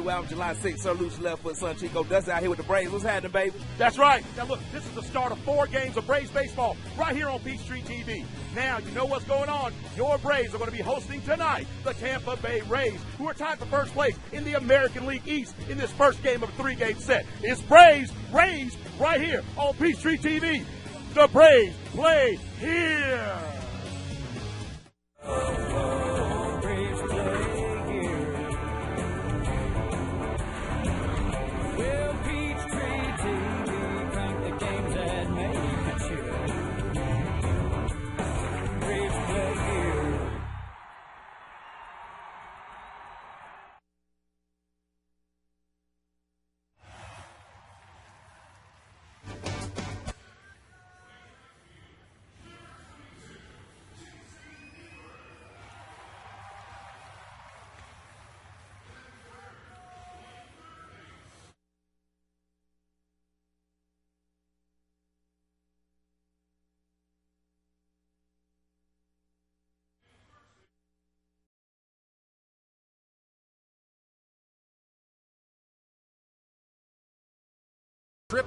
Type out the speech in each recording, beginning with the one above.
Flew out July 6th. Sir Lucian left foot. Son Chico Dusty out here with the Braves. What's happening, baby? That's right. Now look, this is the start of 4 games of Braves baseball right here on Peachtree TV. Now you know what's going on. Your Braves are going to be hosting tonight the Tampa Bay Rays, who are tied for first place in the American League East in this first game of a 3-game set. It's Braves Rays right here on Peachtree TV. The Braves play here.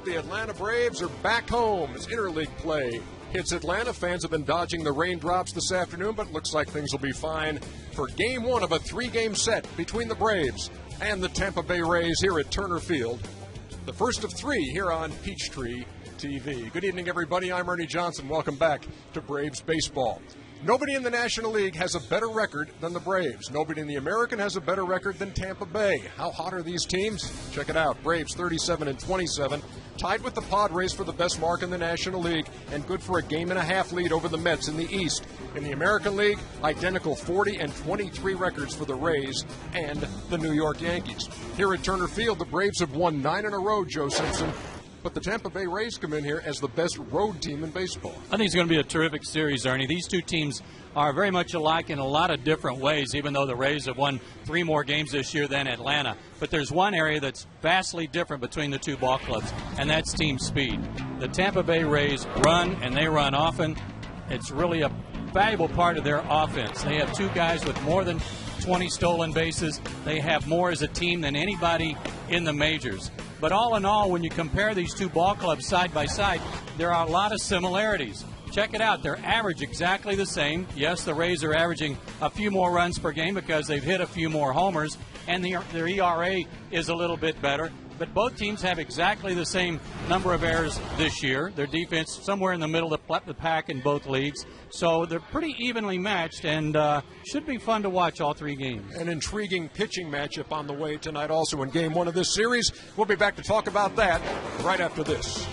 The Atlanta Braves are back home as interleague play hits Atlanta. Fans have been dodging the raindrops this afternoon, but looks like things will be fine for Game 1 of a 3-game set between the Braves and the Tampa Bay Rays here at Turner Field. The first of 3 here on Peachtree TV. Good evening, everybody. I'm Ernie Johnson. Welcome back to Braves Baseball. Nobody in the National League has a better record than the Braves. Nobody in the American has a better record than Tampa Bay. How hot are these teams? Check it out. Braves 37-27, tied with the Padres for the best mark in the National League, and good for a game-and-a-half lead over the Mets in the East. In the American League, identical 40-23 records for the Rays and the New York Yankees. Here at Turner Field, the Braves have won 9 in a row, Joe Simpson. But the Tampa Bay Rays come in here as the best road team in baseball. I think it's going to be a terrific series, Ernie. These two teams are very much alike in a lot of different ways, even though the Rays have won 3 more games this year than Atlanta. But there's one area that's vastly different between the two ball clubs, and that's team speed. The Tampa Bay Rays run, and they run often. It's really a valuable part of their offense. They have 2 guys with more than 20 stolen bases. They have more as a team than anybody in the majors. But all in all, when you compare these two ball clubs side by side, there are a lot of similarities. Check it out. They're average exactly the same. Yes, the Rays are averaging a few more runs per game because they've hit a few more homers, and their ERA is a little bit better. But both teams have exactly the same number of errors this year. Their defense somewhere in the middle of the pack in both leagues. So they're pretty evenly matched, and should be fun to watch all 3 games. An intriguing pitching matchup on the way tonight also in Game 1 of this series. We'll be back to talk about that right after this.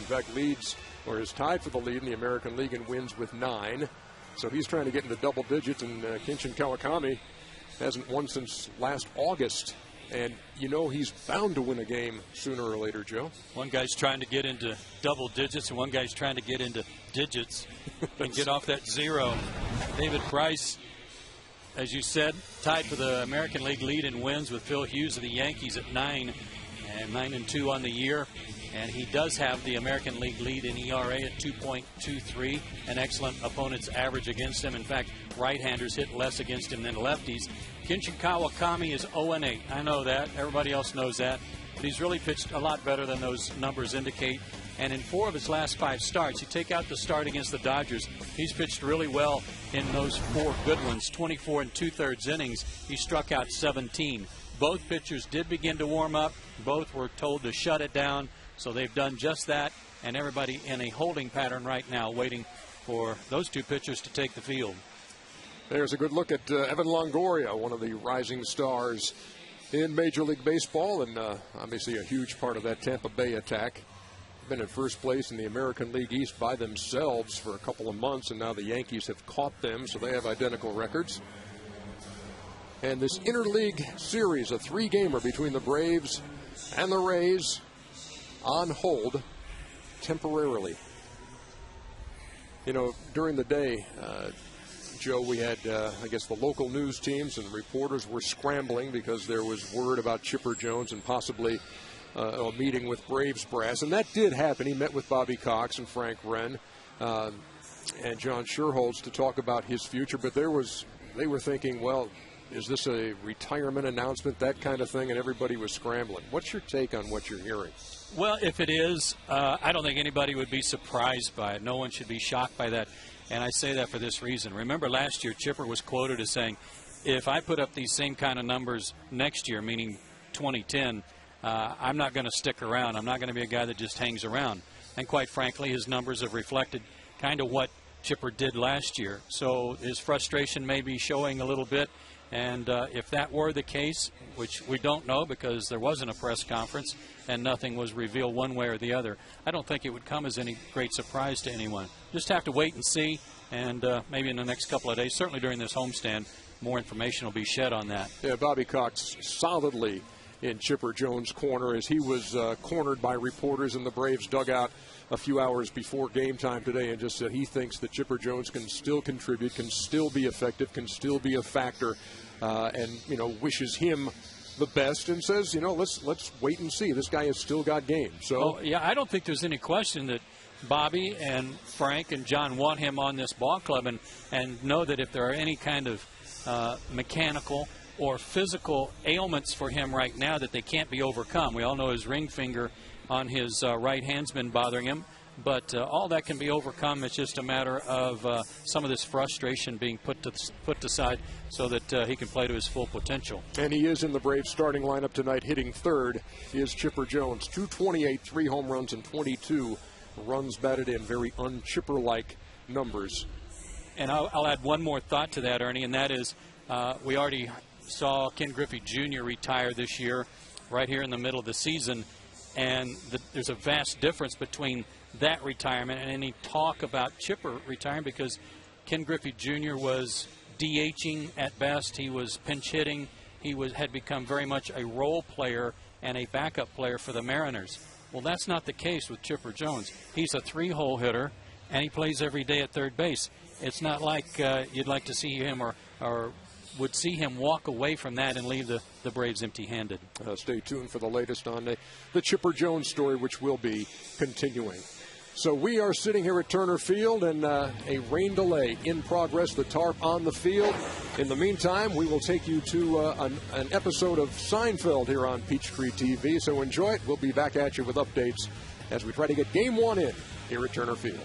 In fact, leads or is tied for the lead in the American League in wins with 9. So he's trying to get into double digits, and Kenshin Kawakami hasn't won since last August. And you know he's bound to win a game sooner or later, Joe. One guy's trying to get into double digits, and one guy's trying to get into digits and get off that 0. David Price, as you said, tied for the American League lead in wins with Phil Hughes of the Yankees at 9 and 9-2 on the year. And he does have the American League lead in ERA at 2.23, an excellent opponent's average against him. In fact, right-handers hit less against him than lefties. Kenshin Kawakami is 0-8. I know that. Everybody else knows that. But he's really pitched a lot better than those numbers indicate. And in 4 of his last 5 starts, you take out the start against the Dodgers, he's pitched really well in those 4 good ones, 24 2/3 innings. He struck out 17. Both pitchers did begin to warm up. Both were told to shut it down. So they've done just that, and everybody in a holding pattern right now waiting for those 2 pitchers to take the field. There's a good look at Evan Longoria, one of the rising stars in Major League Baseball, and obviously a huge part of that Tampa Bay attack. Been in first place in the American League East by themselves for a couple of months, and now the Yankees have caught them, so they have identical records. And this interleague series, a 3-gamer between the Braves and the Rays, on hold temporarily. You know, during the day, Joe, we had, I guess, the local news teams and reporters were scrambling because there was word about Chipper Jones and possibly a meeting with Braves brass. And that did happen. He met with Bobby Cox and Frank Wren and John Sherholz to talk about his future. But they were thinking, well, is this a retirement announcement, that kind of thing? And everybody was scrambling. What's your take on what you're hearing? Well, if it is, I don't think anybody would be surprised by it. No one should be shocked by that. And I say that for this reason. Remember last year, Chipper was quoted as saying, if I put up these same kind of numbers next year, meaning 2010, I'm not going to stick around. I'm not going to be a guy that just hangs around. And quite frankly, his numbers have reflected kind of what Chipper did last year. So his frustration may be showing a little bit. And if that were the case, which we don't know because there wasn't a press conference and nothing was revealed one way or the other, I don't think it would come as any great surprise to anyone. Just have to wait and see, and maybe in the next couple of days, certainly during this homestand, more information will be shed on that. Yeah, Bobby Cox solidly in Chipper Jones' corner as he was cornered by reporters in the Braves dugout a few hours before game time today, and just said he thinks that Chipper Jones can still contribute, can still be effective, can still be a factor, and, you know, wishes him the best and says, you know, let's wait and see. This guy has still got game. So yeah, I don't think there's any question that Bobby and Frank and John want him on this ball club, and know that if there are any kind of mechanical or physical ailments for him right now that they can't be overcome. We all know his ring finger on his right hand's been bothering him, but all that can be overcome. It's just a matter of some of this frustration being put aside so that he can play to his full potential. And he is in the Braves starting lineup tonight. Hitting third is Chipper Jones. 228, 3 home runs, and 22 runs batted in. Very un-Chipper-like numbers. And I'll add one more thought to that, Ernie, and that is we already saw Ken Griffey Jr. retire this year right here in the middle of the season, and there's a vast difference between that retirement and any talk about Chipper retiring, because Ken Griffey Jr. was DHing at best. He was pinch hitting. He had become very much a role player and a backup player for the Mariners. Well, that's not the case with Chipper Jones. He's a 3-hole hitter, and he plays every day at third base. It's not like you'd like to see him or would see him walk away from that and leave the Braves empty-handed. Stay tuned for the latest on the Chipper Jones story, which will be continuing. So we are sitting here at Turner Field, and a rain delay in progress, the tarp on the field. In the meantime, we will take you to an episode of Seinfeld here on Peachtree TV, so enjoy it. We'll be back at you with updates as we try to get Game 1 in here at Turner Field.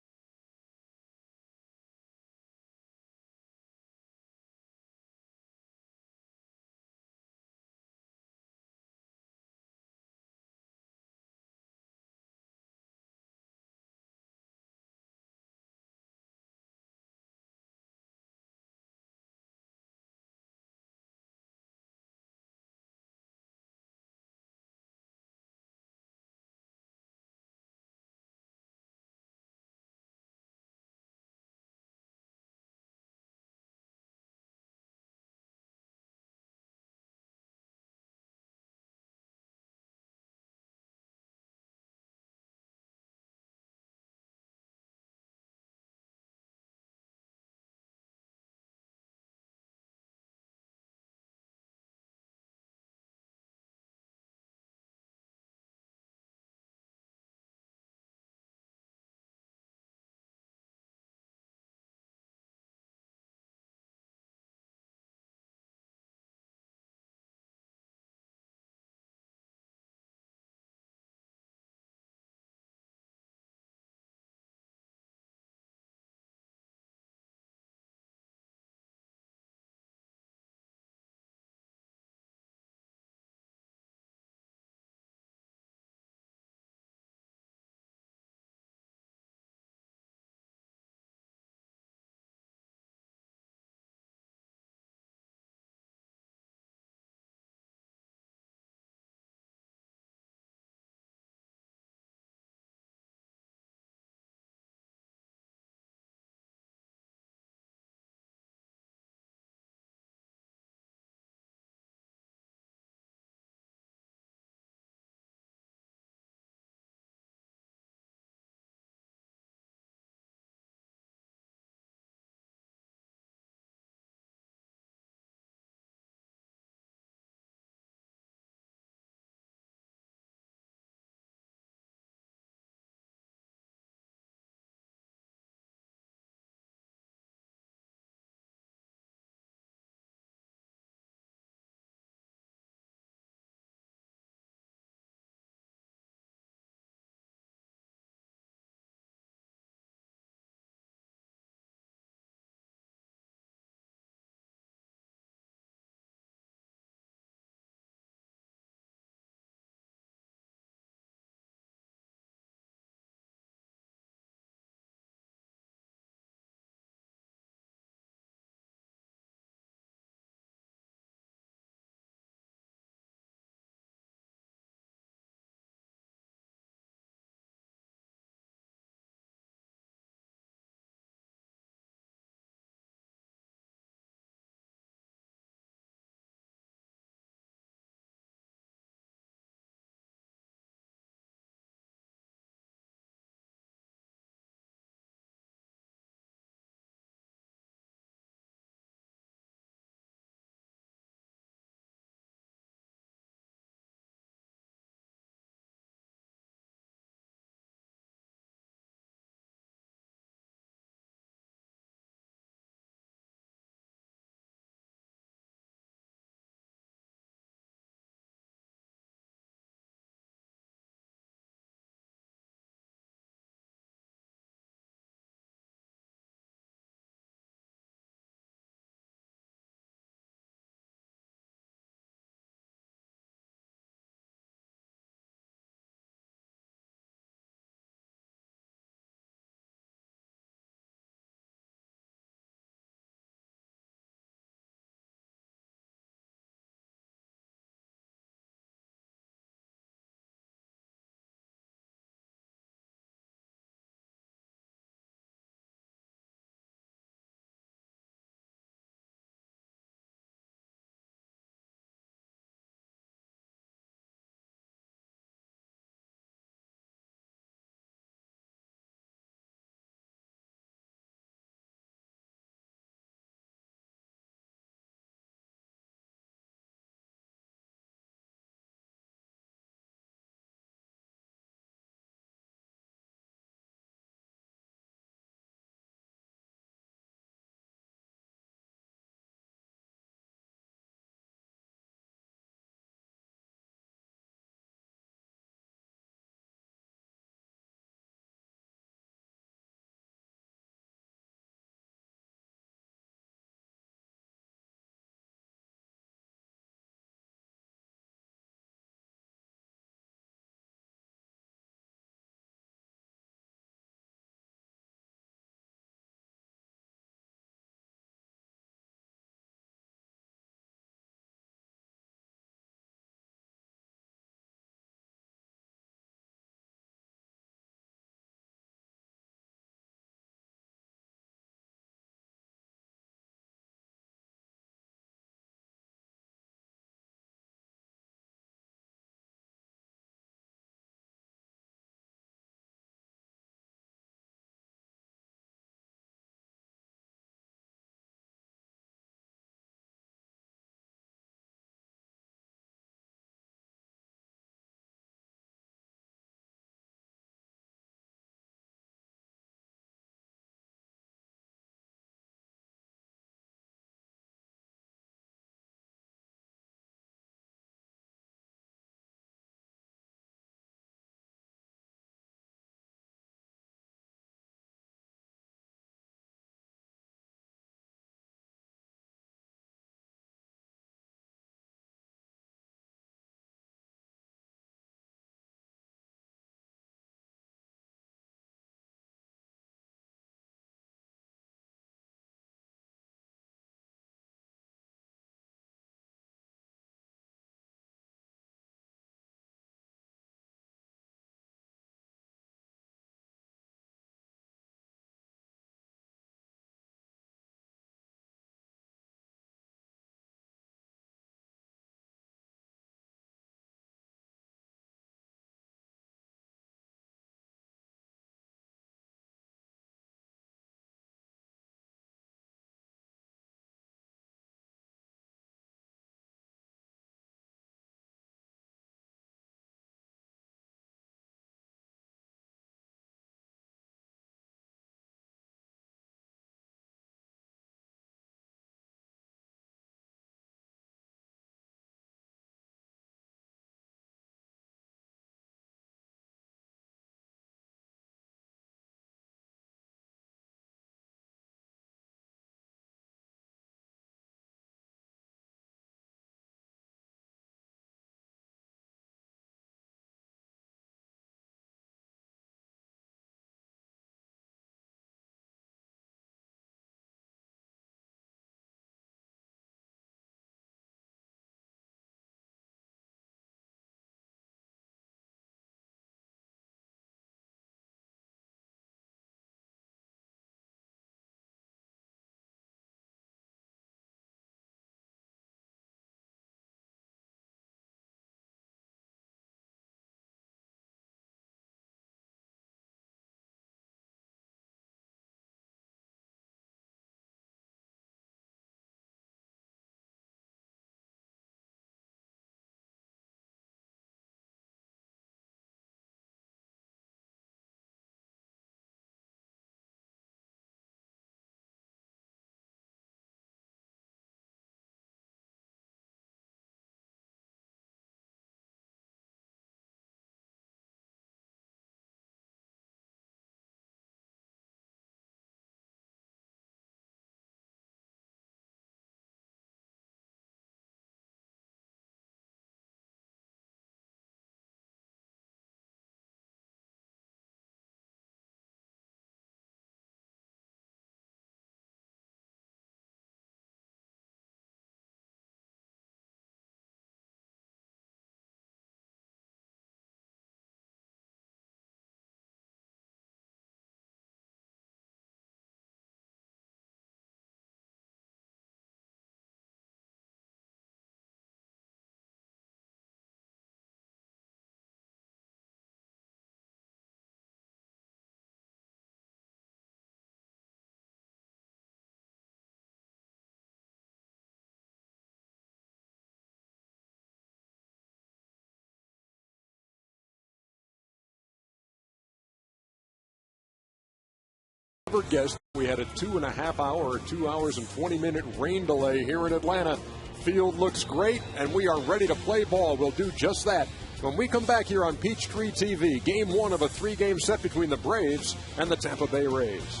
Never guessed we had a 2.5 hour or 2 hours and 20-minute rain delay here in Atlanta. Field looks great, and we are ready to play ball. We'll do just that when we come back here on Peachtree TV. Game 1 of a 3-game set between the Braves and the Tampa Bay Rays.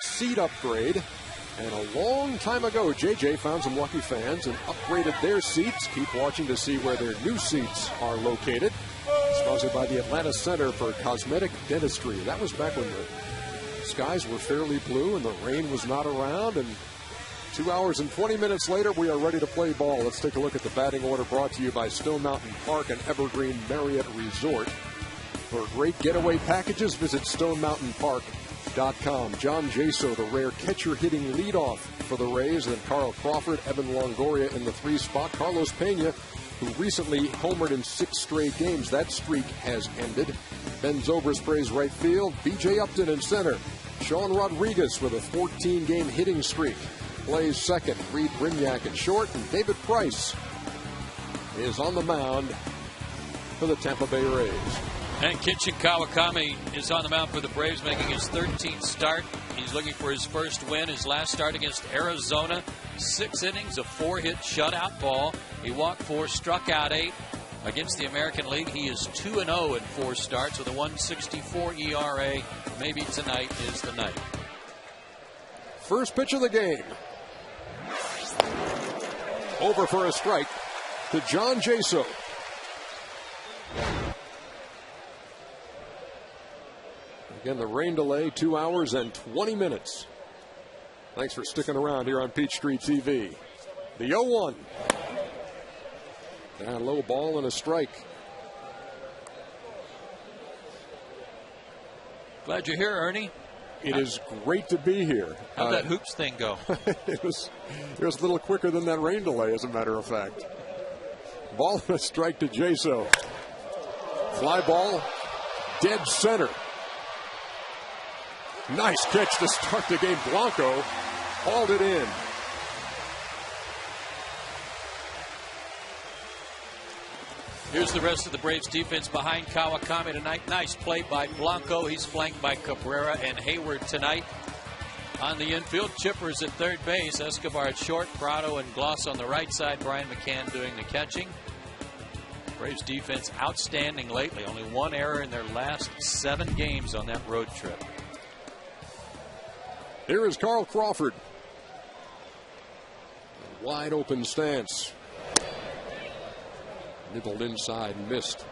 Seat upgrade, and a long time ago JJ found some lucky fans and upgraded their seats. Keep watching to see where their new seats are located. Sponsored by the Atlanta Center for Cosmetic Dentistry. That was back when the skies were fairly blue and the rain was not around, and 2 hours and 20 minutes later we are ready to play ball. Let's take a look at the batting order brought to you by Stone Mountain Park and Evergreen Marriott Resort. For great getaway packages, visit stonemountainpark.com. John Jaso, the rare catcher hitting leadoff for the Rays. Then Carl Crawford, Evan Longoria in the 3 spot. Carlos Pena, who recently homered in 6 straight games. That streak has ended. Ben Zobrist plays right field. B.J. Upton in center. Sean Rodriguez with a 14-game hitting streak plays second. Reed Brignac at short. And David Price is on the mound for the Tampa Bay Rays. And Kenshin Kawakami is on the mound for the Braves, making his 13th start. He's looking for his first win. His last start against Arizona, 6 innings, a 4-hit shutout ball. He walked 4, struck out 8. Against the American League, he is 2-0 in 4 starts with a 1.64 ERA. Maybe tonight is the night. First pitch of the game. Over for a strike to John Jaso. Again, the rain delay, 2 hours and 20 minutes. Thanks for sticking around here on Peachtree TV. The 0-1. And a low ball and a strike. Glad you're here, Ernie. It is great to be here. How'd that hoops thing go? It was a little quicker than that rain delay, as a matter of fact. Ball and a strike to Jaso. Fly ball, dead center. Nice catch to start the game. Blanco hauled it in. Here's the rest of the Braves defense behind Kawakami tonight. Nice play by Blanco. He's flanked by Cabrera and Hayward tonight. On the infield, Chippers at third base, Escobar at short, Prado and Gloss on the right side, Brian McCann doing the catching. Braves defense outstanding lately. Only one error in their last 7 games on that road trip. Here is Carl Crawford. A wide open stance. Nibbled inside and missed.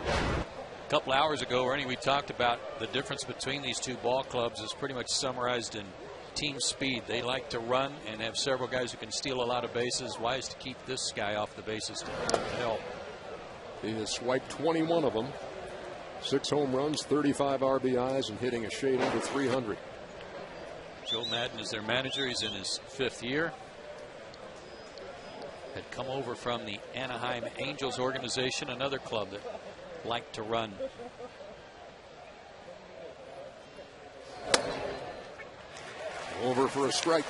A couple hours ago, Ernie, we talked about the difference between these two ball clubs is pretty much summarized in team speed. They like to run and have several guys who can steal a lot of bases. Wise to keep this guy off the bases to help. He has swiped 21 of them. 6 home runs, 35 RBIs, and hitting a shade under 300. Joe Madden is their manager. He's in his 5th year. Had come over from the Anaheim Angels organization, another club that liked to run. Over for a strike.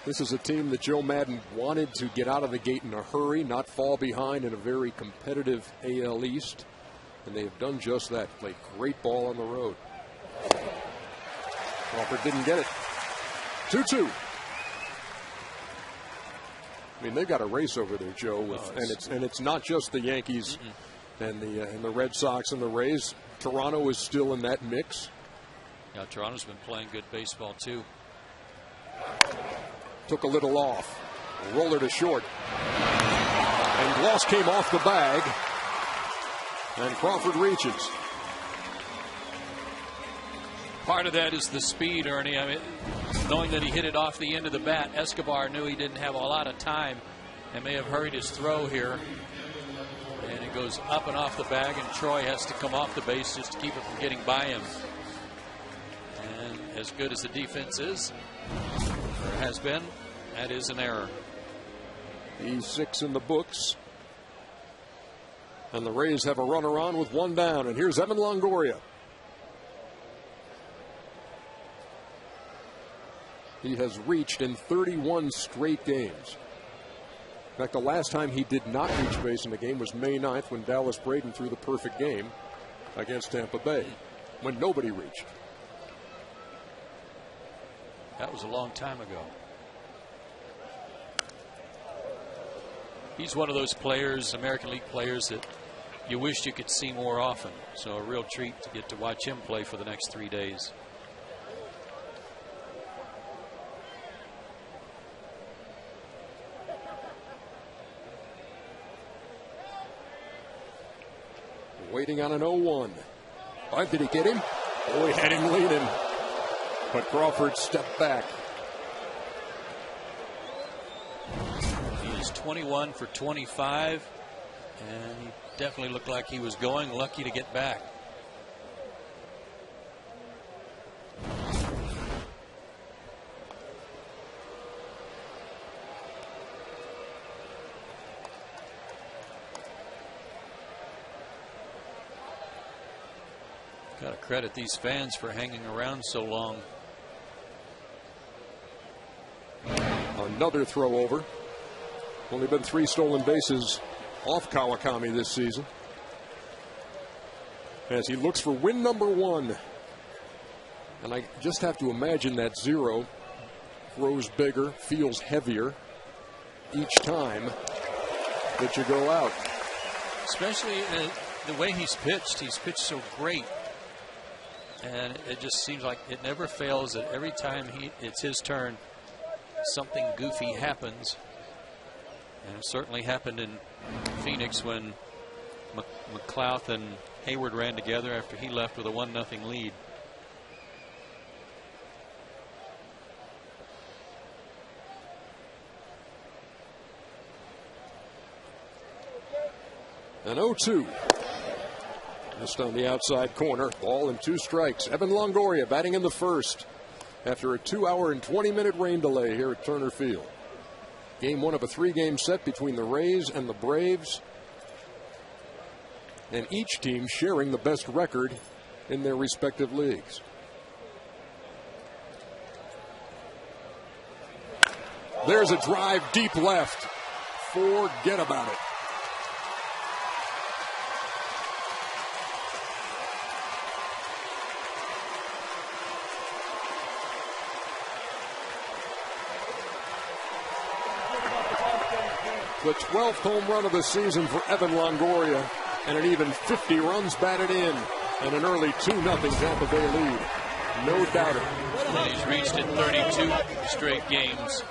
This is a team that Joe Madden wanted to get out of the gate in a hurry, not fall behind in a very competitive AL East. And they have done just that. Played great ball on the road. Crawford didn't get it. 2-2. I mean, they've got a race over there, Joe, and it's not just the Yankees and the Red Sox and the Rays. Toronto is still in that mix. Yeah, Toronto's been playing good baseball too. Took a little off, roller to short, and Gloss came off the bag, and Crawford reaches. Part of that is the speed, Ernie. I mean, knowing that he hit it off the end of the bat, Escobar knew he didn't have a lot of time and may have hurried his throw here. And it goes up and off the bag, and Troy has to come off the base just to keep it from getting by him. And as good as the defense is, or has been, that is an error. He's 6 in the books. And the Rays have a runner on with 1 down. And here's Evan Longoria. He has reached in 31 straight games. In fact, the last time he did not reach base in a game was May 9th when Dallas Braden threw the perfect game against Tampa Bay, when nobody reached. That was a long time ago. He's one of those players, American League players, that you wish you could see more often. So a real treat to get to watch him play for the next 3 days. Waiting on an 0-1. Did he get him? Oh, he had him leaning. But Crawford stepped back. He is 21 for 25. And he definitely looked like he was going. Lucky to get back. Got to credit these fans for hanging around so long. Another throw over. Only been 3 stolen bases off Kawakami this season. As he looks for win number 1. And I just have to imagine that 0 grows bigger, feels heavier each time that you go out. Especially the way he's pitched so great. And it just seems like it never fails that every time it's his turn, something goofy happens. And it certainly happened in Phoenix when McLouth and Hayward ran together after he left with a 1-0 lead. An 0-2. Just on the outside corner. Ball and 2 strikes. Evan Longoria batting in the first after a 2-hour and 20-minute rain delay here at Turner Field. Game 1 of a 3-game set between the Rays and the Braves. And each team sharing the best record in their respective leagues. There's a drive deep left. forget about it. The 12th home run of the season for Evan Longoria, and an even 50 runs batted in, and an early 2-0 Tampa Bay lead. No doubter. And he's reached it 32 straight games.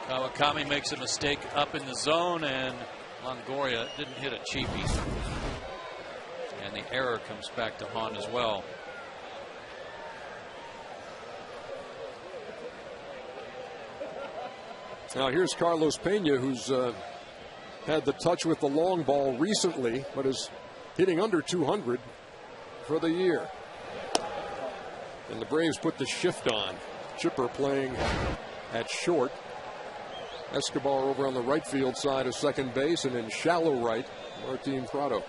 Kawakami makes a mistake up in the zone, and Longoria didn't hit a cheapie. And the error comes back to haunt as well. Now here's Carlos Pena, who's had the touch with the long ball recently, but is hitting under 200 for the year. And the Braves put the shift on. Chipper playing at short. Escobar over on the right field side of second base, and in shallow right, Martin Prado.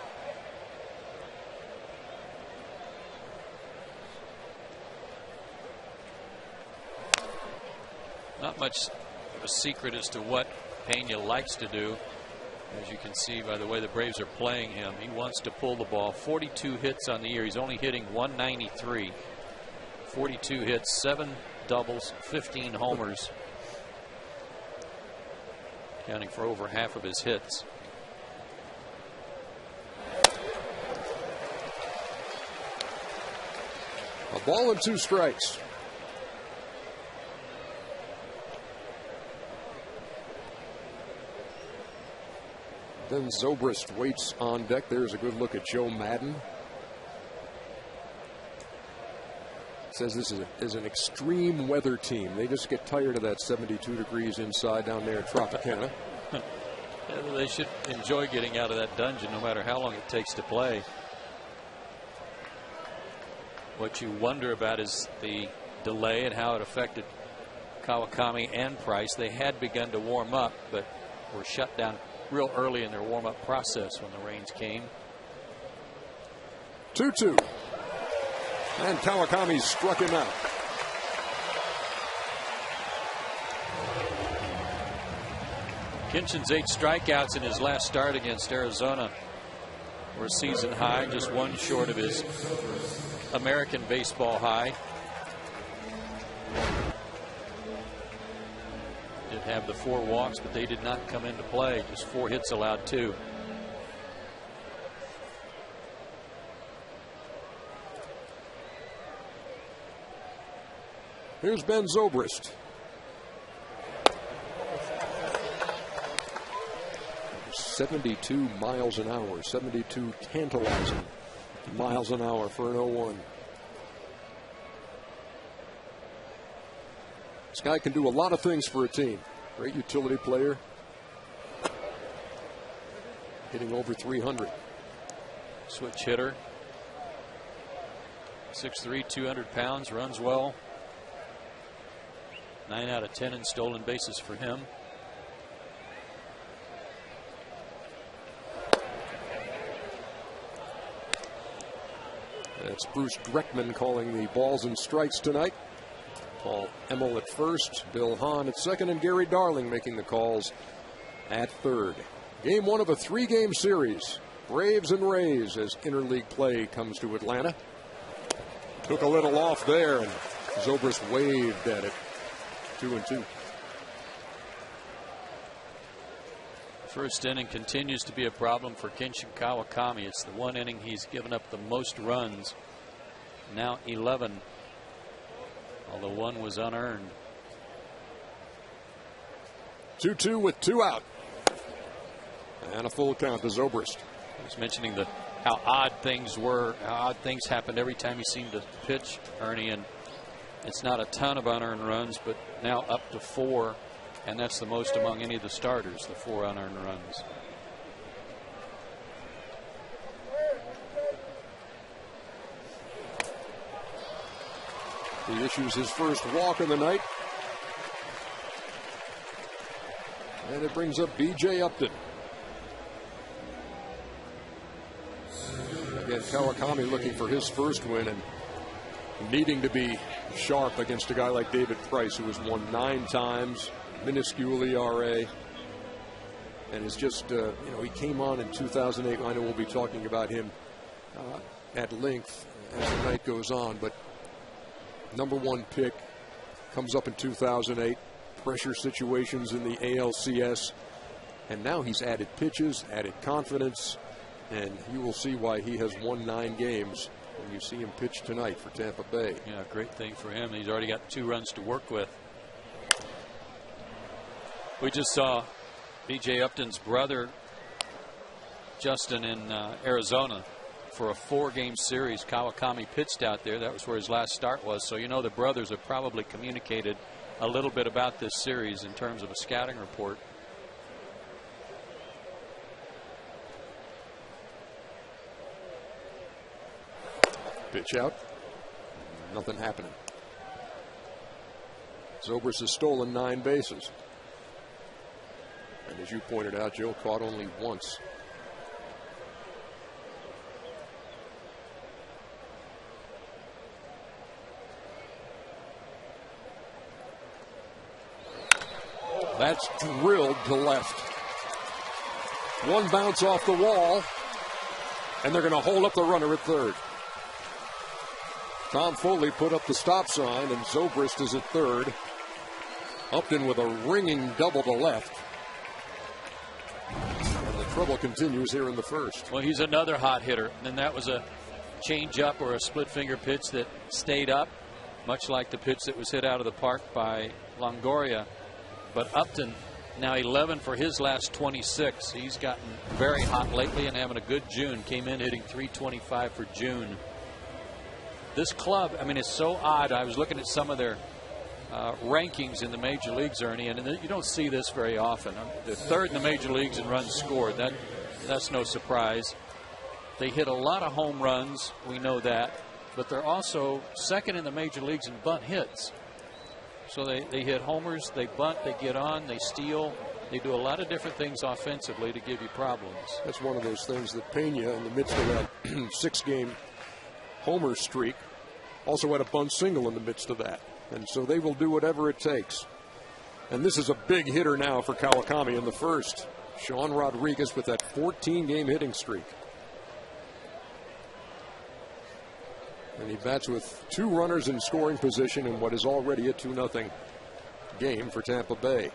Not much of a secret as to what Pena likes to do. As you can see by the way the Braves are playing him, he wants to pull the ball. 42 hits on the year. He's only hitting 193. 42 hits, 7 doubles, 15 homers, accounting for over half of his hits. A ball and 2 strikes. Then Zobrist waits on deck. There's a good look at Joe Madden. Says this is an extreme weather team. They just get tired of that 72 degrees inside down there in Tropicana. Yeah, they should enjoy getting out of that dungeon no matter how long it takes to play. What you wonder about is the delay and how it affected Kawakami and Price. They had begun to warm up, but were shut down real early in their warm-up process when the rains came. 2-2. And Kawakami struck him out. Kinchin's 8 strikeouts in his last start against Arizona were a season high, just one short of his American baseball high. Did have the 4 walks, but they did not come into play. Just 4 hits allowed, too. Here's Ben Zobrist. 72 miles an hour, 72 tantalizing miles an hour for an 0-1. This guy can do a lot of things for a team. Great utility player. Hitting over 300. Switch hitter. 6'3", 200 pounds, runs well. 9 out of 10 in stolen bases for him. That's Bruce Dreckman calling the balls and strikes tonight. Paul Emmel at first, Bill Hahn at second, and Gary Darling making the calls at third. Game 1 of a 3-game series. Braves and Rays as interleague play comes to Atlanta. Took a little off there, and Zobrist waved at it. 2-2. First inning continues to be a problem for Kinchin Kawakami. It's the one inning he's given up the most runs. Now 11. Although 1 was unearned. 2-2 with 2 out. And a full count to Zobrist. I was mentioning how odd things were, how odd things happened every time he seemed to pitch, Ernie, and it's not a ton of unearned runs, but now up to 4, and that's the most among any of the starters, the 4 unearned runs. He issues his first walk of the night. And it brings up B.J. Upton. Again, Kawakami looking for his first win and needing to be sharp against a guy like David Price, who has won 9 times, minuscule ERA, and is just, he came on in 2008. I know we'll be talking about him at length as the night goes on, but #1 pick, comes up in 2008, pressure situations in the ALCS, and now he's added pitches, added confidence, and you will see why he has won 9 games when you see him pitch tonight for Tampa Bay. Yeah, great thing for him. He's already got 2 runs to work with. We just saw B.J. Upton's brother, Justin, in Arizona for a 4-game series. Kawakami pitched out there. That was where his last start was. So, the brothers have probably communicated a little bit about this series in terms of a scouting report. Pitch out. Nothing happening. Zobrist has stolen 9 bases. And as you pointed out, Joe, caught only once. That's drilled to left. One bounce off the wall, and they're going to hold up the runner at third. Tom Foley put up the stop sign, and Zobrist is at third. Upton with a ringing double to left. And the trouble continues here in the first. Well, he's another hot hitter, and that was a change-up or a split-finger pitch that stayed up, much like the pitch that was hit out of the park by Longoria. But Upton, now 11 for his last 26. He's gotten very hot lately and having a good June. Came in hitting .325 for June. This club, it's so odd. I was looking at some of their rankings in the major leagues, Ernie, and you don't see this very often. They're third in the major leagues in runs scored. That's no surprise. They hit a lot of home runs. We know that. But they're also second in the major leagues in bunt hits. So they hit homers, they bunt, they get on, they steal. They do a lot of different things offensively to give you problems. That's one of those things that Pena, in the midst of that 6-game homer streak, also had a bunt single in the midst of that. And so they will do whatever it takes. And this is a big hitter now for Kawakami in the first. Sean Rodriguez with that 14-game hitting streak. And he bats with 2 runners in scoring position in what is already a 2-0 game for Tampa Bay.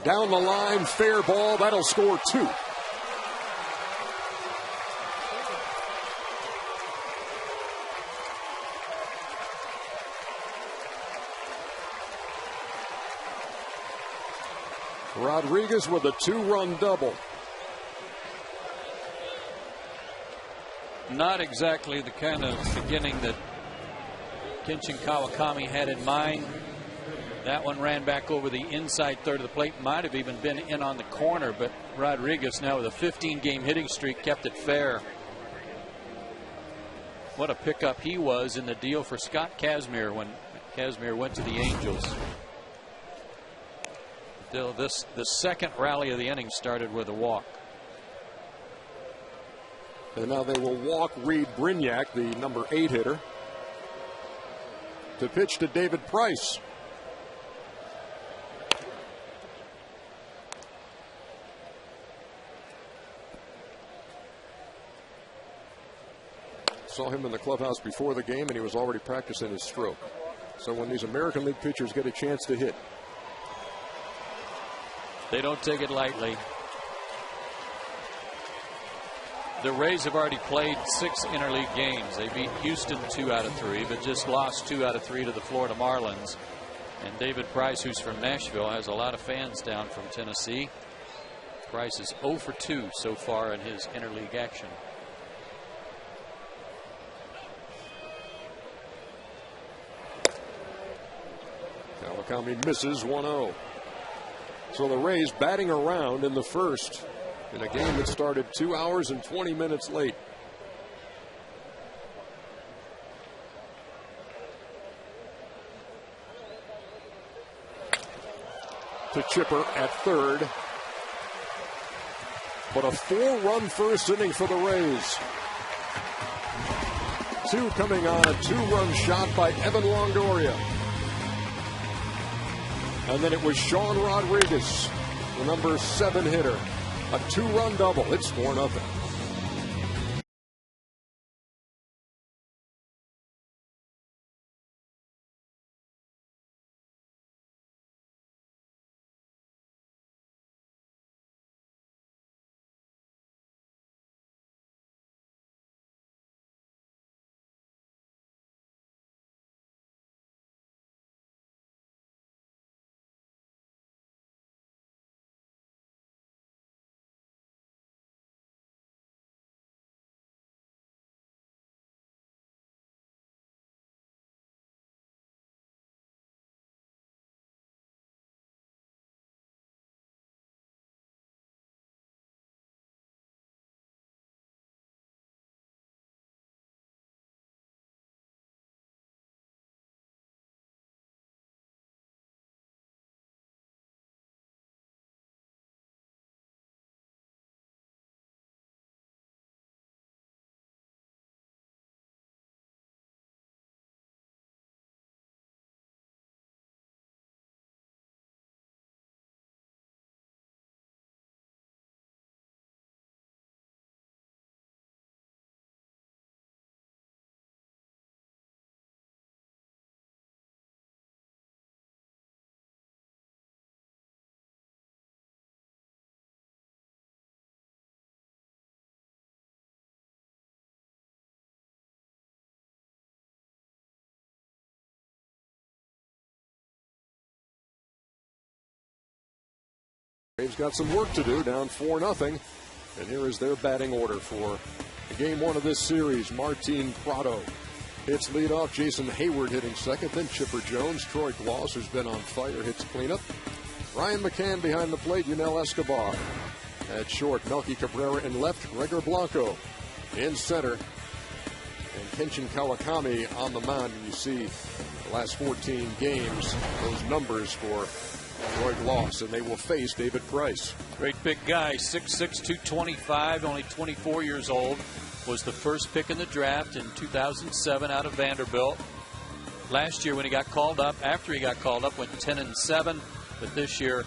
Down the line, fair ball. That'll score 2. Rodriguez with a 2-run double. Not exactly the kind of beginning that Kenshin Kawakami had in mind. That one ran back over the inside third of the plate. Might have even been in on the corner, but Rodriguez, now with a 15-game hitting streak, kept it fair. What a pickup he was in the deal for Scott Kazmir when Kazmir went to the Angels. The second rally of the inning started with a walk. And now they will walk Reed Brignac, the number 8 hitter, to pitch to David Price. Saw him in the clubhouse before the game, and he was already practicing his stroke. So when these American League pitchers get a chance to hit, they don't take it lightly. The Rays have already played 6 interleague games. They beat Houston 2 out of 3, but just lost 2 out of 3 to the Florida Marlins. And David Price, who's from Nashville, has a lot of fans down from Tennessee. Price is 0 for 2 so far in his interleague action. Kawakami misses 1-0. So the Rays batting around in the first in a game that started 2 hours and 20 minutes late. To Chipper at third. But a 4-run first inning for the Rays. 2 coming on a 2-run shot by Evan Longoria. And then it was Sean Rodriguez, the number 7 hitter. A 2-run double. It's 4-0. Braves got some work to do, down 4-0. And here is their batting order for game 1 of this series. Martin Prado hits leadoff. Jason Hayward hitting second. Then Chipper Jones. Troy Gloss, who's been on fire, hits cleanup. Ryan McCann behind the plate. Yunel Escobar at short. Melky Cabrera in left. Gregor Blanco in center. And Kenshin Kawakami on the mound. And you see the last 14 games, those numbers for Troy Gloss, and they will face David Price. Great big guy, 6'6", 225, only 24 years old. Was the first pick in the draft in 2007 out of Vanderbilt. Last year when he got called up, after he got called up, went 10-7. But this year,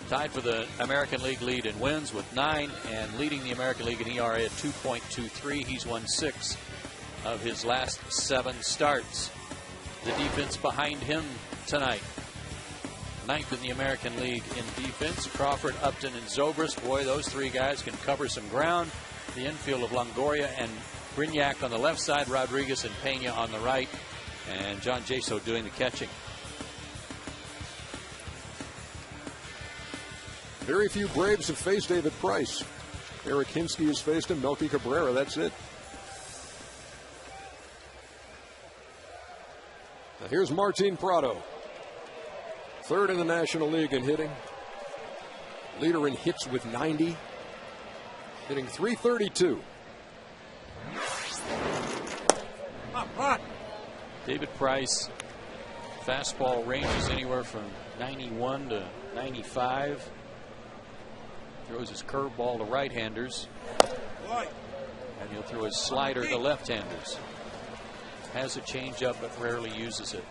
tied for the American League lead in wins with 9 and leading the American League in ERA at 2.23. He's won 6 of his last 7 starts. The defense behind him tonight. 9th in the American League in defense. Crawford, Upton, and Zobrist. Boy, those 3 guys can cover some ground. The infield of Longoria and Brignac on the left side. Rodriguez and Pena on the right. And John Jaso doing the catching. Very few Braves have faced David Price. Eric Hinsky has faced him. Melky Cabrera, that's it. Now here's Martin Prado. 3rd in the National League in hitting. Leader in hits with 90. Hitting .332. David Price, fastball ranges anywhere from 91 to 95. Throws his curveball to right-handers. And he'll throw his slider to left-handers. Has a changeup but rarely uses it.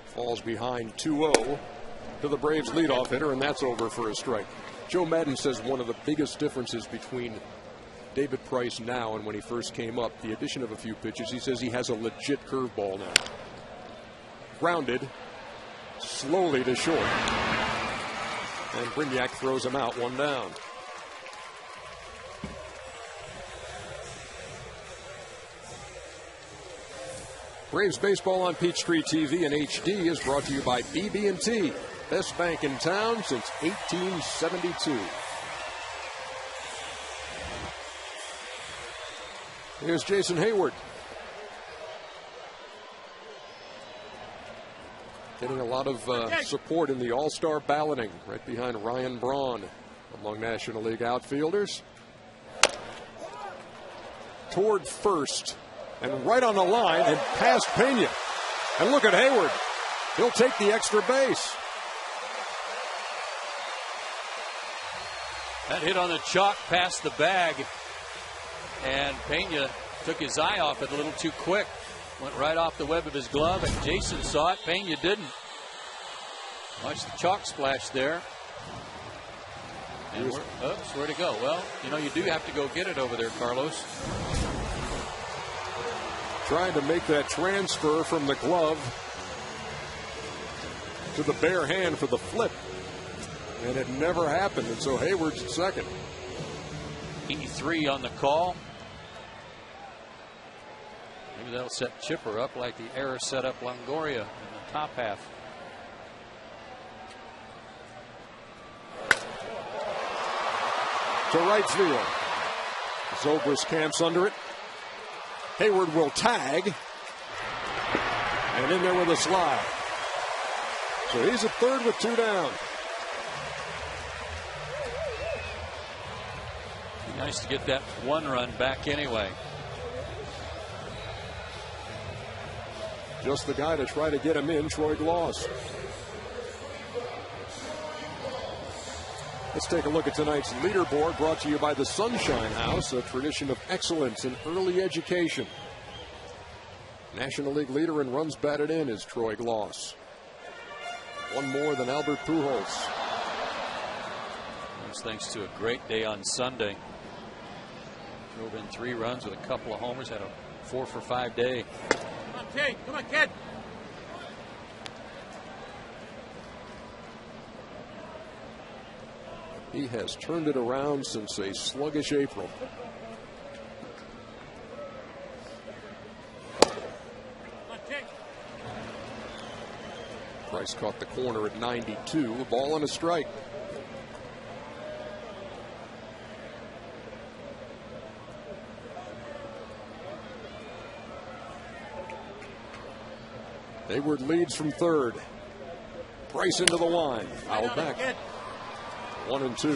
Falls behind 2-0 to the Braves leadoff hitter, and that's over for a strike. Joe Madden says one of the biggest differences between David Price now and when he first came up, the addition of a few pitches. He says he has a legit curveball now. Grounded slowly to short. And Brignac throws him out, 1 down. Braves baseball on Peachtree TV and HD is brought to you by BB&T, best bank in town since 1872. Here's Jason Hayward. Getting a lot of support in the All-Star balloting, right behind Ryan Braun among National League outfielders. Toward first. And right on the line and past Pena. And look at Hayward. He'll take the extra base. That hit on the chalk past the bag, and Pena took his eye off it a little too quick. Went right off the web of his glove, and Jason saw it. Pena didn't. Watch the chalk splash there. And oops, where'd it go? Well, you do have to go get it over there, Carlos. Trying to make that transfer from the glove to the bare hand for the flip. And it never happened, and so Hayward's at second. E3 on the call. Maybe that'll set Chipper up like the error set up Longoria in the top half. To right field. Zobrist camps under it. Hayward will tag. And in there with a slide. So he's at third with 2 down. Be nice to get that 1 run back anyway. Just the guy to try to get him in, Troy Gloss. Let's take a look at tonight's leaderboard, brought to you by the Sunshine House, a tradition of excellence in early education. National League leader in runs batted in is Troy Gloss. 1 more than Albert Pujols. That's thanks to a great day on Sunday. Drove in 3 runs with a couple of homers, had a 4-for-5 day. Come on, Tate. Come on, kid. He has turned it around since a sluggish April. Price caught the corner at 92. A ball and a strike. Hayward leads from third. Price into the line. Fouled back. 1-2.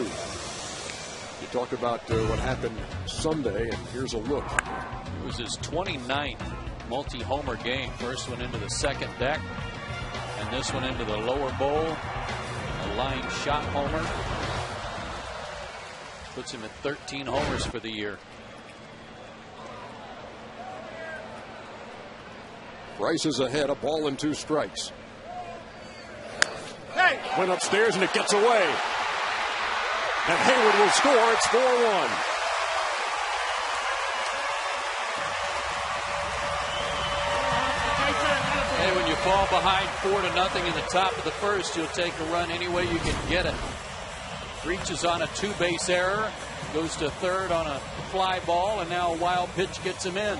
You talked about what happened Sunday, and here's a look. It was his 29th multi-homer game. First one into the second deck, and this one into the lower bowl. A line shot homer. Puts him at 13 homers for the year. Bryce is ahead, a ball and 2 strikes. Went upstairs and it gets away. And Hayward will score. It's 4-1. Hey, when you fall behind 4-0 in the top of the first, you'll take a run any way you can get it. Reaches on a 2-base error, goes to third on a fly ball, and now a wild pitch gets him in.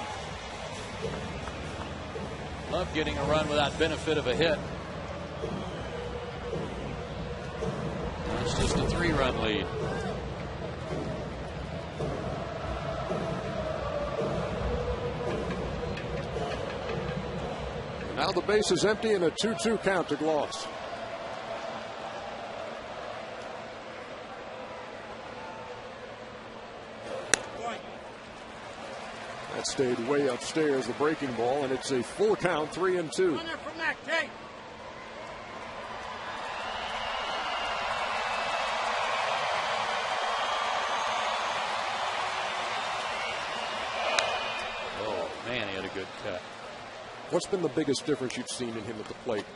Love getting a run without benefit of a hit. It's just a 3-run lead. Now the base is empty and a 2-2 count to Gloss. That stayed way upstairs, the breaking ball, and it's a full count, 3-2. Oh, man, he had a good cut. What's been the biggest difference you've seen in him at the plate?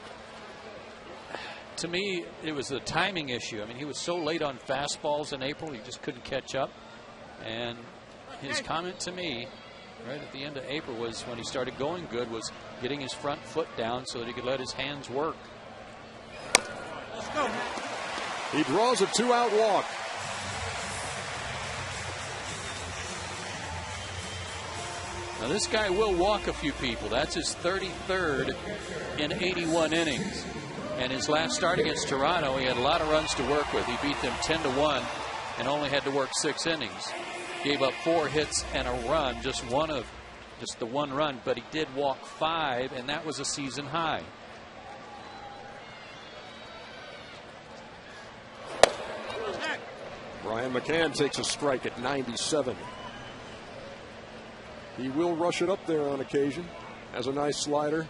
To me, it was a timing issue. I mean, he was so late on fastballs in April, he just couldn't catch up. And his comment to me right at the end of April was when he started going good was getting his front foot down so that he could let his hands work. Let's go. He draws a 2-out walk. Now this guy will walk a few people. That's his 33rd in 81 innings. And his last start against Toronto, he had a lot of runs to work with. He beat them 10-1 and only had to work 6 innings. Gave up 4 hits and a run, just the 1 run, but he did walk 5, and that was a season high. Brian McCann takes a strike at 97. He will rush it up there on occasion. Has a nice slider.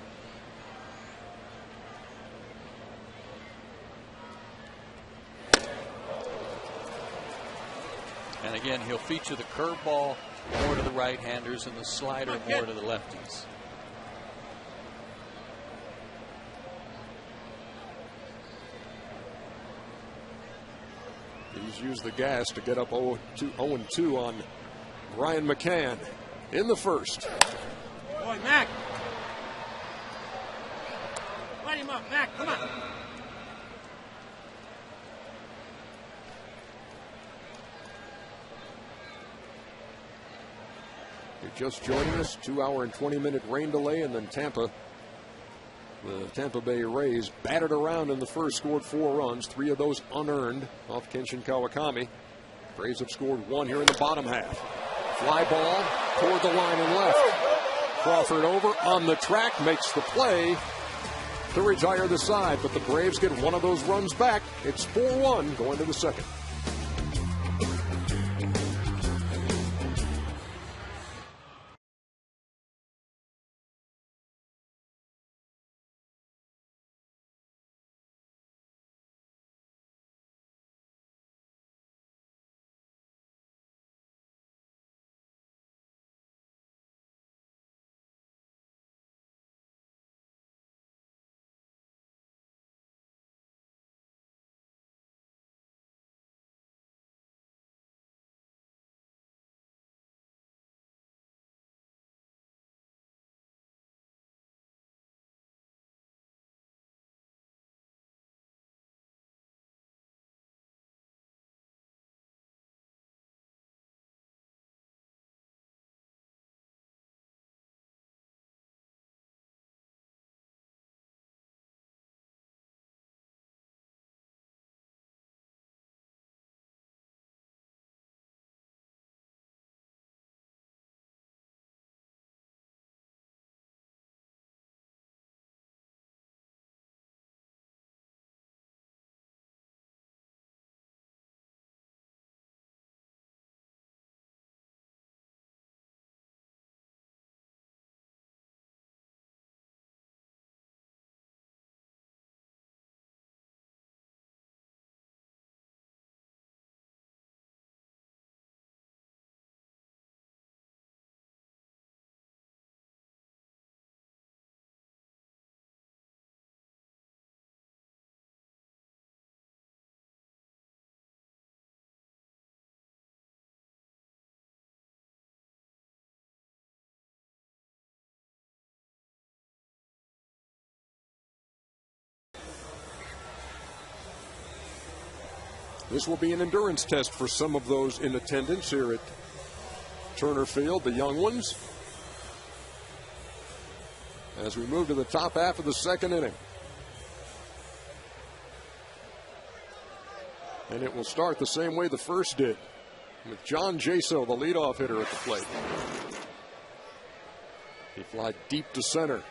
And again, he'll feature the curveball more to the right-handers and the slider more to the lefties. He's used the gas to get up 0-2 on Ryan McCann in the first. Boy, Mac. Light him up, Mac. Come on. You're just joining us. 2-hour and 20-minute rain delay, and then the Tampa Bay Rays battered around in the first, scored 4 runs, 3 of those unearned off Kenshin Kawakami. Braves have scored 1 here in the bottom half. Fly ball toward the line and left. Crawford over on the track, makes the play to retire the side, but the Braves get 1 of those runs back. It's 4-1 going to the second. This will be an endurance test for some of those in attendance here at Turner Field, the young ones, as we move to the top half of the second inning. And it will start the same way the first did, with John Jaso, the leadoff hitter, at the plate. He flied deep to center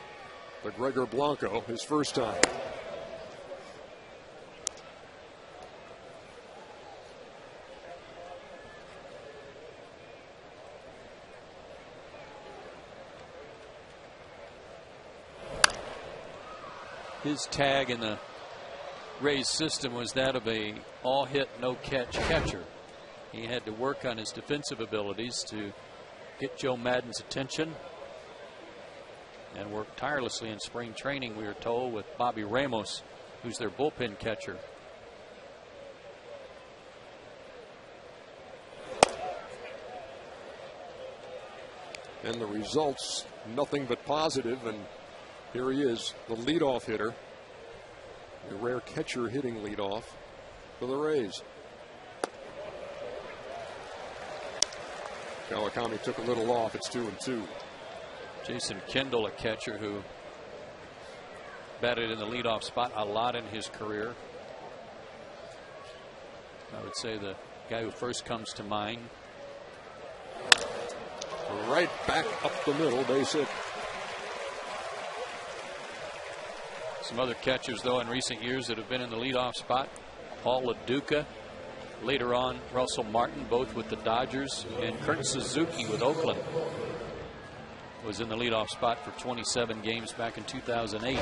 for Gregor Blanco, his first time. His tag in the Rays system was that of a all-hit, no-catch catcher. He had to work on his defensive abilities to get Joe Maddon's attention and work tirelessly in spring training, we were told, with Bobby Ramos, who's their bullpen catcher. And the results, nothing but positive, and here he is, the leadoff hitter. A rare catcher hitting leadoff for the Rays. Kawakami took a little off. It's 2-2. Jason Kendall, a catcher who batted in the leadoff spot a lot in his career. I would say the guy who first comes to mind. Right back up the middle, base hit. Some other catchers, though, in recent years that have been in the leadoff spot. Paul LaDuca, later on Russell Martin, both with the Dodgers, and Kurt Suzuki with Oakland was in the leadoff spot for 27 games back in 2008.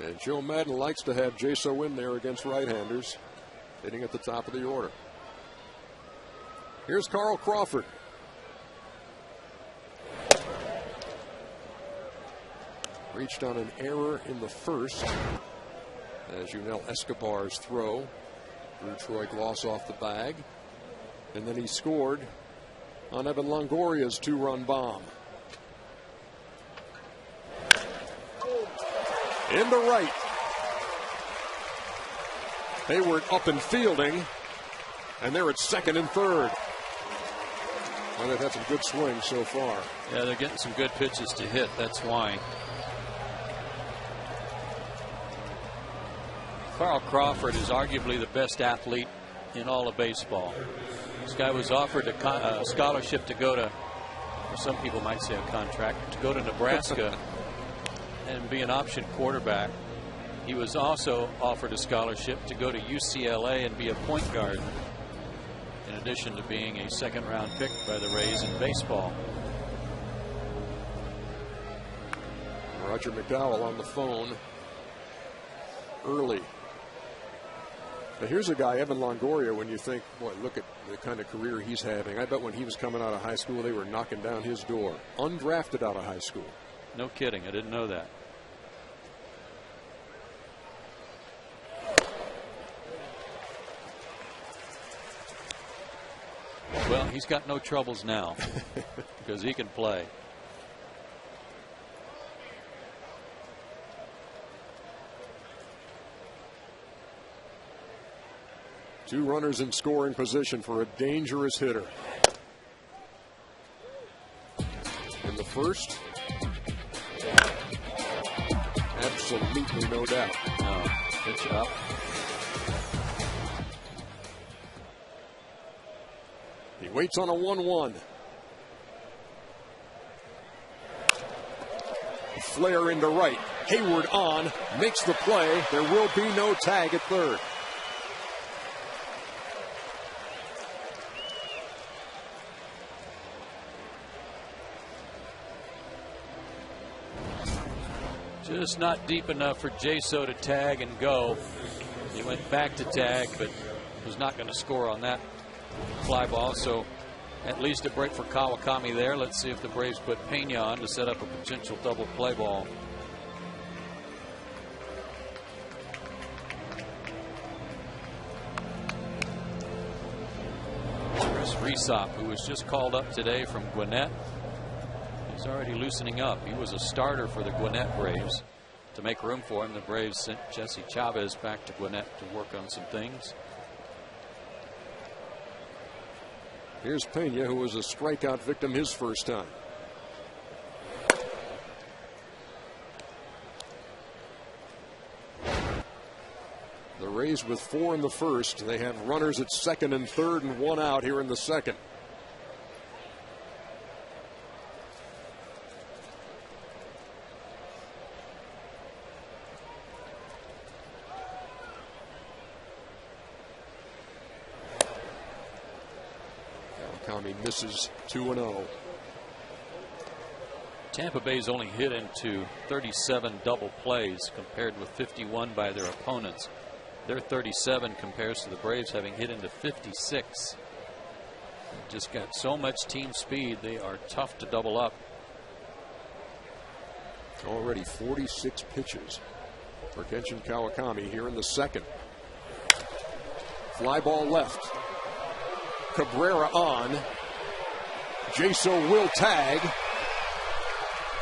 And Joe Madden likes to have Jaso in there against right-handers, hitting at the top of the order. Here's Carl Crawford. Reached on an error in the first as Yunel Escobar's throw drew Troy Gloss off the bag. And then he scored on Evan Longoria's two-run bomb. Into right. Hayward up and fielding, and they're at second and third. Well, they've had some good swings so far. Yeah, they're getting some good pitches to hit. That's why. Carl Crawford is arguably the best athlete in all of baseball. This guy was offered a scholarship to go to, or some people might say a contract, to go to Nebraska and be an option quarterback. He was also offered a scholarship to go to UCLA and be a point guard, in addition to being a second-round pick by the Rays in baseball. Roger McDowell on the phone early. But here's a guy, Evan Longoria, when you think, boy, look at the kind of career he's having. I bet when he was coming out of high school, they were knocking down his door. Undrafted out of high school. No kidding. I didn't know that. Well, he's got no troubles now because he can play. Two runners in scoring position for a dangerous hitter. In the first, absolutely no doubt. No, pitch up. He waits on a 1-1. Flare into right. Hayward on, makes the play. There will be no tag at third. Just not deep enough for Jaso to tag and go. He went back to tag, but was not going to score on that fly ball. So at least a break for Kawakami there. Let's see if the Braves put Pena on to set up a potential double play ball. Chris Resop, who was just called up today from Gwinnett. He's already loosening up. He was a starter for the Gwinnett Braves. To make room for him, the Braves sent Jesse Chavez back to Gwinnett to work on some things. Here's Pena, who was a strikeout victim his first time. The Rays with 4 in the first. They have runners at second and third and 1 out here in the second. Kawakami misses 2-0. Tampa Bay's only hit into 37 double plays compared with 51 by their opponents. Their 37 compares to the Braves having hit into 56. Just got so much team speed, they are tough to double up. Already 46 pitches for Kenshin Kawakami here in the second. Fly ball left. Cabrera on. Jaso will tag.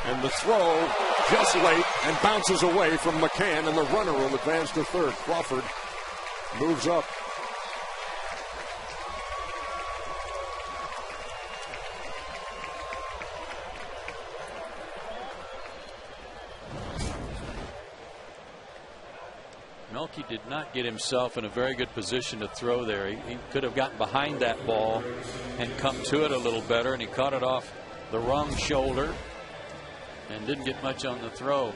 And the throw just late and bounces away from McCann, and the runner will advance to third. Crawford moves up. Melky did not get himself in a very good position to throw there. He could have gotten behind that ball and come to it a little better, and he caught it off the wrong shoulder and didn't get much on the throw.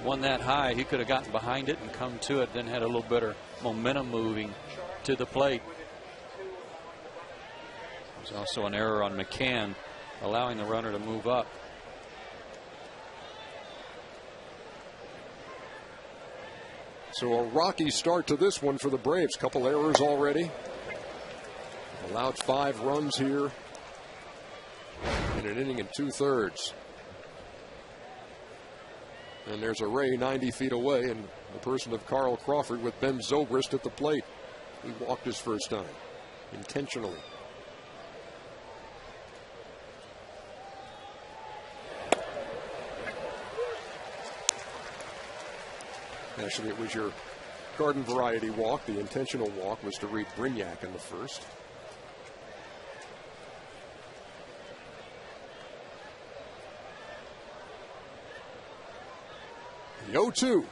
One that high, he could have gotten behind it and come to it, then had a little better momentum moving to the plate. There's also an error on McCann, allowing the runner to move up. So a rocky start to this one for the Braves. Couple errors already. Allowed 5 runs here in an inning and 2/3. And there's a Ray 90 feet away, and the person of Carl Crawford with Ben Zobrist at the plate. He walked his first time intentionally. Actually, it was your garden variety walk. The intentional walk was to Reed Brignac in the first. The 0-2.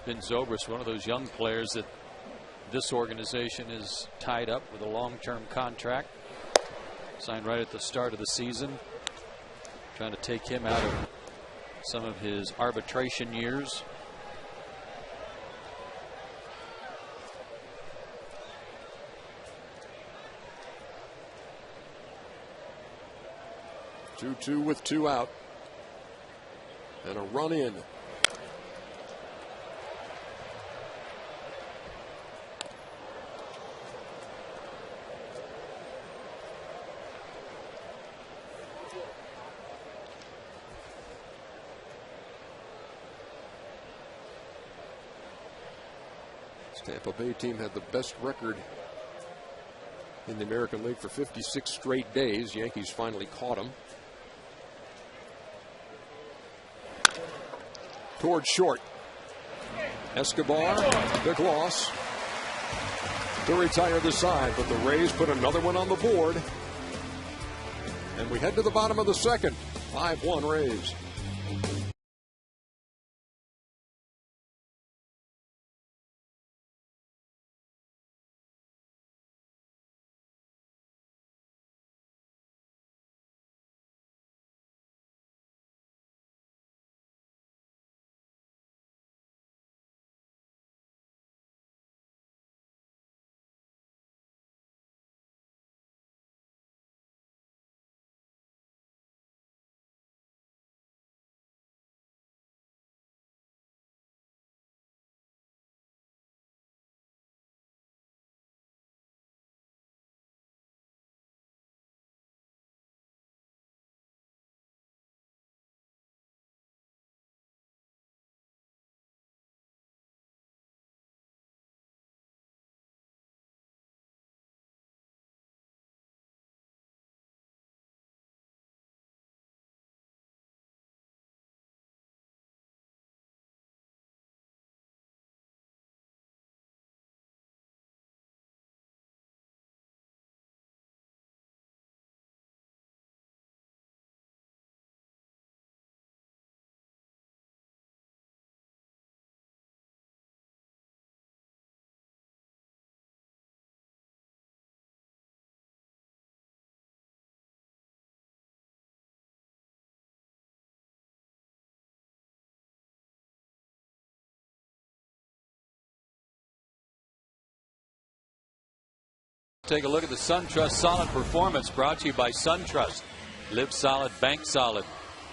Ben Zobrist, one of those young players that this organization is tied up with a long-term contract. Signed right at the start of the season. Trying to take him out of some of his arbitration years. Two with 2 out. And a run in. Tampa Bay team had the best record in the American League for 56 straight days. Yankees finally caught them. Towards short. Escobar, the gloss to retire the side, but the Rays put another one on the board. And we head to the bottom of the second. 5-1 Rays. Take a look at the SunTrust Solid Performance, brought to you by SunTrust. Live solid, bank solid.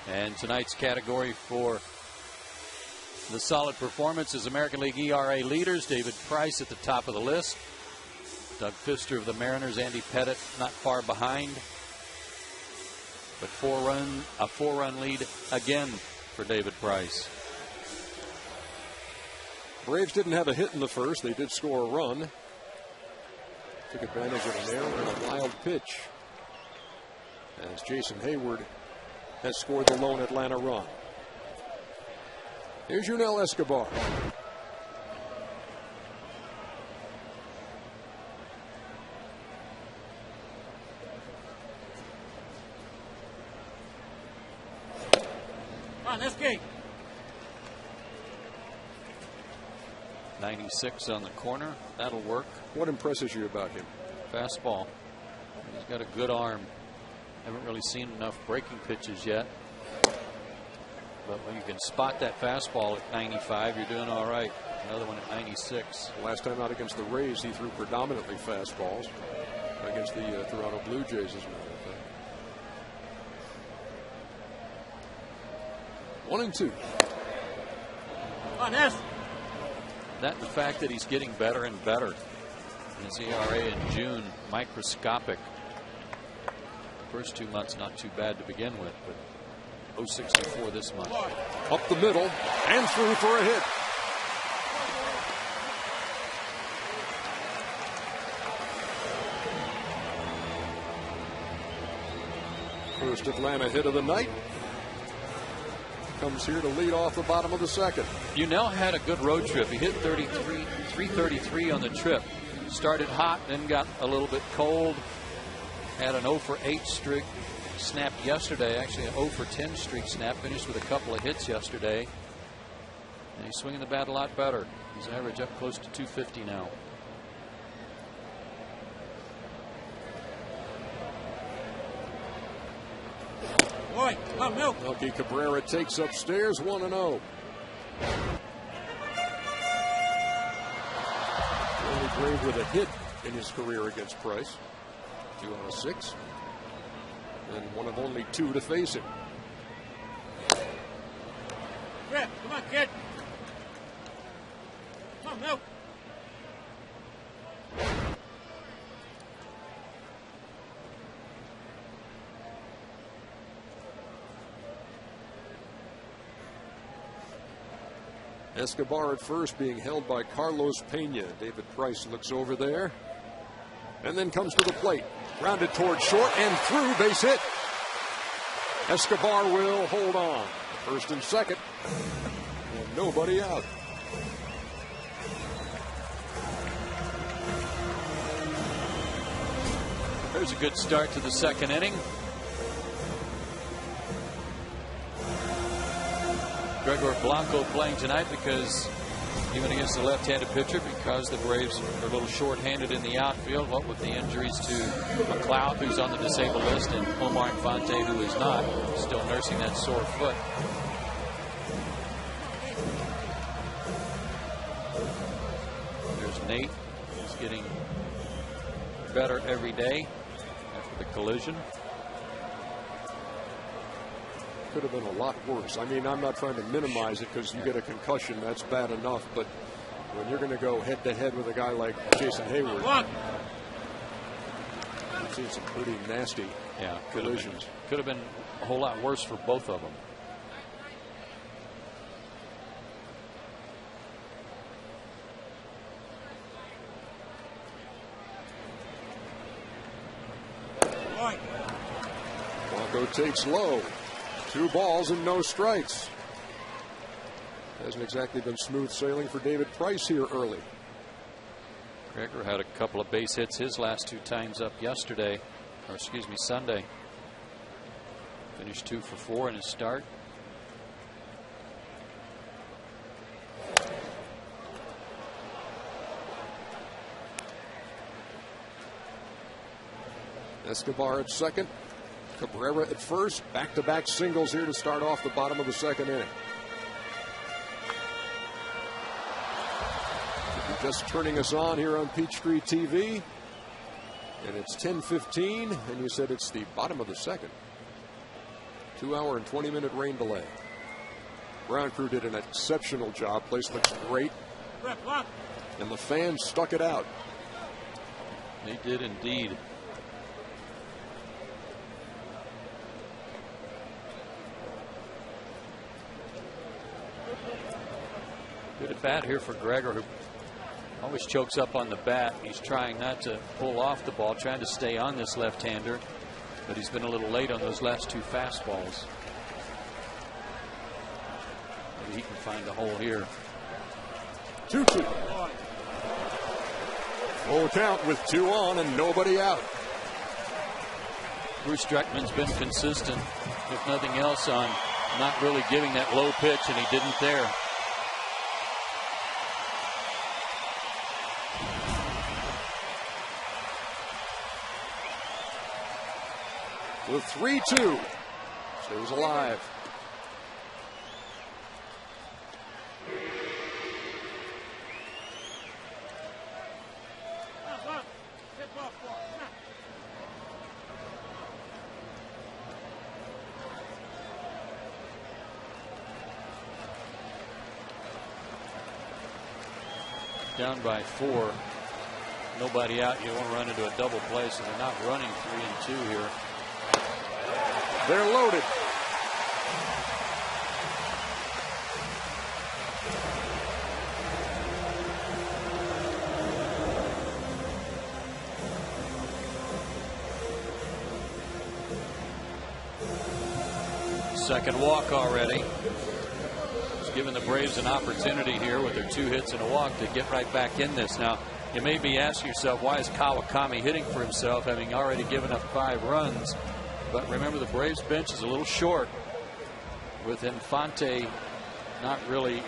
And tonight's category for the Solid Performance is American League ERA leaders. David Price at the top of the list. Doug Fister of the Mariners, Andy Pettit not far behind. But a four-run lead again for David Price. Braves didn't have a hit in the first. They did score a run. Took advantage of an error and a wild pitch, as Jason Hayward has scored the lone Atlanta run. Here's Yunel Escobar. Come on, let's get. 96 on the corner. That'll work. What impresses you about him? Fastball. He's got a good arm. Haven't really seen enough breaking pitches yet. But when you can spot that fastball at 95, you're doing all right. Another one at 96. Last time out against the Rays, he threw predominantly fastballs against the Toronto Blue Jays, as a matter of fact. 1-2. On this. That and the fact that he's getting better and better. His ERA in June, microscopic. First 2 months not too bad to begin with, but 0.64 this month. Up the middle and through for a hit. First Atlanta hit of the night. Comes here to lead off the bottom of the second. Bunnell had a good road trip. He hit 333 on the trip. Started hot, then got a little bit cold. Had an 0 for 8 streak snapped yesterday. Actually, an 0 for 10 streak snap. Finished with a couple of hits yesterday. And he's swinging the bat a lot better. His average up close to 250 now. Boy, come on, milk. Melky Cabrera takes upstairs 1-0. Only Grave with a hit in his career against Price. 2 out of 6. And one of only 2 to face him. Rip, come on, kid. Come on, milk. Escobar at first, being held by Carlos Pena. David Price looks over there and then comes to the plate. Grounded toward short and through, base hit. Escobar will hold on. First and second. And nobody out. There's a good start to the second inning. Gregor Blanco playing tonight because even against the left-handed pitcher, because the Braves are a little short-handed in the outfield, what with the injuries to McLeod, who's on the disabled list, and Omar Infante, who is not, still nursing that sore foot. There's Nate. He's getting better every day after the collision. Could have been a lot worse. I mean, I'm not trying to minimize it because you get a concussion, that's bad enough. But when you're going to go head-to-head with a guy like Jason Hayward, I've seen some pretty nasty collisions. Could have been a whole lot worse for both of them. Blanco takes low. 2 balls and no strikes. Hasn't exactly been smooth sailing for David Price here early. Gregor had a couple of base hits his last 2 times up yesterday, or excuse me, Sunday. Finished 2 for 4 in his start. Escobar at second. Cabrera at first. Back-to-back singles here to start off the bottom of the second inning. If you're just turning us on here on Peachtree TV, and it's 10:15, and you said it's the bottom of the second. 2-hour and 20-minute rain delay. Ground crew did an exceptional job. Place looks great. And the fans stuck it out. They did indeed. Good at bat here for Gregor, who always chokes up on the bat. He's trying not to pull off the ball, trying to stay on this left-hander, but he's been a little late on those last 2 fastballs. Maybe he can find the hole here. 2-2. Full count with 2 on and nobody out. Bruce Streckman's been consistent, if nothing else, on not really giving that low pitch, and he didn't there. The 3-2 stays alive. down by 4. Nobody out. You don't want to run into a double play, so they're not running 3 and 2 here. They're loaded. Second walk already. It's given the Braves an opportunity here with their 2 hits and a walk to get right back in this. Now, you may be asking yourself, why is Kawakami hitting for himself, having already given up 5 runs? But remember, the Braves bench is a little short, with Infante not really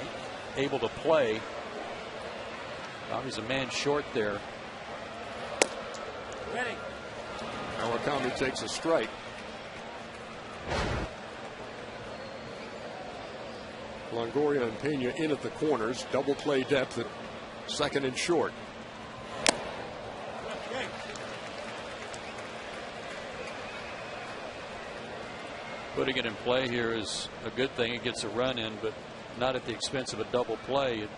able to play. He's a man short there. Ready. Kawakami takes a strike. Longoria and Pena in at the corners. Double play depth at second and short. Putting it in play here is a good thing. It gets a run in, but not at the expense of a double play. You'd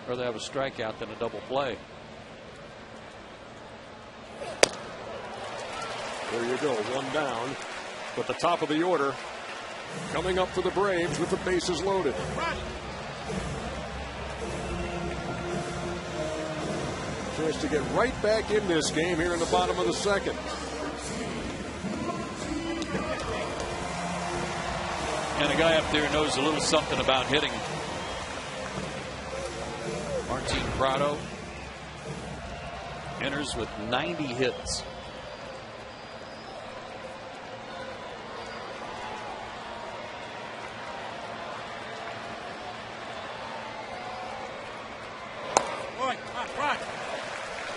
rather have a strikeout than a double play. There you go, 1 down. But the top of the order coming up for the Braves with the bases loaded. Chance to get right back in this game here in the bottom of the second. And a guy up there knows a little something about hitting. Martin Prado enters with 90 hits.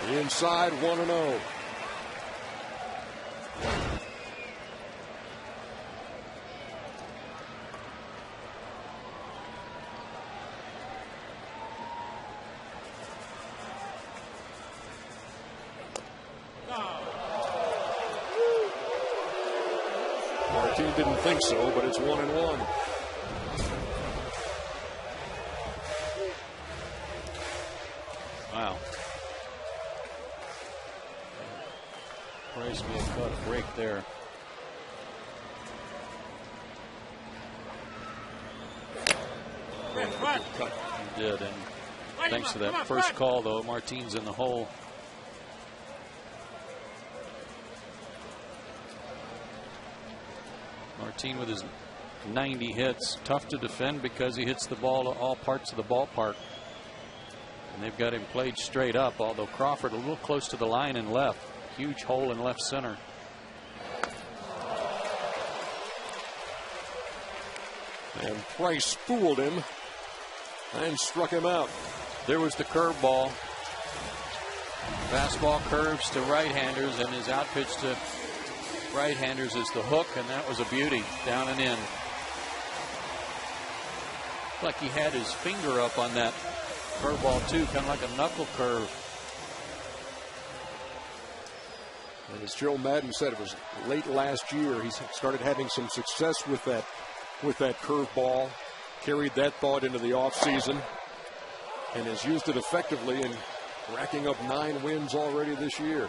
Inside 1-0. Martin didn't think so, but it's 1-1. Wow. Braves may have caught a break there. Cut. He did, and thanks to that first call, though, Martin's in the hole. Martin with his 90 hits. Tough to defend because he hits the ball to all parts of the ballpark. And they've got him played straight up, although Crawford a little close to the line in left. Huge hole in left center. And Price fooled him and struck him out. There was the curveball. Fastball curves to right-handers, and his out pitch to right-handers is the hook, and that was a beauty, down and in. Like he had his finger up on that curveball too, kind of like a knuckle curve. And as Joe Madden said, it was late last year he started having some success with that curveball. Carried that thought into the offseason and has used it effectively and racking up 9 wins already this year.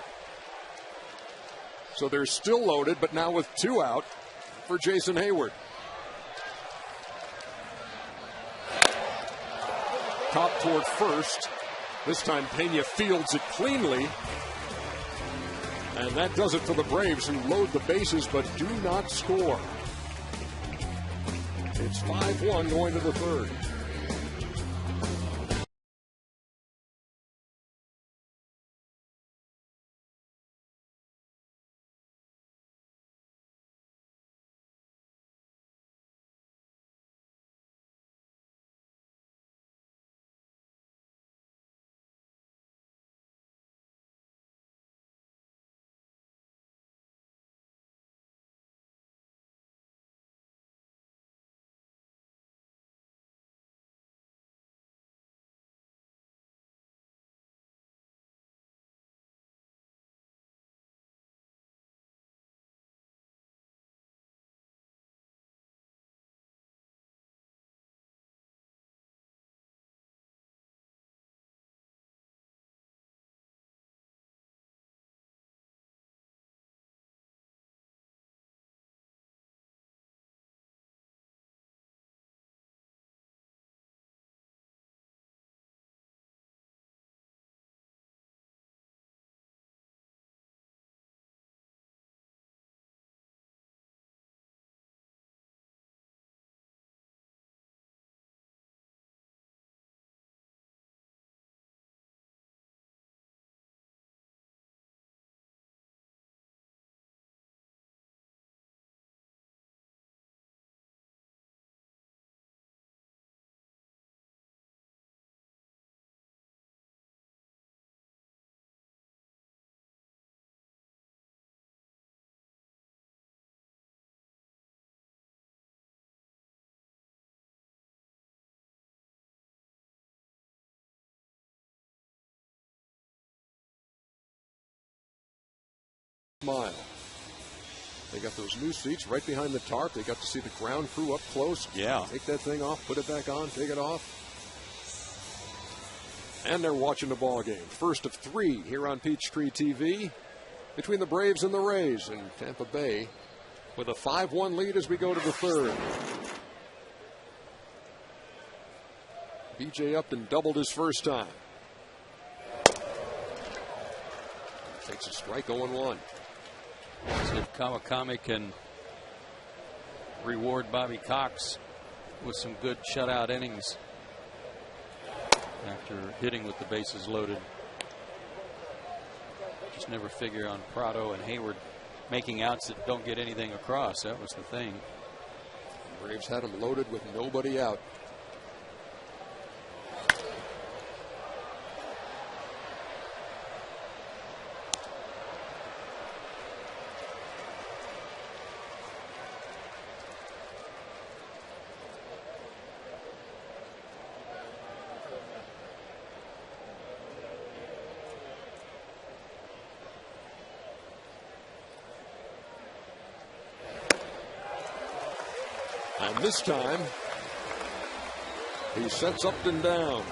So they're still loaded, but now with 2 out for Jason Hayward. Top toward first. This time Pena fields it cleanly. And that does it for the Braves, who load the bases but do not score. It's 5-1 going to the third. Mile. They got those new seats right behind the tarp. They got to see the ground crew up close. Yeah. Take that thing off, put it back on, take it off. And they're watching the ball game. First of 3 here on Peachtree TV between the Braves and the Rays in Tampa Bay with a 5-1 lead as we go to the 3rd. B.J. Upton doubled his first time. Takes a strike, 0-1. See if Kawakami can reward Bobby Cox with some good shutout innings after hitting with the bases loaded. Just never figure on Prado and Hayward making outs that don't get anything across. That was the thing. Braves had him loaded with nobody out. And this time, he sets Upton down.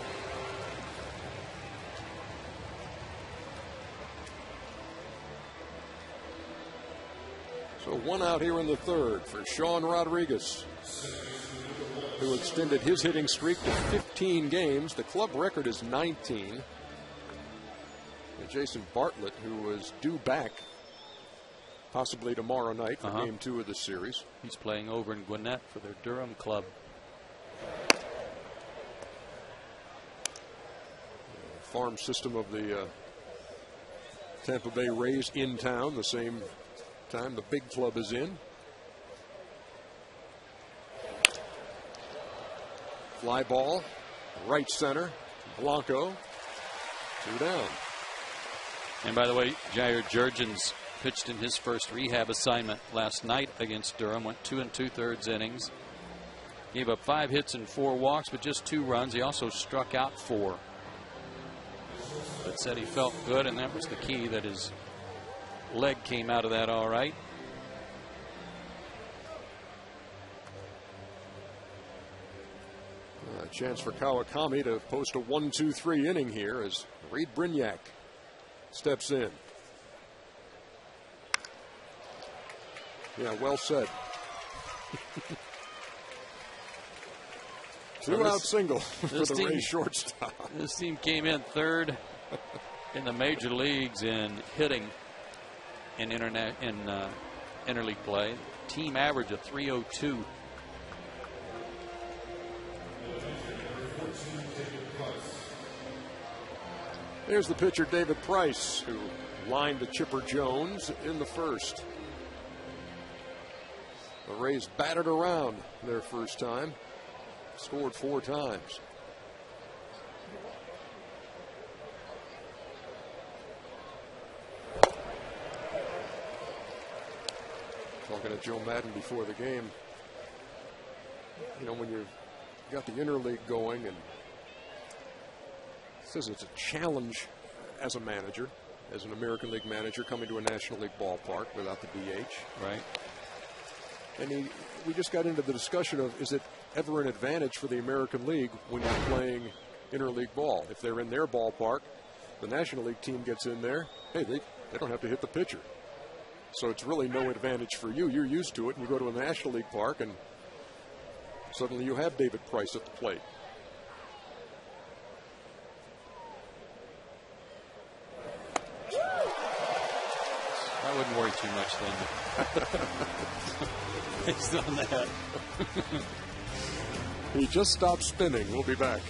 So 1 out here in the 3rd for Sean Rodriguez, who extended his hitting streak to 15 games. The club record is 19. And Jason Bartlett, who was due back possibly tomorrow night for Game 2 of the series. He's playing over in Gwinnett for their Durham club. Farm system of the Tampa Bay Rays in town, the same time the big club is in. Fly ball, right center, Blanco, 2 down. And by the way, Jair Jurgens pitched in his first rehab assignment last night against Durham. Went 2 2/3 innings. Gave up 5 hits and 4 walks, but just 2 runs. He also struck out 4. But said he felt good, and that was the key, that his leg came out of that all right. A chance for Kawakami to post a 1-2-3 inning here as Reed Brignac steps in. Yeah, well said. 2-out single for the Rays shortstop. This team came in 3rd in the major leagues in hitting in interleague play. Team average of 302. There's the pitcher David Price, who lined to Chipper Jones in the 1st. The Rays batted around their first time, scored 4 times. Talking to Joe Madden before the game, you know, when you've got the interleague going, and says it's a challenge as a manager, as an American League manager, coming to a National League ballpark without the DH. Right. And we just got into the discussion of, is it ever an advantage for the American League when you're playing interleague ball? If they're in their ballpark, the National League team gets in there, hey, they don't have to hit the pitcher. So it's really no advantage for you. You're used to it, and you go to a National League park, and suddenly you have David Price at the plate. I wouldn't worry too much then. Based on that. He just stopped spinning. We'll be back.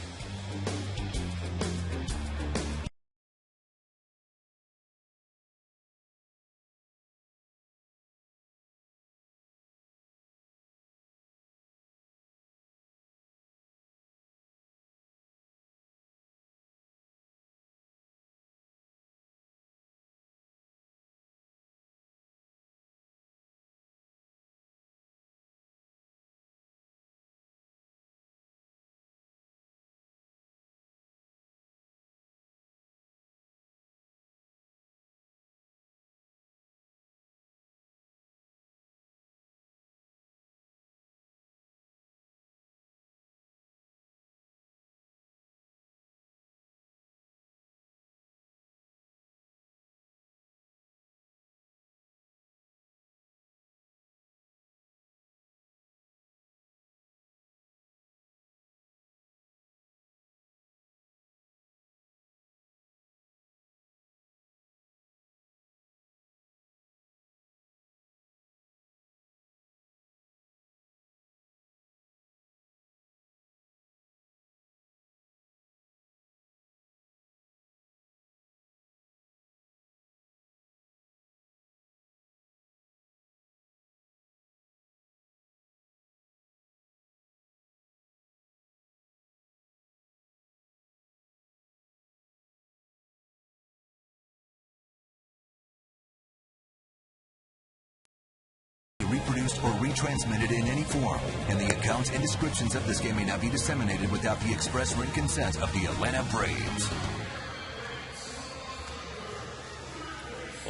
reproduced or retransmitted in any form, and the accounts and descriptions of this game may not be disseminated without the express written consent of the Atlanta Braves.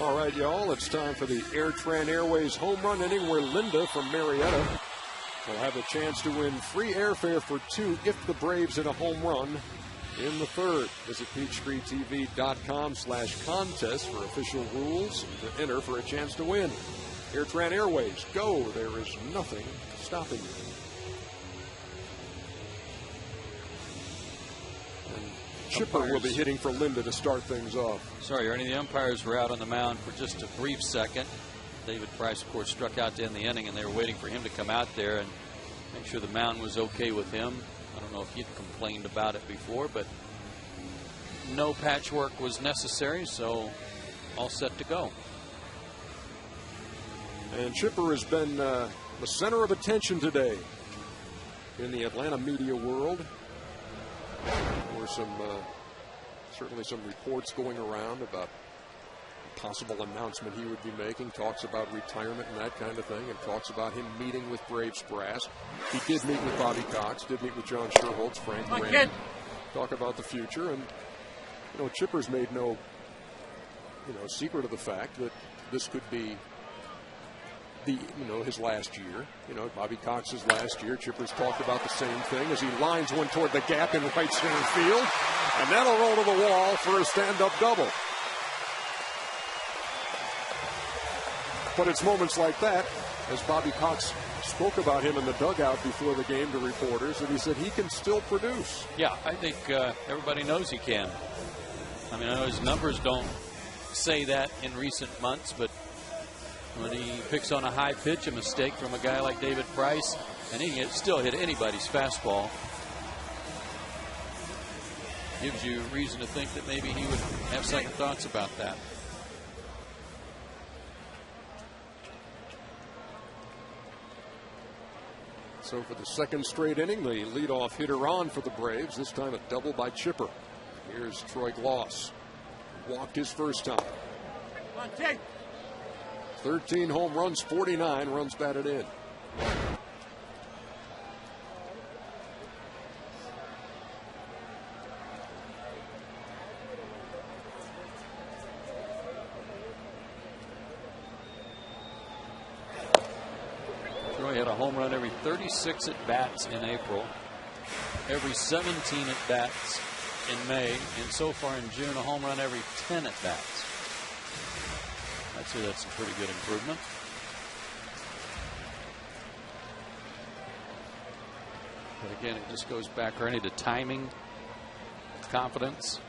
All right, y'all, it's time for the Airtran Airways home run inning where Linda from Marietta will have a chance to win free airfare for 2 if the Braves hit a home run in the third. Visit PeachTreeTV.com/contest for official rules to enter for a chance to win. Airtran Airways, go. There is nothing stopping you. And Chipper will be hitting for Linda to start things off. Sorry, Ernie, the umpires were out on the mound for just a brief second. David Price, of course, struck out to end the inning, and they were waiting for him to come out there and make sure the mound was okay with him. I don't know if he'd complained about it before, but no patchwork was necessary, so all set to go. And Chipper has been the center of attention today in the Atlanta media world. There were certainly some reports going around about a possible announcement he would be making, talks about retirement and that kind of thing, and talks about him meeting with Braves brass. He did meet with Bobby Cox, did meet with John Sherholtz, Frank Rand, talk about the future. And, you know, Chipper's made no, secret of the fact that this could be his last year. Bobby Cox's last year. Chipper's talked about the same thing as he lines one toward the gap in right center field. And that'll roll to the wall for a stand-up double. But it's moments like that, as Bobby Cox spoke about him in the dugout before the game to reporters, that he said he can still produce. Yeah, I think everybody knows he can. I mean, I know his numbers don't say that in recent months, but when he picks on a high pitch, a mistake from a guy like David Price, and he can still hit anybody's fastball, gives you reason to think that maybe he would have second thoughts about that. So for the second straight inning, the leadoff hitter on for the Braves, this time a double by Chipper. Here's Troy Gloss. Walked his first time. 13 home runs, 49 runs batted in. Troy had a home run every 36 at-bats in April, every 17 at-bats in May, and so far in June, a home run every 10 at-bats. I'd say that's a pretty good improvement. But again, it just goes back, Ernie, to timing, confidence.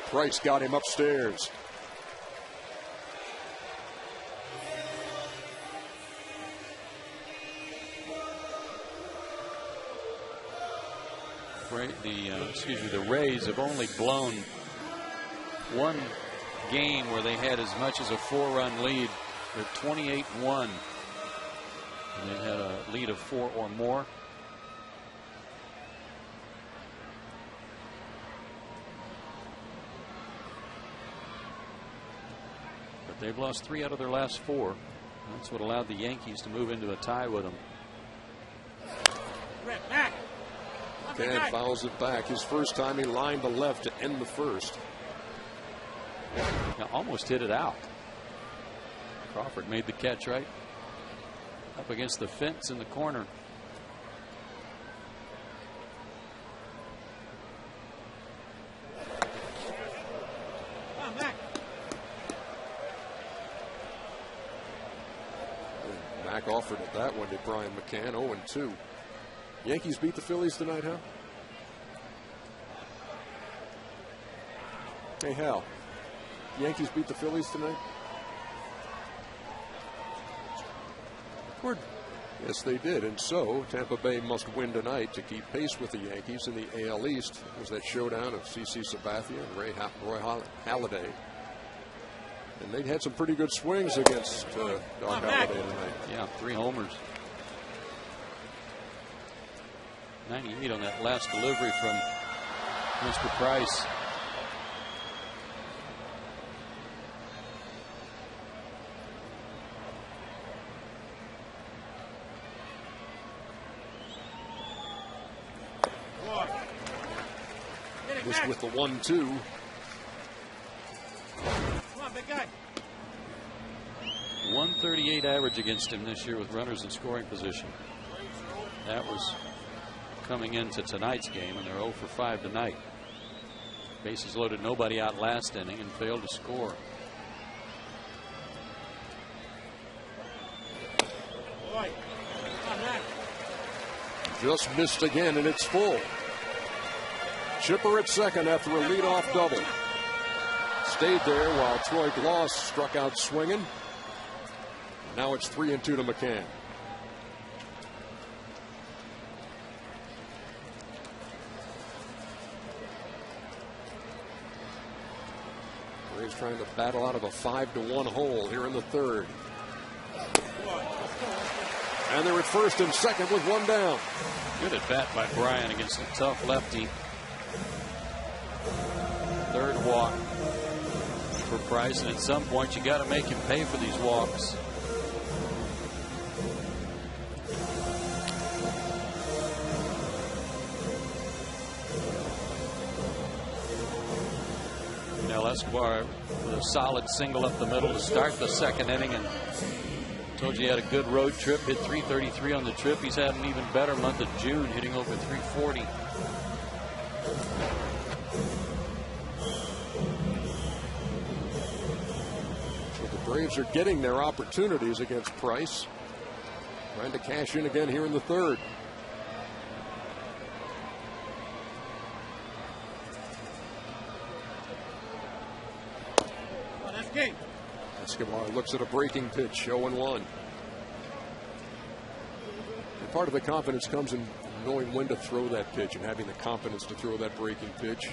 Price got him upstairs. The Rays have only blown one game where they had as much as a 4-run lead. They're 28-1. And they had a lead of 4 or more. But they've lost 3 out of their last 4. That's what allowed the Yankees to move into a tie with them. Can fouls it back. His first time he lined the left to end the first. Now almost hit it out. Crawford made the catch right up against the fence in the corner. Mac offered it that one to Brian McCann. 0-2. Yankees beat the Phillies tonight, huh? Hey, Hal. Yankees beat the Phillies tonight? Yes, they did. And so Tampa Bay must win tonight to keep pace with the Yankees in the AL East. It was that showdown of C.C. Sabathia and Roy Halladay. And they had some pretty good swings against Doc Halladay tonight. Yeah, 3 homers. 98 on that last delivery from Mr. Price. This with the 1-2. Come on, big guy. 138 average against him this year with runners in scoring position. That was coming into tonight's game, and they're 0 for 5 tonight. Bases loaded, nobody out last inning, and failed to score. Boy, come on, Mac. Just missed again, and it's full. Chipper at second after a leadoff double. Stayed there while Troy Gloss struck out swinging. Now it's 3-2 to McCann. Braves trying to battle out of a 5-1 hole here in the third. And they're at first and second with one down. Good at bat by Bryan against a tough lefty. Third walk for Price, and at some point you got to make him pay for these walks. Now Escobar with a solid single up the middle to start the second inning, and told you he had a good road trip, hit 333 on the trip. He's had an even better month of June, hitting over 340. So the Braves are getting their opportunities against Price. Trying to cash in again here in the third. Oh, that's game. Escobar looks at a breaking pitch, 0-1. And part of the confidence comes in knowing when to throw that pitch and having the confidence to throw that breaking pitch.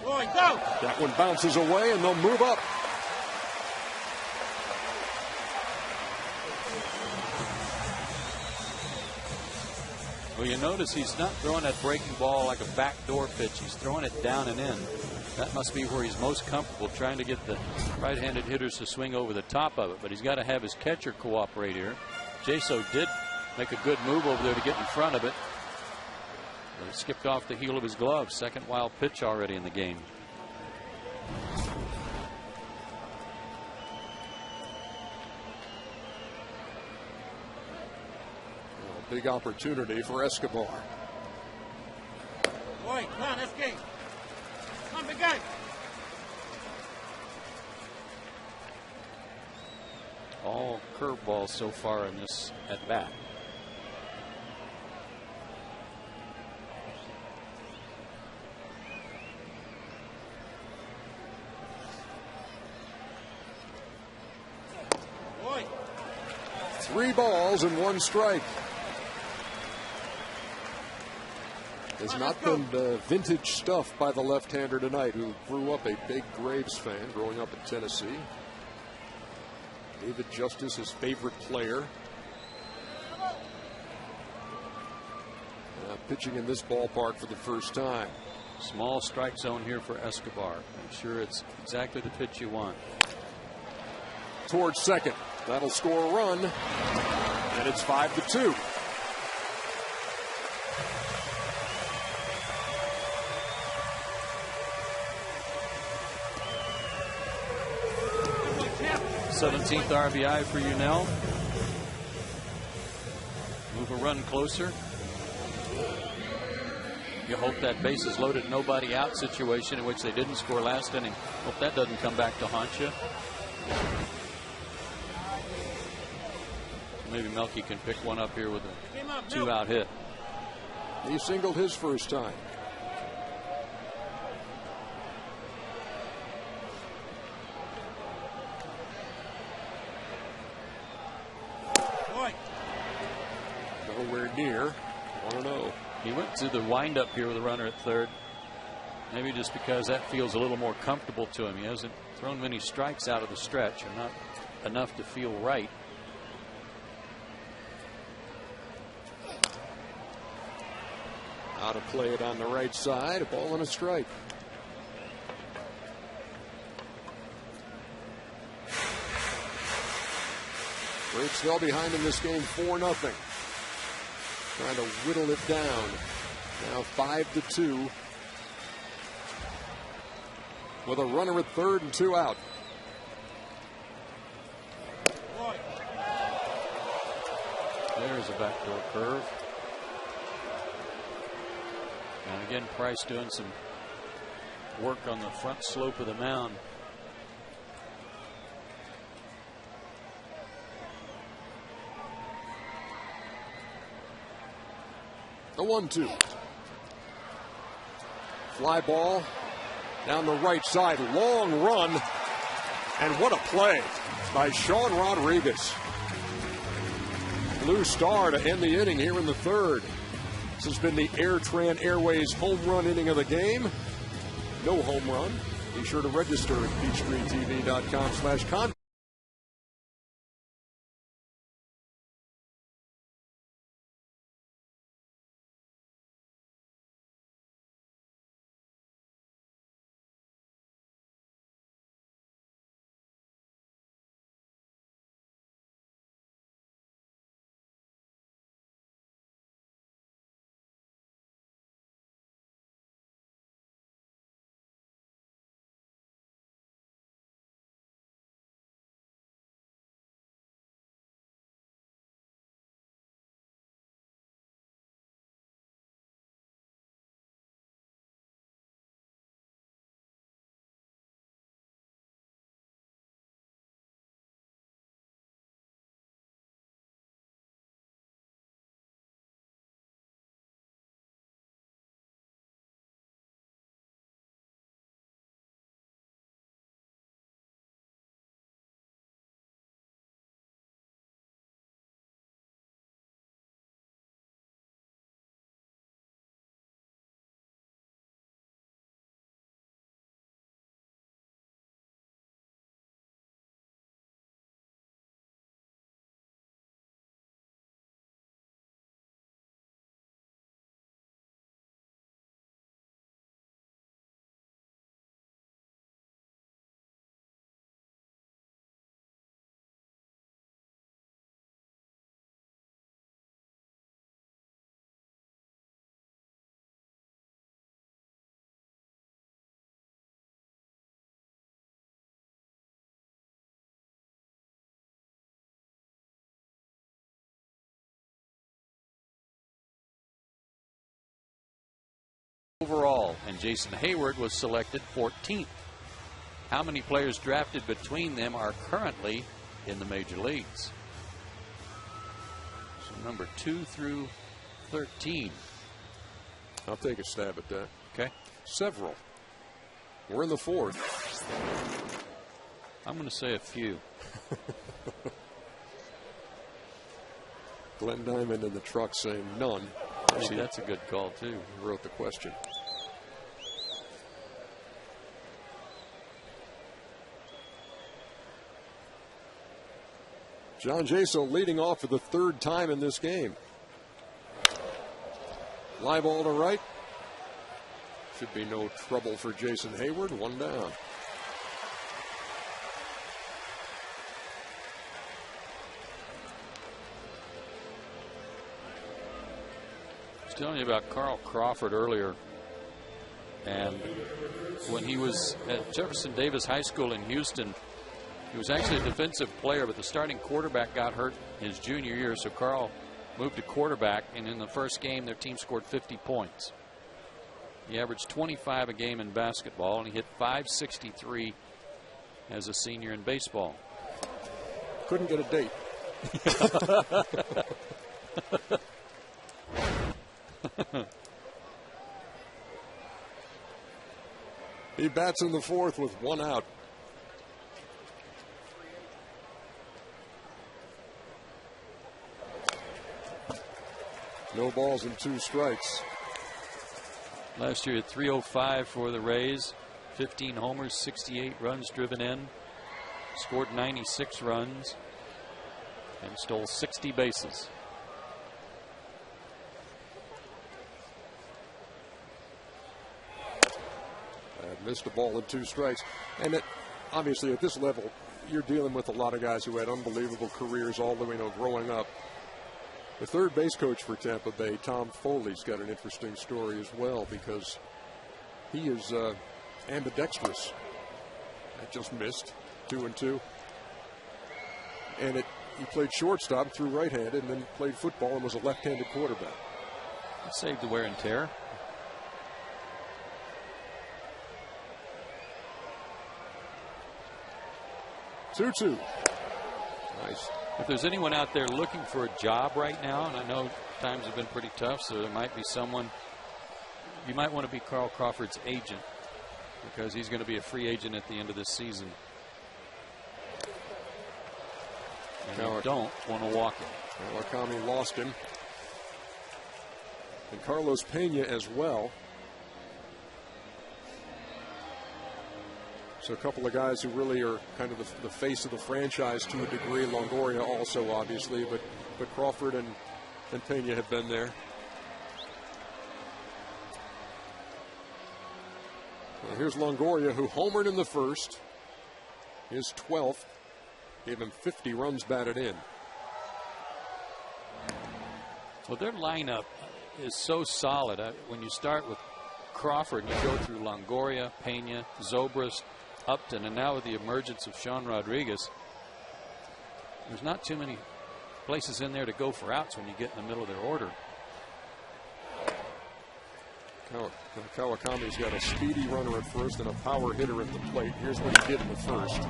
Boy, go. That one bounces away, and they'll move up. Well, you notice he's not throwing that breaking ball like a backdoor pitch. He's throwing it down and in. That must be where he's most comfortable, trying to get the right-handed hitters to swing over the top of it. But he's got to have his catcher cooperate here. Jaso did make a good move over there to get in front of it. But it skipped off the heel of his glove. Second wild pitch already in the game. Big opportunity for Escobar. Boy, come on, that's game. Come on, big guy. All curveballs so far in this at bat. Boy. 3 balls and 1 strike. Has not been vintage stuff by the left-hander tonight, who grew up a big Braves fan growing up in Tennessee. David Justice, his favorite player. Pitching in this ballpark for the first time. Small strike zone here for Escobar. I'm sure it's exactly the pitch you want. Towards second. That'll score a run. And it's 5-2. Seventeenth RBI for you now. Move a run closer. You hope that base is loaded, nobody out situation in which they didn't score last inning. Hope that doesn't come back to haunt you. Maybe Melky can pick one up here with a 2-out hit. He singled his first time. Nowhere near 1-0. He went to the windup here with a runner at third. Maybe just because that feels a little more comfortable to him. He hasn't thrown many strikes out of the stretch, or not enough to feel right. How to play it on the right side. A ball and a strike. Braves fell behind in this game 4-0. trying to whittle it down. Now 5-2. With a runner at third and 2 out. There's a backdoor curve. And again, Price doing some work on the front slope of the mound. The 1-2. Fly ball down the right side. Long run. And what a play by Sean Rodriguez. Blue Star to end the inning here in the third. This has been the Airtran Airways home run inning of the game. No home run. Be sure to register at peachtreetv.com/contest. Overall, and Jason Hayward was selected 14th. How many players drafted between them are currently in the major leagues? So number 2 through 13. I'll take a stab at that. Okay. Several. We're in the fourth. I'm going to say a few. Glenn Diamond in the truck saying none. See, that's a good call, too. He wrote the question. John Jaso leading off for the third time in this game. Fly ball to right. Should be no trouble for Jason Hayward. One down. I was telling you about Carl Crawford earlier. And when he was at Jefferson Davis High School in Houston, he was actually a defensive player, but the starting quarterback got hurt his junior year, so Carl moved to quarterback, and in the first game, their team scored 50 points. He averaged 25 a game in basketball, and he hit .563 as a senior in baseball. Couldn't get a date. He bats in the fourth with one out. No balls and 2 strikes. Last year at 305 for the Rays, 15 homers, 68 runs driven in, scored 96 runs, and stole 60 bases. Missed a ball and 2 strikes. And obviously at this level, you're dealing with a lot of guys who had unbelievable careers all the way, growing up. The third base coach for Tampa Bay, Tom Foley's got an interesting story as well, because he is ambidextrous. That just missed 2-2. And he played shortstop, threw right-handed, and then played football and was a left-handed quarterback. It saved the wear and tear. Two-two. Nice. If there's anyone out there looking for a job right now, and I know times have been pretty tough, so there might be someone, you might want to be Carl Crawford's agent, because he's going to be a free agent at the end of this season. And you don't want to walk him. Kawakami lost him. And Carlos Pena as well. So a couple of guys who really are kind of the face of the franchise to a degree. Longoria also, obviously, but Crawford and Pena have been there. Well, here's Longoria, who homered in the first. His 12th. Gave him 50 runs batted in. Well, their lineup is so solid. When you start with Crawford, you go through Longoria, Pena, Zobrist, Upton, and now with the emergence of Sean Rodriguez, there's not too many places in there to go for outs when you get in the middle of their order. Kawakami's got a speedy runner at first and a power hitter at the plate. Here's what he did in the first.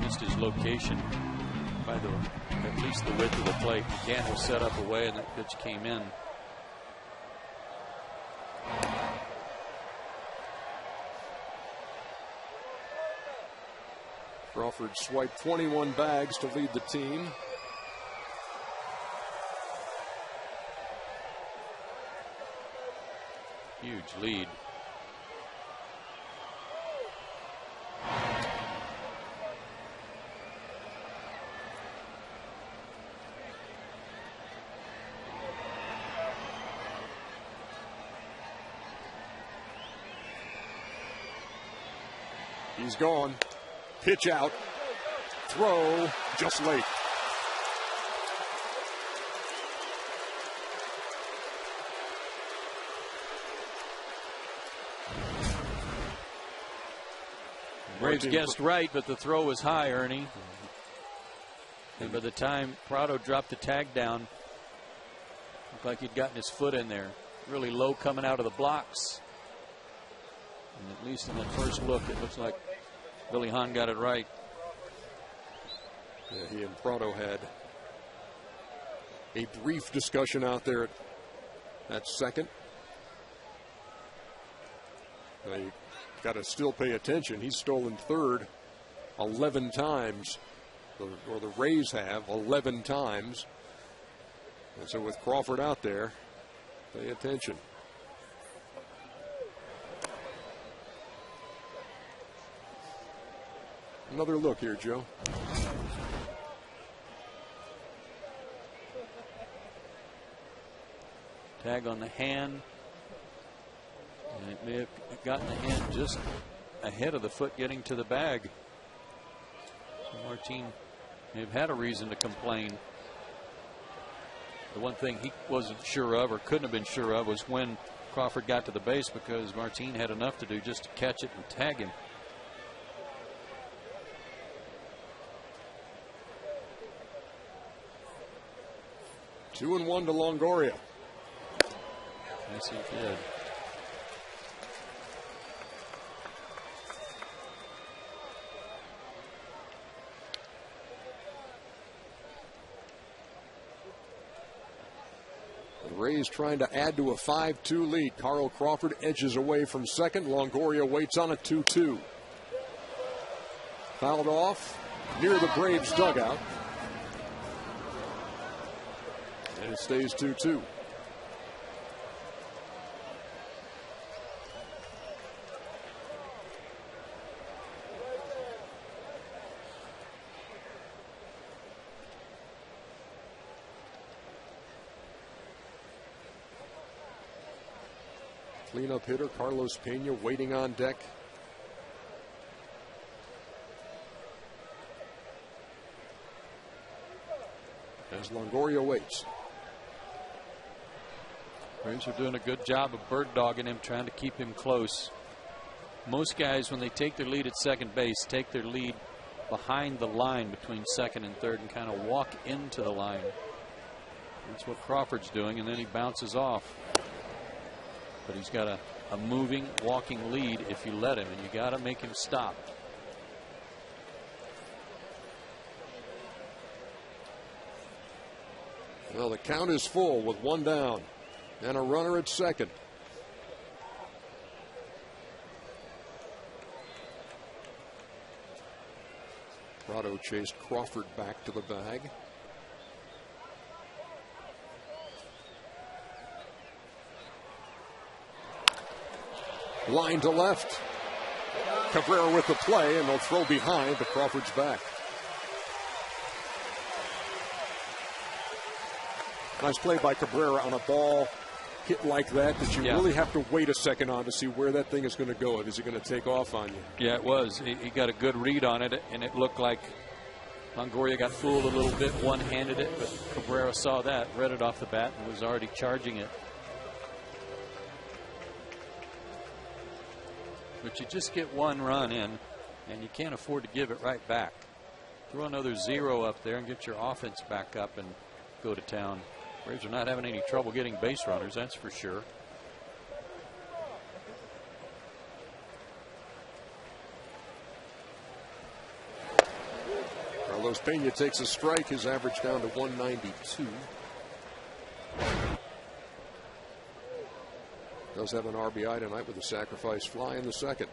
Missed his location by at least the width of the plate. McCann was set up away, and that pitch came in. Crawford swiped 21 bags to lead the team. Huge lead. He's gone. Pitch out. Throw just late. Braves guessed right, but the throw was high, Ernie. And by the time Prado dropped the tag down, looked like he'd gotten his foot in there. Really low coming out of the blocks. And at least in that first look, it looks like Billy Hahn got it right. Yeah, he and Prado had a brief discussion out there at second. You got to still pay attention. He's stolen third 11 times, or the Rays have 11 times. And so with Crawford out there, pay attention. Another look here, Joe. Tag on the hand. And it may have gotten the hand just ahead of the foot getting to the bag. So Martin may have had a reason to complain. The one thing he wasn't sure of, or couldn't have been sure of, was when Crawford got to the base, because Martin had enough to do just to catch it and tag him. Two and one to Longoria. Yes, he did. The Rays trying to add to a 5-2 lead. Carl Crawford edges away from second. Longoria waits on a 2-2. Fouled off near the Braves dugout. And it stays 2-2. Cleanup hitter Carlos Pena waiting on deck. as Longoria waits. Braves are doing a good job of bird dogging him, trying to keep him close. Most guys, when they take their lead at second base, take their lead behind the line between second and third and kind of walk into the line. That's what Crawford's doing, and then he bounces off. But he's got a moving, walking lead if you let him, and you got to make him stop. Well, the count is full with one down and a runner at second. Prado chased Crawford back to the bag. Line to left. Cabrera with the play, and they'll throw behind, but Crawford's back. Nice play by Cabrera on a ball hit like that you really have to wait a second on to see where that thing is going to go. Is it going to take off on you? Yeah, it was. He got a good read on it, and it looked like Longoria got fooled a little bit, one-handed it, but Cabrera saw that, read it off the bat, and was already charging it. But you just get one run in, and you can't afford to give it right back. Throw another 0 up there and get your offense back up and go to town. Braves are not having any trouble getting base runners, that's for sure. Carlos Pena takes a strike, his average down to 192. Does have an RBI tonight with a sacrifice fly in the second.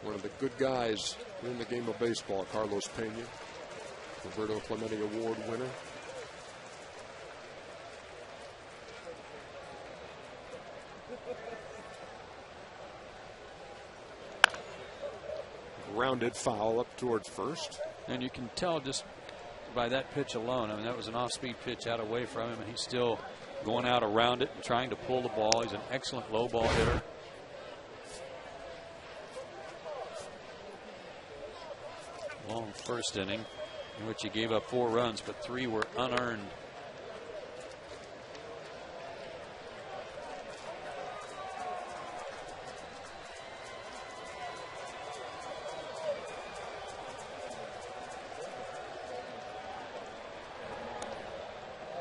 One of the good guys in the game of baseball, Carlos Pena. Roberto Clemente Award winner. Grounded foul up towards first. And you can tell just by that pitch alone. I mean, that was an off-speed pitch out away from him, and he's still going out around it and trying to pull the ball. He's an excellent low ball hitter. Long first inning, in which he gave up 4 runs, but 3 were unearned.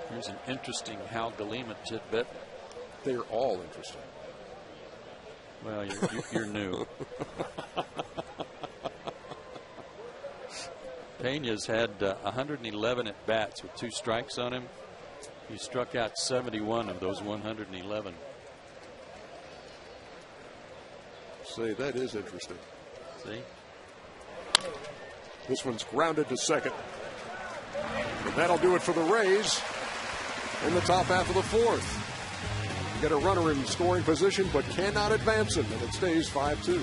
Here's an interesting Hal Galima tidbit. They're all interesting. Well, you're new. Pena's had 111 at bats with 2 strikes on him. He struck out 71 of those 111. Say, that is interesting. See? This one's grounded to second. And that'll do it for the Rays in the top half of the 4th. You get a runner in scoring position, but cannot advance him, and it stays 5-2.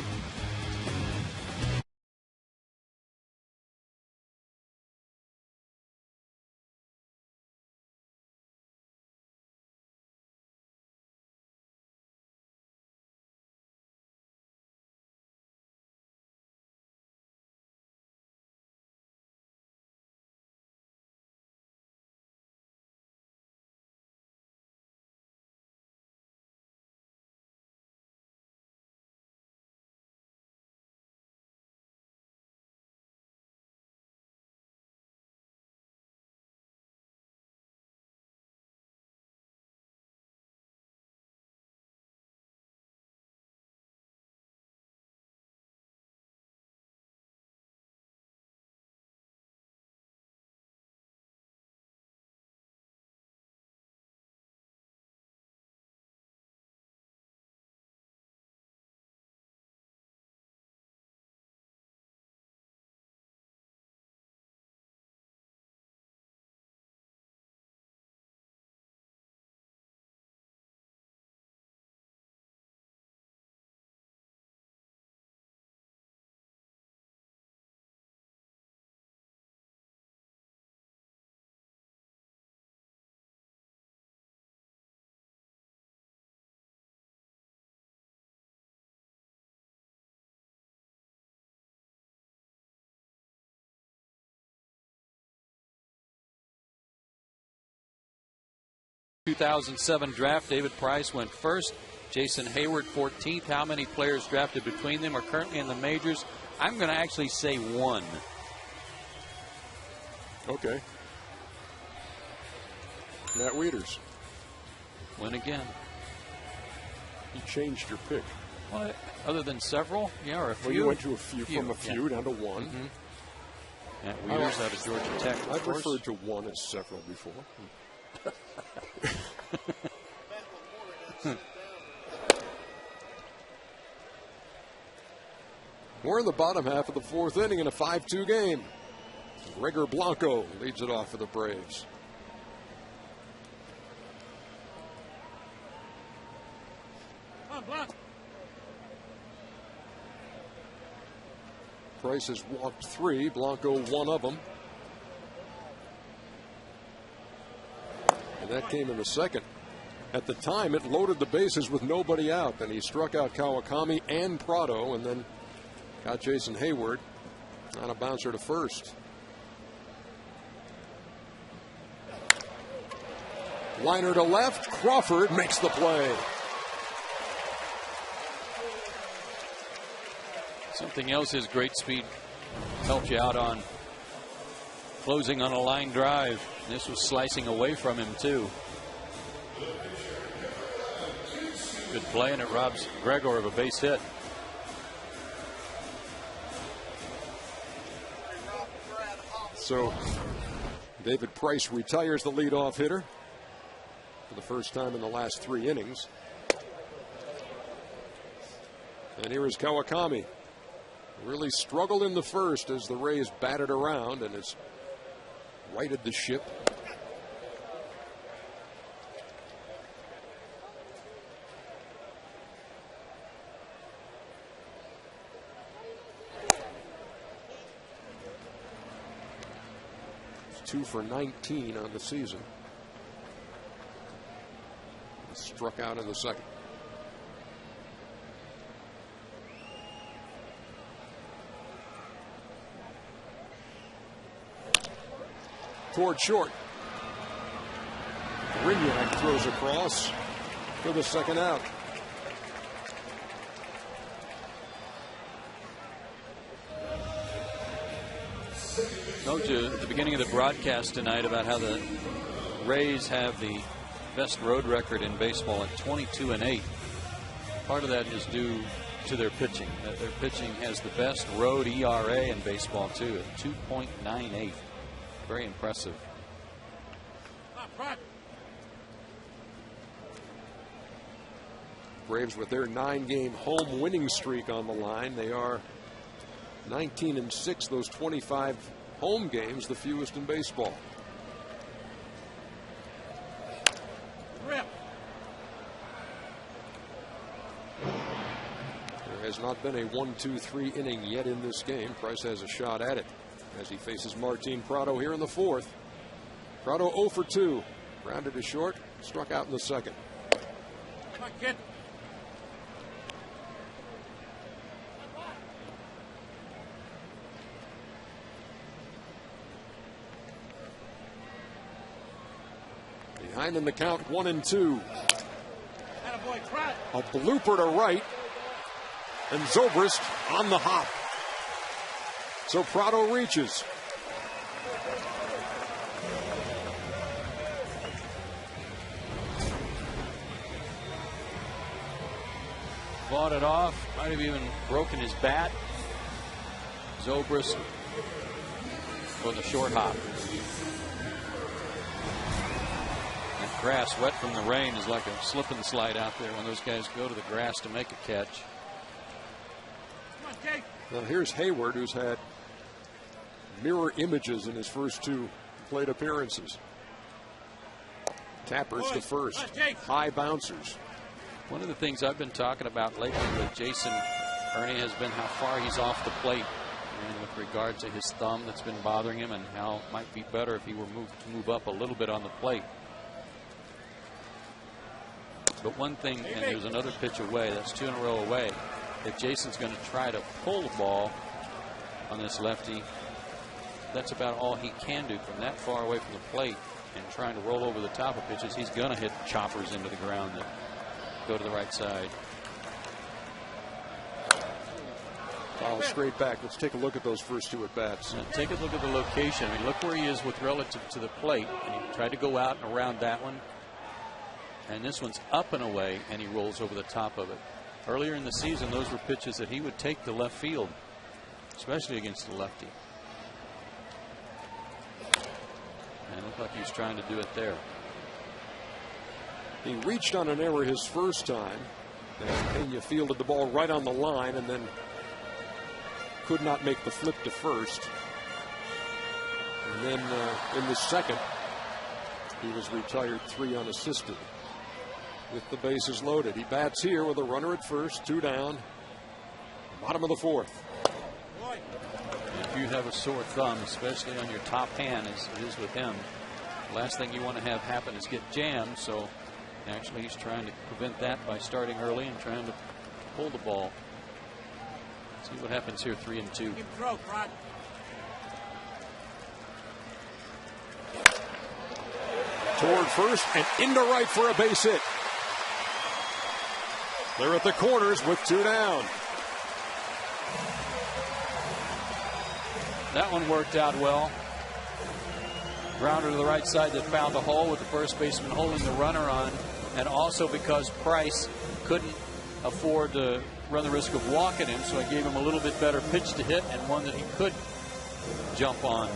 2007 draft, David Price went first. Jason Hayward 14th. How many players drafted between them are currently in the majors? I'm going to actually say one. Okay. Matt Wieters. Win again. You changed your pick. Well, other than several? Yeah, or a few. Well, you went to a few. From a few down to one. Mm-hmm. Matt Wieters out of Georgia Tech. I've referred to one as several before. We're in the bottom half of the fourth inning in a 5-2 game. Gregor Blanco leads it off for the Braves. Come on, Blanco. Price has walked 3, Blanco one of them. And that came in the second. At the time, it loaded the bases with nobody out. Then he struck out Kawakami and Prado, and then got Jason Hayward on a bouncer to first. Liner to left. Crawford makes the play. Something else his great speed helped you out on. Closing on a line drive. This was slicing away from him, too. Good play, and it robs Gregor of a base hit. So David Price retires the leadoff hitter for the first time in the last 3 innings. And here is Kawakami. Really struggled in the first as the Rays batted around and has righted the ship. It's 2 for 19 on the season. Struck out in the second. Toward short. Rignac throws across for the second out. Told you at the beginning of the broadcast tonight about how the Rays have the best road record in baseball at 22-8. Part of that is due to their pitching. Their pitching has the best road ERA in baseball too, at 2.98. Very impressive. Braves with their 9-game home winning streak on the line. They are 19-6, those 25 home games, the fewest in baseball. Rip. There has not been a 1-2-3 inning yet in this game. Price has a shot at it as he faces Martin Prado here in the fourth. Prado 0 for 2. Grounded to short, struck out in the second. Come on, kid. Behind in the count, 1-2. Attaboy, try it. A blooper to right. And Zobrist on the hop. So Prado reaches. Fought it off. Might have even broken his bat. Zobrist for the short hop. That grass wet from the rain is like a slip and slide out there when those guys go to the grass to make a catch. Come on, Jake. Now here's Hayward, who's had mirror images in his first 2 plate appearances. Tappers to first. High bouncers. One of the things I've been talking about lately with Jason Ernie has been how far he's off the plate, and with regard to his thumb that's been bothering him, and how it might be better if he were moved to move up a little bit on the plate. But one thing, and there's another pitch away, that's 2 in a row away. If Jason's going to try to pull the ball on this lefty, that's about all he can do from that far away from the plate. and trying to roll over the top of pitches, he's going to hit choppers into the ground that go to the right side. Foul straight back. Let's take a look at those first two at bats. Take a look at the location. I mean, look where he is with relative to the plate. And he tried to go out and around that one. And this one's up and away, and he rolls over the top of it. Earlier in the season, those were pitches that he would take to left field, especially against the lefty. And it looked like he was trying to do it there. He reached on an error his first time, and Pena fielded the ball right on the line and then could not make the flip to first. And then in the second, he was retired 3 unassisted with the bases loaded. He bats here with a runner at first, 2 down, bottom of the 4th. If you have a sore thumb, especially on your top hand, as it is with him, the last thing you want to have happen is get jammed. So actually, he's trying to prevent that by starting early and trying to pull the ball. See what happens here, 3-2. Keep throw, Rod. Toward first and into right for a base hit. They're at the corners with 2 down. That one worked out well. Grounder to the right side that found the hole with the first baseman holding the runner on. And also because Price couldn't afford to run the risk of walking him, so I gave him a little bit better pitch to hit and one that he could jump on.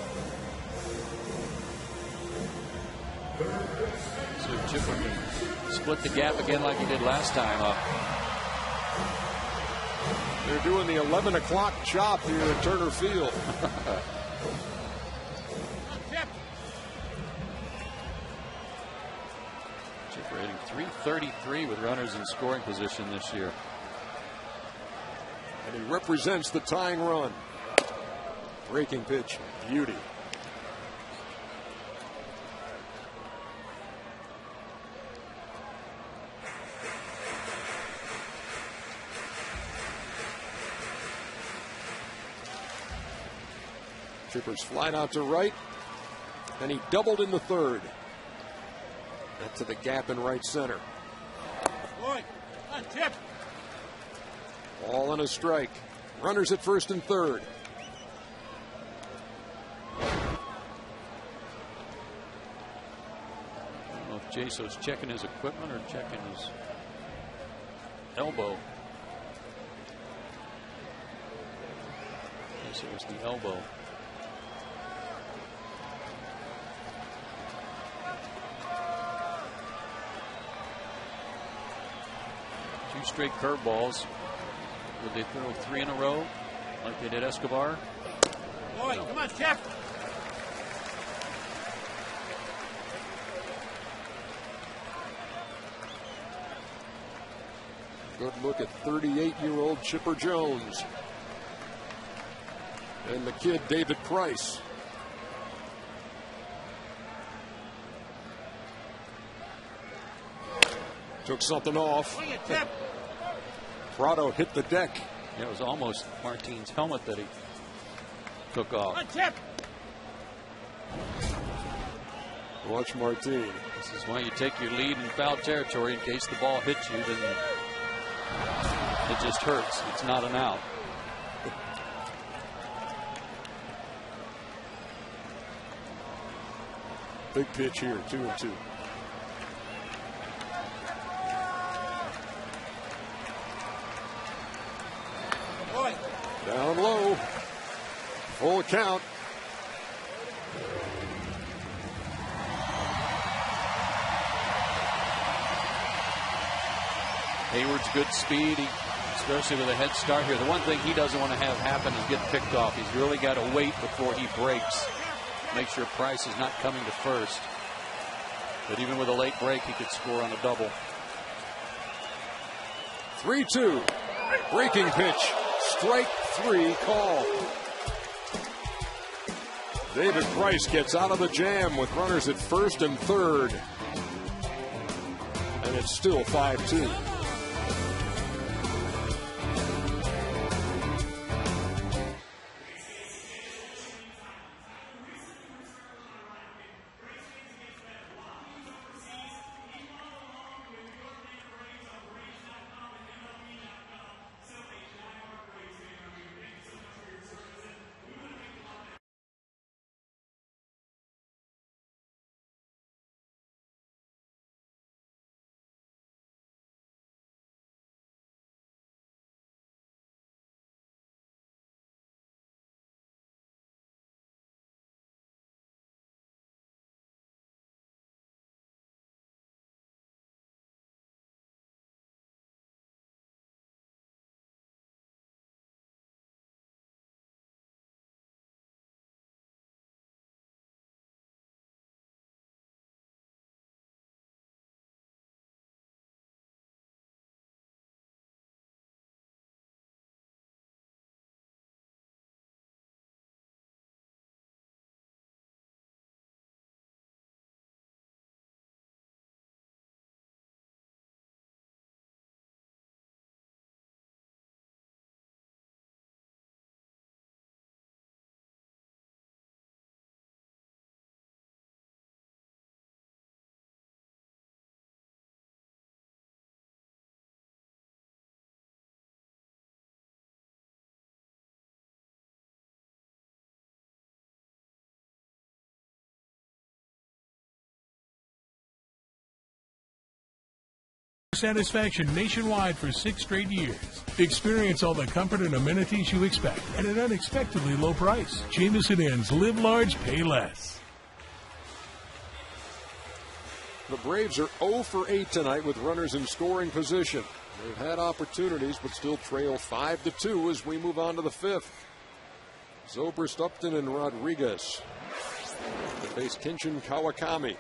So Chipper can split the gap again like he did last time up. They're doing the 11 o'clock chop here at Turner Field. Chipper hitting .333 with runners in scoring position this year. And he represents the tying run. Breaking pitch, beauty. Chipper's flied out to right, and he doubled in the 3rd. That to the gap in right center. Boy, on Chip. Ball and a strike. Runners at first and 3rd. I don't know if Jaso's checking his equipment or checking his elbow. I guess it was the elbow. Two straight curveballs. Would they throw 3 in a row like they did Escobar? Boy, come on, Chip. Good look at 38-year-old Chipper Jones. And the kid, David Price. Took something off. Swing it, Chip. Prado hit the deck. Yeah, it was almost Martine's helmet that he took off. Come on, Chip. Watch Martine. This is why you take your lead in foul territory in case the ball hits you. Then it just hurts. It's not an out. Big pitch here, 2-2. Boy. Down low. Full count. Hayward's good speed, especially with a head start here. The one thing he doesn't want to have happen is get picked off. He's really got to wait before he breaks. Make sure Price is not coming to first. But even with a late break, he could score on a double. 3-2. Breaking pitch. Strike 3 call. David Price gets out of the jam with runners at first and 3rd. And it's still 5-2. satisfaction nationwide for 6 straight years. Experience all the comfort and amenities you expect at an unexpectedly low price. Jamieson Inn's Live Large, Pay Less. The Braves are 0 for 8 tonight with runners in scoring position. They've had opportunities, but still trail 5-2 as we move on to the 5th. Zobrist, Upton, and Rodriguez. They face Kenshin Kawakami.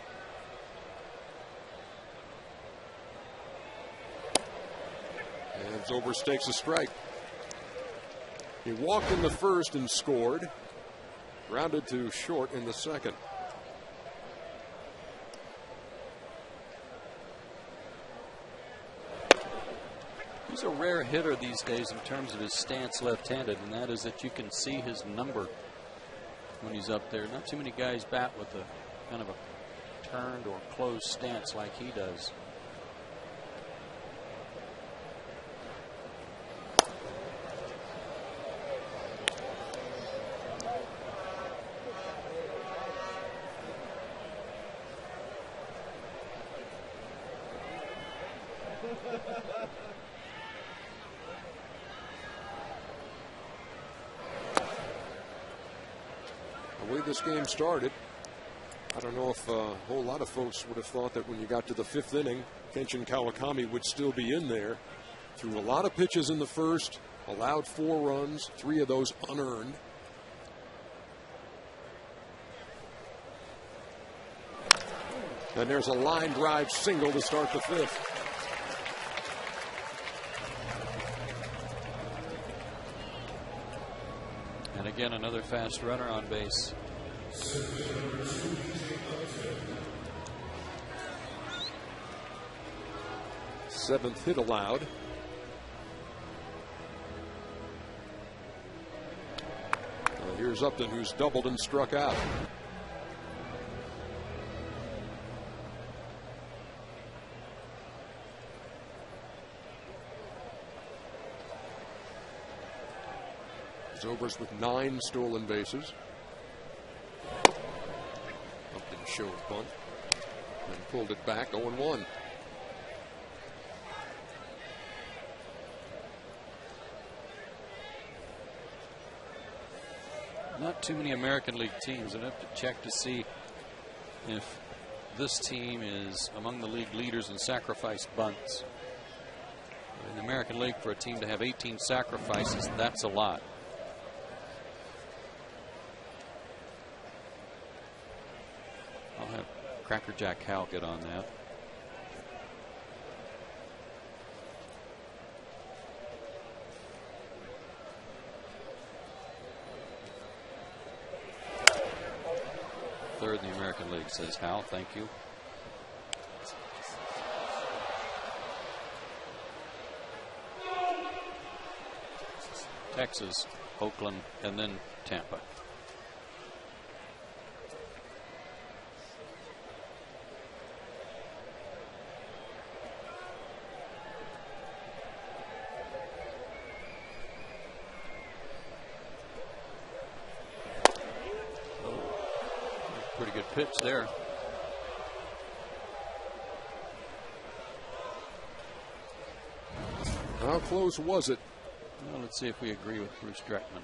And Zobrist takes a strike. He walked in the first and scored. Grounded to short in the second. He's a rare hitter these days in terms of his stance left-handed, and that is that you can see his number when he's up there. Not too many guys bat with a kind of a turned or closed stance like he does. The way this game started, I don't know if a whole lot of folks would have thought that when you got to the 5th inning, Kenshin Kawakami would still be in there. Threw a lot of pitches in the first, allowed 4 runs, 3 of those unearned. And there's a line drive single to start the 5th. And again, another fast runner on base. Seventh hit allowed. Here's Upton, who's doubled and struck out. Zobrist with 9 stolen bases. Upton showed bunt and pulled it back 0-1. Not too many American League teams. I'd have to check to see if this team is among the league leaders in sacrifice bunts. In the American League, for a team to have 18 sacrifices, that's a lot. I'll have Cracker Jack Hal get on that. Third in the American League, says Hal. Thank you. Texas, Oakland, and then Tampa. Pretty good pitch there. How close was it? Well, let's see if we agree with Bruce Dreckman.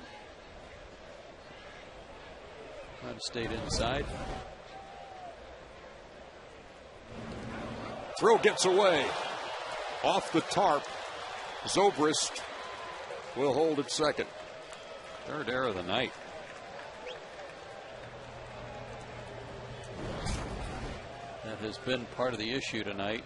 Might have stayed inside. Throw gets away. Off the tarp. Zobrist will hold at second. Third error of the night. That has been part of the issue tonight.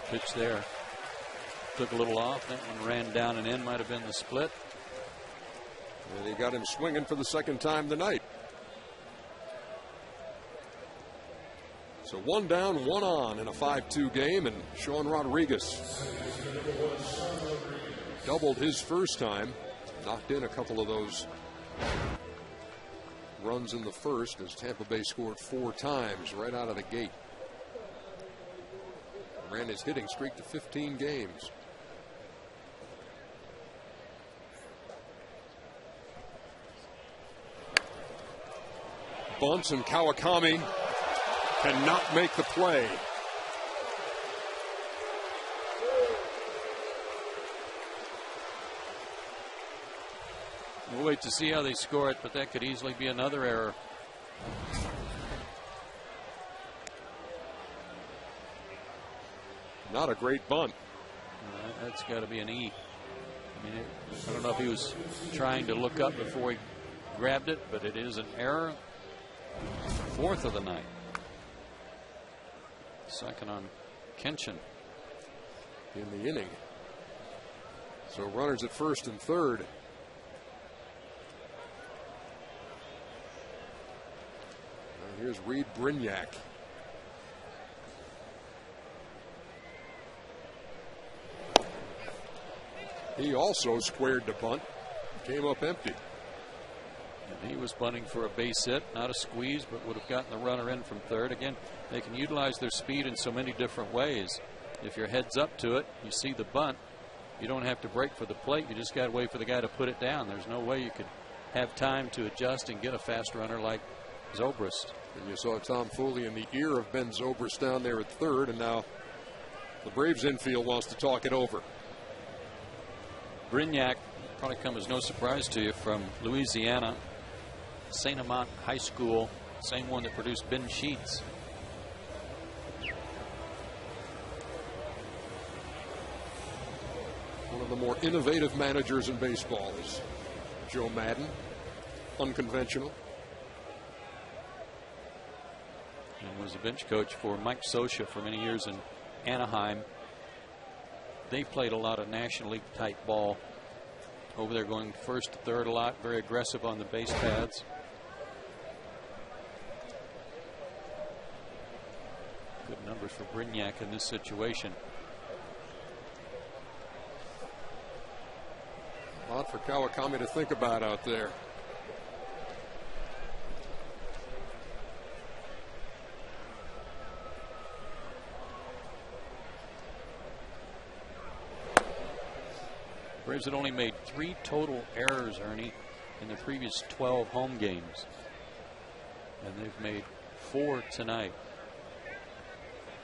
Pitch there. Took a little off. That one ran down and in. Might have been the split. And he got him swinging for the second time tonight. So 1 down, 1 on in a 5-2 game, and Sean Rodriguez doubled his first time, knocked in a couple of those runs in the first as Tampa Bay scored 4 times right out of the gate. Ran his hitting streak to 15 games. Bunts, and Kawakami cannot make the play. We'll wait to see how they score it, but that could easily be another error. Not a great bunt. That's got to be an E. I mean, I don't know if he was trying to look up before he grabbed it, but it is an error. 4th of the night. Second on Kenshin in the inning. So runners at first and third. Now here's Reed Brignac. He also squared the bunt. Came up empty. And he was bunting for a base hit, not a squeeze, but would have gotten the runner in from third. Again, they can utilize their speed in so many different ways. If your head's up to it, you see the bunt, you don't have to break for the plate. You just got to wait for the guy to put it down. There's no way you could have time to adjust and get a fast runner like Zobrist. And you saw Tom Foley in the ear of Ben Zobrist down there at third, and now the Braves infield wants to talk it over. Brignac probably come as no surprise to you, from Louisiana, St. Amant High School, same one that produced Ben Sheets. One of the more innovative managers in baseball is Joe Madden. Unconventional. And was a bench coach for Mike Scioscia for many years in Anaheim. They played a lot of National League type ball over there, going first to third a lot, very aggressive on the base paths. Good numbers for Brignac in this situation. A lot for Kawakami to think about out there. Braves had only made 3 total errors, Ernie, in the previous 12 home games. And they've made 4 tonight.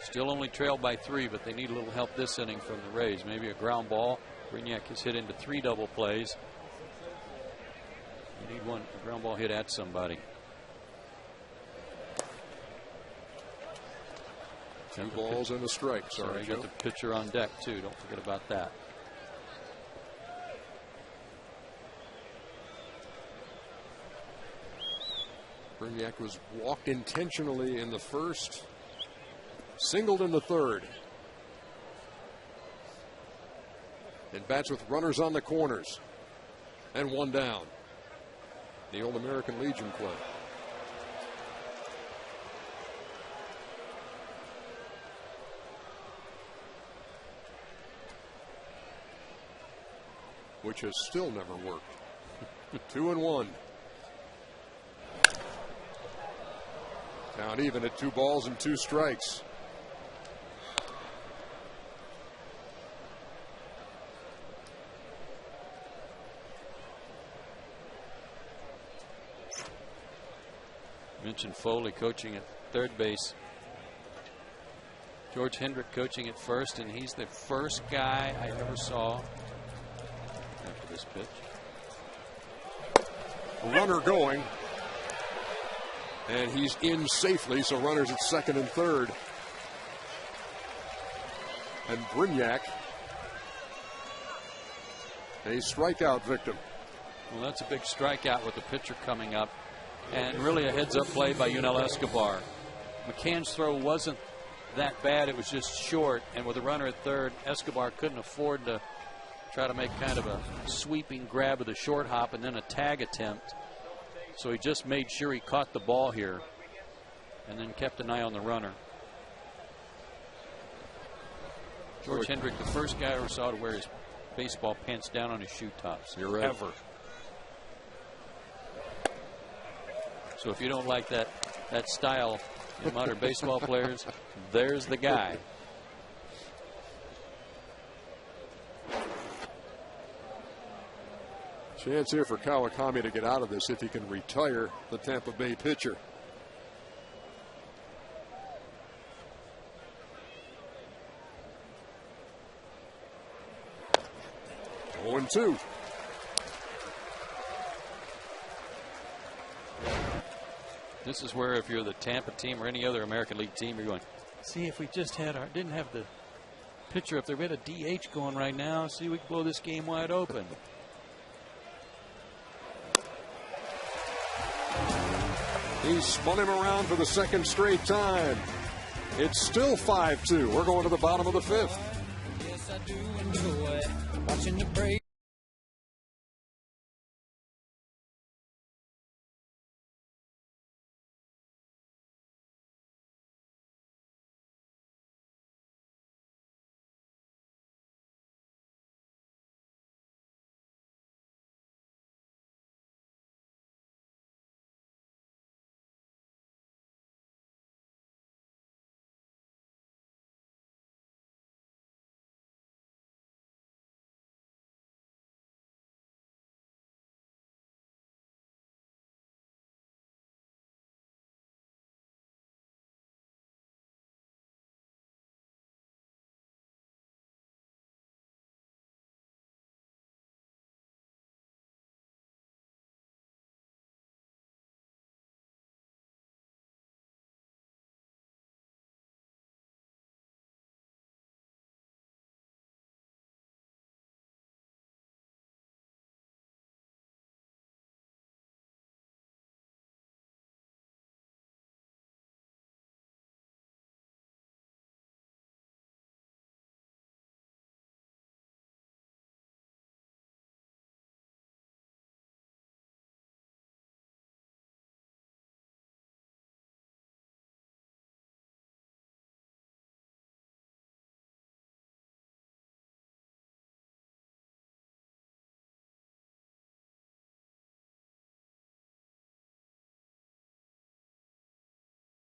Still only trailed by 3, but they need a little help this inning from the Rays. Maybe a ground ball. Brignac has hit into 3 double plays. You need a ground ball hit at somebody. 2 balls and a strike. Sorry, you got the pitcher on deck, too. Don't forget about that. Brignac was walked intentionally in the first, singled in the third. And bats with runners on the corners. And 1 down. The old American Legion play. Which has still never worked. 2-1. Count even at 2 balls and 2 strikes. Mentioned Foley coaching at third base. George Hendrick coaching at first, and he's the first guy I ever saw after this pitch. Runner going. And he's in safely, so runners at second and third. And Brignac, a strikeout victim. Well, that's a big strikeout with the pitcher coming up. And really a heads-up play by Yunel Escobar. McCann's throw wasn't that bad. It was just short. And with a runner at third, Escobar couldn't afford to try to make kind of a sweeping grab of the short hop and then a tag attempt. So he just made sure he caught the ball here and then kept an eye on the runner. George Hendrick, the first guy I ever saw to wear his baseball pants down on his shoe tops. You're right. Ever. So if you don't like that style in modern baseball players, there's the guy. Chance here for Kawakami to get out of this if he can retire the Tampa Bay pitcher. Oh, and 2. This is where if you're the Tampa team or any other American League team, you're going, see if we just didn't have the pitcher, if there had a DH going right now, see we can blow this game wide open. He spun him around for the second straight time. It's still 5-2. We're going to the bottom of the 5th. Yes, I do enjoy watching you break.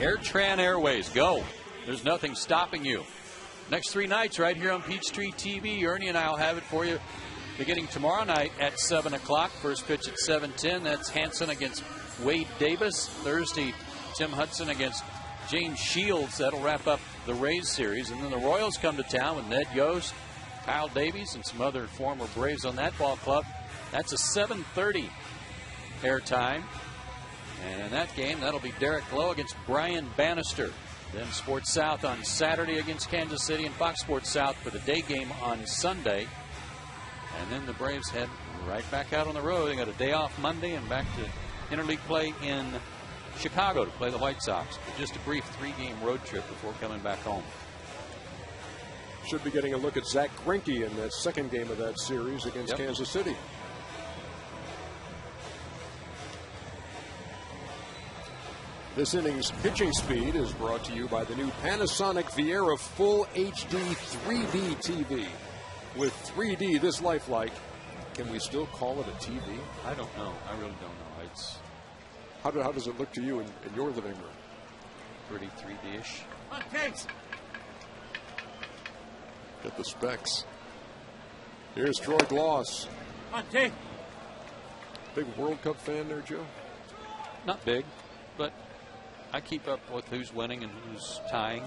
AirTran Airways, go. There's nothing stopping you. Next 3 nights right here on Peachtree TV. Ernie and I will have it for you beginning tomorrow night at 7 o'clock. First pitch at 7:10. That's Hanson against Wade Davis. Thursday, Tim Hudson against James Shields. That'll wrap up the Rays series. And then the Royals come to town with Ned Yost, Kyle Davies, and some other former Braves on that ball club. That's a 7:30 airtime. And in that game, that'll be Derek Lowe against Brian Bannister. Then Sports South on Saturday against Kansas City, and Fox Sports South for the day game on Sunday. And then the Braves head right back out on the road. They got a day off Monday and back to interleague play in Chicago to play the White Sox. But just a brief 3-game road trip before coming back home. Should be getting a look at Zach Greinke in that second game of that series against Kansas City. This inning's pitching speed is brought to you by the new Panasonic Viera Full HD 3D TV. With 3D this lifelike, can we still call it a TV? I don't know. I really don't know. It's how does it look to you in your living room? Pretty 3D-ish. Get the specs. Here's Troy Gloss. Big World Cup fan there, Joe? Not big, but I keep up with who's winning and who's tying.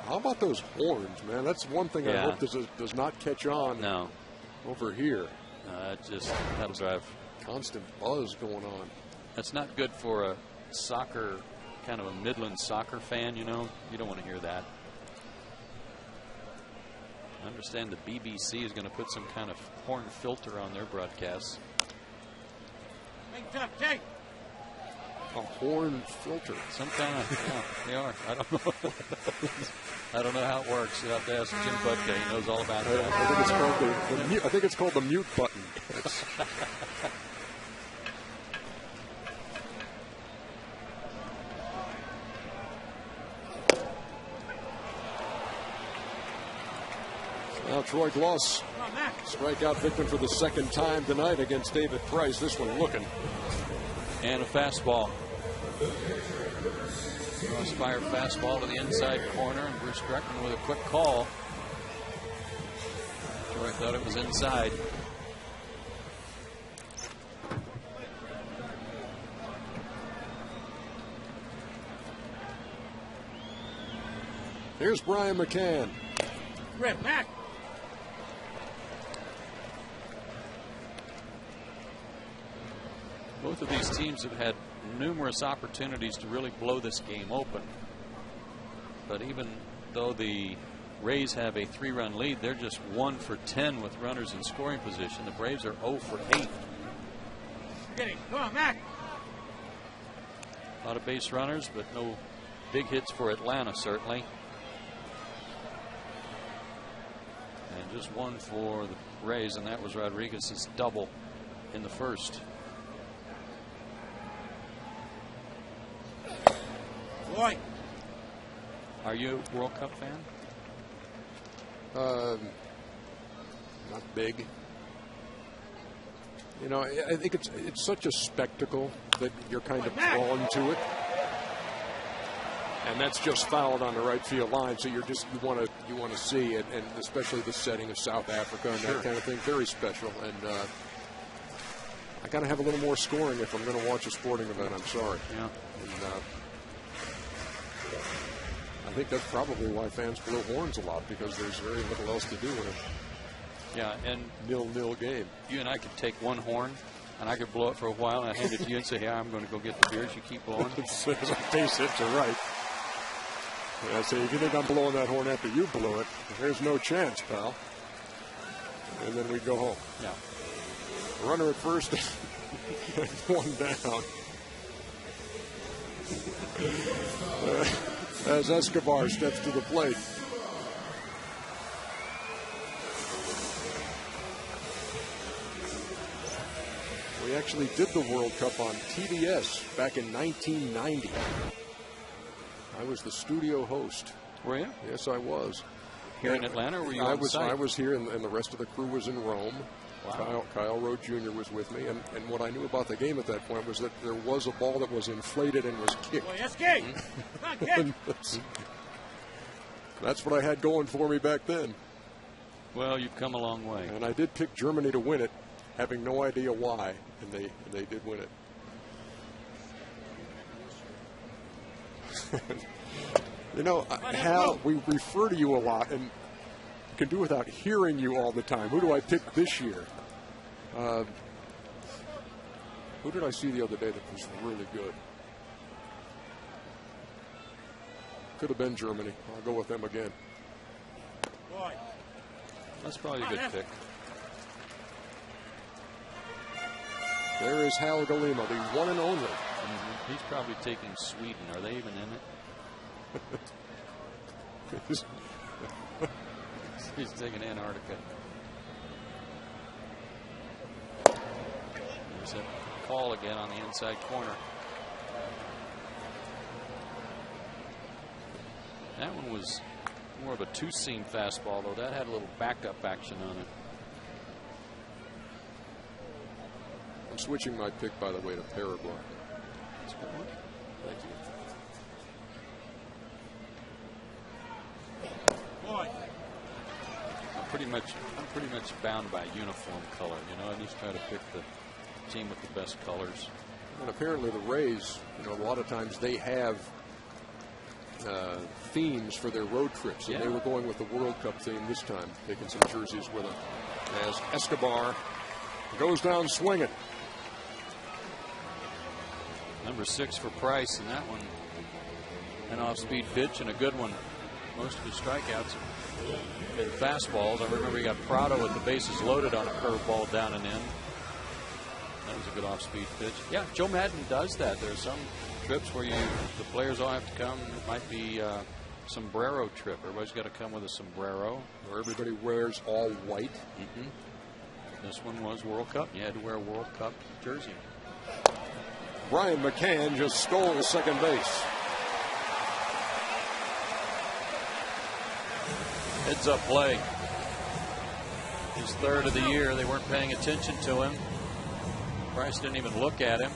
How about those horns, man? That's one thing I hope does not catch on over here. That'll drive constant buzz going on. That's not good for a soccer, kind of a Midland soccer fan, you know. You don't want to hear that. I understand the BBC is going to put some kind of horn filter on their broadcasts. A horn filter. Some kind of, they are. I don't know. I don't know how it works. You'll have to ask Jim Budka. He knows all about that. I think it's called the mute button. Troy Gloss, strikeout victim for the second time tonight against David Price. This one looking. And a fastball. Crossfire fastball to the inside corner, and Bruce Dreckman with a quick call. Troy thought it was inside. Here's Brian McCann. Rip, Mac. Both of these teams have had numerous opportunities to really blow this game open. But even though the Rays have a 3-run lead, they're just 1 for 10 with runners in scoring position. The Braves are 0 for 8. Get it. Come on, Mac. A lot of base runners, but no big hits for Atlanta, certainly. And just 1 for the Rays, and that was Rodriguez's double in the first. Boy. Are you a World Cup fan? Not big. You know, I think it's such a spectacle that you're kind of drawn to it. And that's just fouled on the right field line, so you want to see it, and especially the setting of South Africa and that kind of thing, very special. And I got to have a little more scoring if I'm going to watch a sporting event. I'm sorry. Yeah. And, I think that's probably why fans blow horns a lot, because there's very little else to do in a and 0-0 game. You and I could take one horn, and I could blow it for a while, and I hand it to you and say, "Hey, I'm going to go get the beers. You keep blowing." As a base hit to right. I say, if you think I'm blowing that horn after you blew it, there's no chance, pal. And then we go home. Yeah. Runner at first, one down. As Escobar steps to the plate. We actually did the World Cup on TBS back in 1990. I was the studio host. Were you? Yes, I was. Here in Atlanta, or were you I on was. site? I was here, and the rest of the crew was in Rome. Wow. Kyle Rowe Jr. was with me, and what I knew about the game at that point was that there was a ball that was inflated and was kicked. Boy, escape. Come on, That's what I had going for me back then. Well, you've come a long way. And I did pick Germany to win it, having no idea why, and they did win it. You know, Hal, we refer to you a lot, and can do without hearing you all the time. Who do I pick this year? Who did I see the other day that was really good? Could have been Germany. I'll go with them again. Boy. That's probably a good pick. There is Hal Galima, the one and only. Mm-hmm. He's probably taking Sweden. Are they even in it? He's taking Antarctica. There's a call again on the inside corner. That one was more of a two-seam fastball, though. That had a little backup action on it. I'm switching my pick, by the way, to Paraguay. That's a good one. Thank you. Boy. I'm pretty much bound by uniform color. You know, I just try to pick the team with the best colors. And apparently the Rays, you know, a lot of times they have themes for their road trips, and they were going with the World Cup theme this time, taking some jerseys with them. As Escobar goes down swinging. Number 6 for Price, and that one an off-speed pitch and a good one. Most of his strikeouts have been fastballs. I remember he got Prado with the bases loaded on a curveball down and in. That was a good off-speed pitch. Yeah, Joe Madden does that. There's some trips where the players all have to come. It might be a sombrero trip. Everybody's got to come with a sombrero. Where everybody wears all white. Mm-hmm. This one was World Cup. You had to wear a World Cup jersey. Brian McCann just stole second base. Heads up play. His third of the year. They weren't paying attention to him. Price didn't even look at him.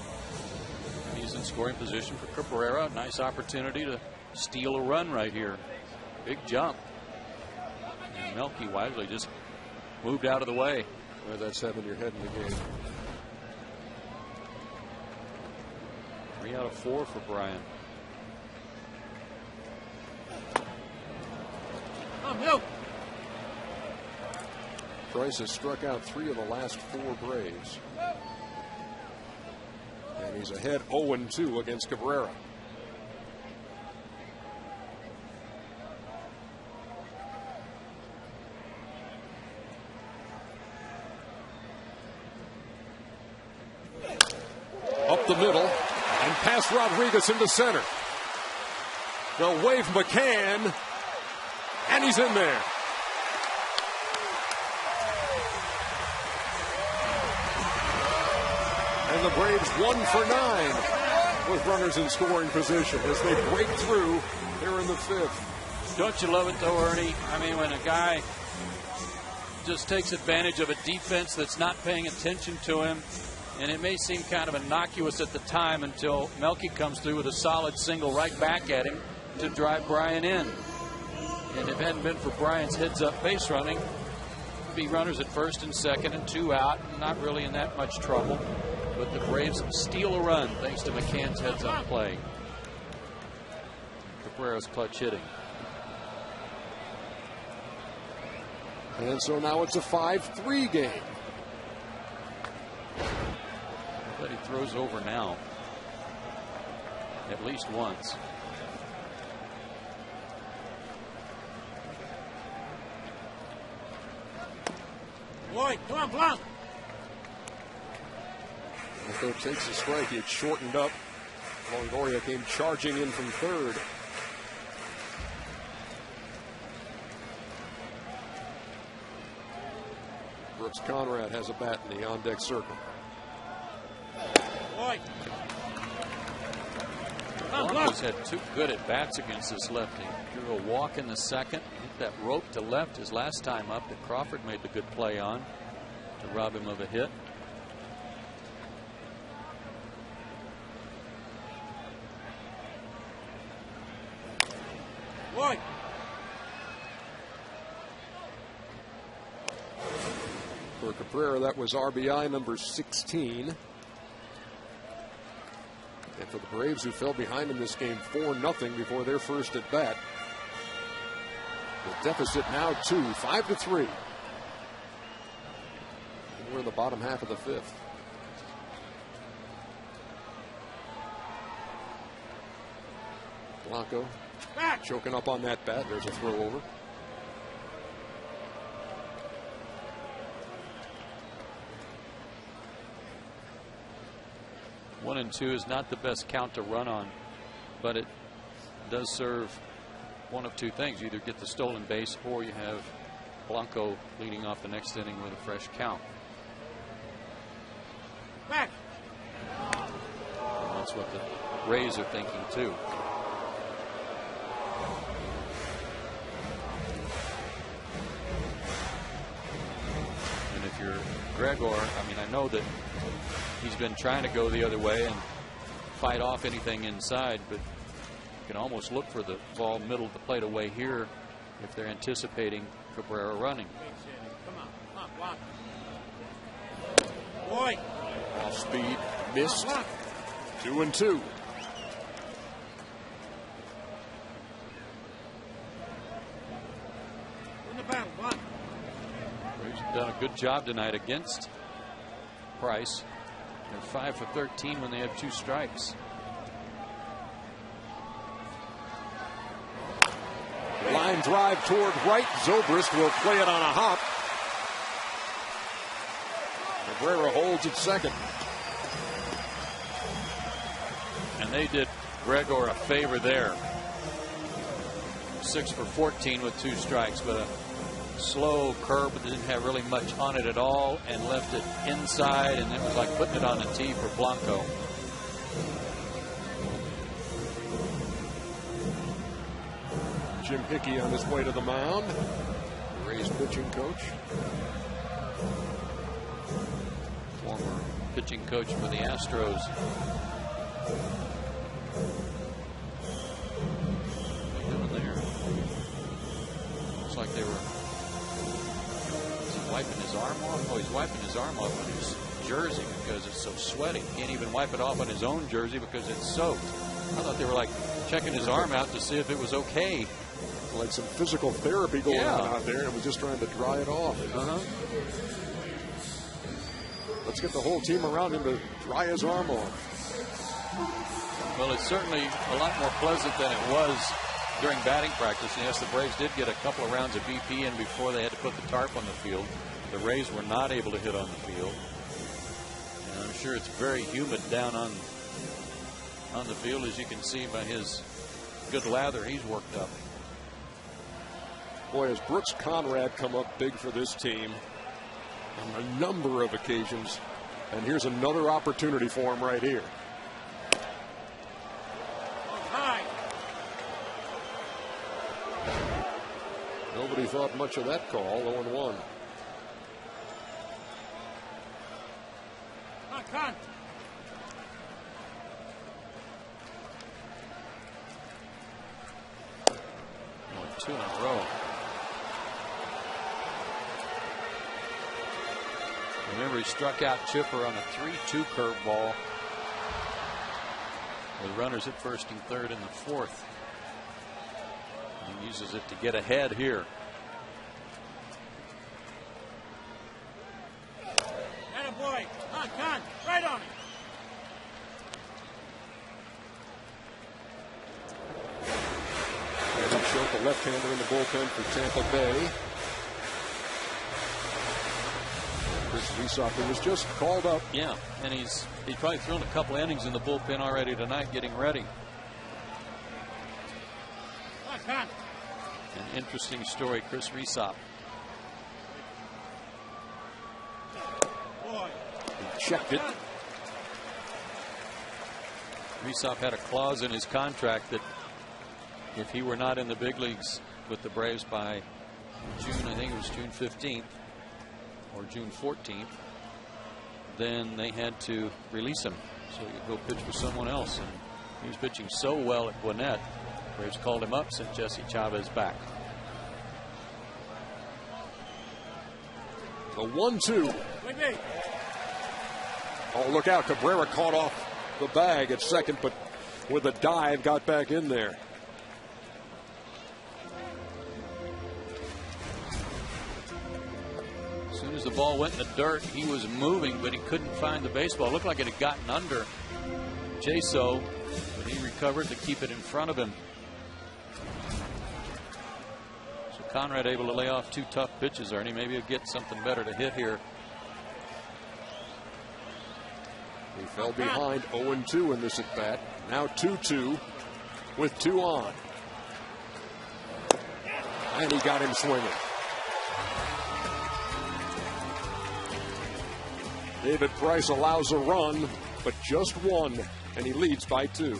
He's in scoring position for Cabrera. Nice opportunity to steal a run right here. Big jump. And Melky wisely just moved out of the way. Well, that's having your head in the game. 3 out of 4 for Bryant. Price has struck out 3 of the last 4 Braves. And he's ahead 0-2 against Cabrera. Up the middle and past Rodriguez into center. They'll wave McCann, and he's in there. And the Braves 1 for 9 with runners in scoring position as they break through here in the 5th. Don't you love it though, Ernie? I mean, when a guy just takes advantage of a defense that's not paying attention to him, and it may seem kind of innocuous at the time until Melky comes through with a solid single right back at him to drive Bryant in. And if it hadn't been for Bryant's heads-up base running, be runners at first and second and 2 out, not really in that much trouble. But the Braves steal a run thanks to McCann's heads-up play. Cabrera's clutch hitting. And so now it's a 5-3 game. But he throws over now. At least once. Boy, come on, Blanc. Blanco takes a strike. He had shortened up. Longoria came charging in from third. Brooks Conrad has a bat in the on-deck circle. Boy. Blanco's had 2 good at-bats against this lefty. Drew a walk in the second. Hit that rope to left his last time up that Crawford made the good play on to rob him of a hit. Boy. For Cabrera, that was RBI number 16. And for the Braves, who fell behind in this game 4-0 before their first at bat. The deficit now 2, 5-3. And we're in the bottom half of the 5th. Blanco choking up on that bat. There's a throw over. One and 2 is not the best count to run on, but it does serve one of 2 things. You either get the stolen base or you have Blanco leading off the next inning with a fresh count. Back. And that's what the Rays are thinking too. And if you're Gregor, I mean, I know that he's been trying to go the other way and fight off anything inside, but you can almost look for the ball middle of the plate away here if they're anticipating Cabrera running. Come on, Boy. Off speed, missed. 2-2. In the battle, Blanc. Braves have done a good job tonight against Price. They're 5 for 13 when they have 2 strikes. Line drive toward right. Zobrist will play it on a hop. Cabrera holds at second. And they did Gregor a favor there. 6 for 14 with 2 strikes, but a slow curve that didn't have really much on it at all and left it inside, and it was like putting it on the tee for Blanco. Jim Hickey on his way to the mound. The Rays pitching coach. pitching coach for the Astros. What are they doing there? Looks like they were. Is he wiping his arm off? Oh, he's wiping his arm off on his jersey because it's so sweaty. Can't even wipe it off on his own jersey because it's soaked. I thought they were like checking his arm out to see if it was okay. Like some physical therapy going on out there, and we're just trying to dry it off. Let's get the whole team around him to dry his arm off. Well, it's certainly a lot more pleasant than it was during batting practice. And yes, the Braves did get a couple of rounds of BP in before they had to put the tarp on the field. The Rays were not able to hit on the field. And I'm sure it's very humid down on the field, as you can see by his good lather he's worked up. Boy, has Brooks Conrad come up big for this team on a number of occasions. And here's another opportunity for him right here. Nobody thought much of that call. 0-1. Con. Two in a row. Remember, he struck out Chipper on a 3-2 curveball with runners at first and third in the fourth. He uses it to get ahead here. Attaboy. Con. Right on it. Schultz, the left-hander in the bullpen for Tampa Bay. Chris Wiesop, who was just called up. Yeah, and he's probably thrown a couple innings in the bullpen already tonight, getting ready. An interesting story, Chris Wiesop. He checked it. Wiesop had a clause in his contract that if he were not in the big leagues with the Braves by June, I think it was June 15th or June 14th, then they had to release him so he could go pitch for someone else. And he was pitching so well at Gwinnett, Braves called him up, sent Jesse Chavez back. The 1-2. Oh, look out. Cabrera caught off the bag at second, but with a dive got back in there. As soon as the ball went in the dirt, he was moving, but he couldn't find the baseball. It looked like it had gotten under Jaso, but he recovered to keep it in front of him. So Conrad able to lay off two tough pitches, Ernie. Maybe he'll get something better to hit here. He fell behind 0-2 in this at bat. Now 2-2 with 2 on. And he got him swinging. David Price allows a run, but just one, and he leads by 2.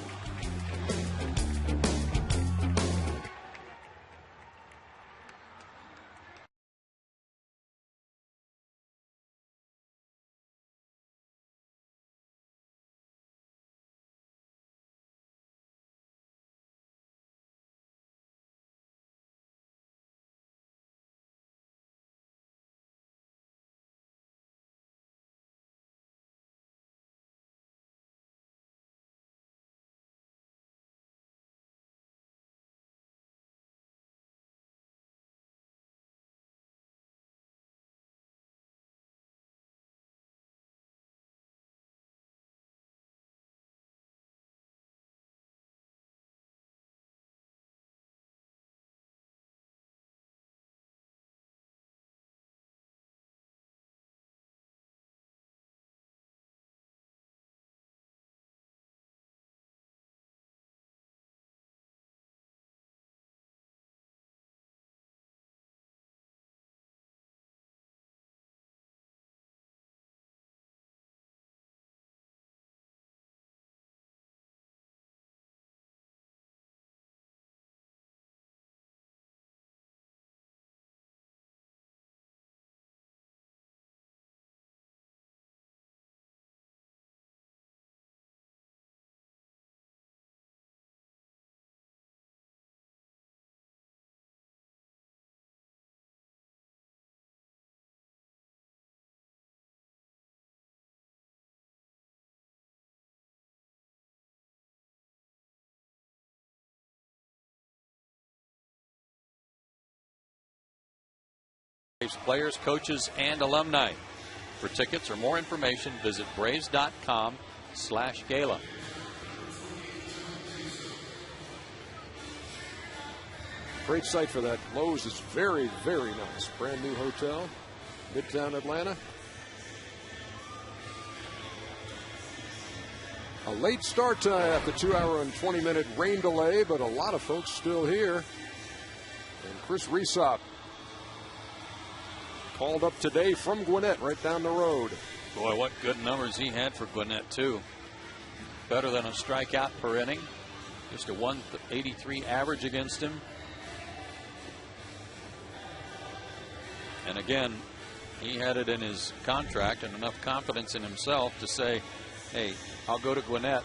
Braves players, coaches, and alumni. For tickets or more information, visit braves.com/gala. Great site for that. Lowe's is very, very nice. Brand new hotel, Midtown Atlanta. A late start time after 2-hour and 20-minute rain delay, but a lot of folks still here. And Chris Resop called up today from Gwinnett, right down the road. Boy, what good numbers he had for Gwinnett, too. Better than a strikeout per inning. Just a 183 average against him. And again, he had it in his contract and enough confidence in himself to say, hey, I'll go to Gwinnett,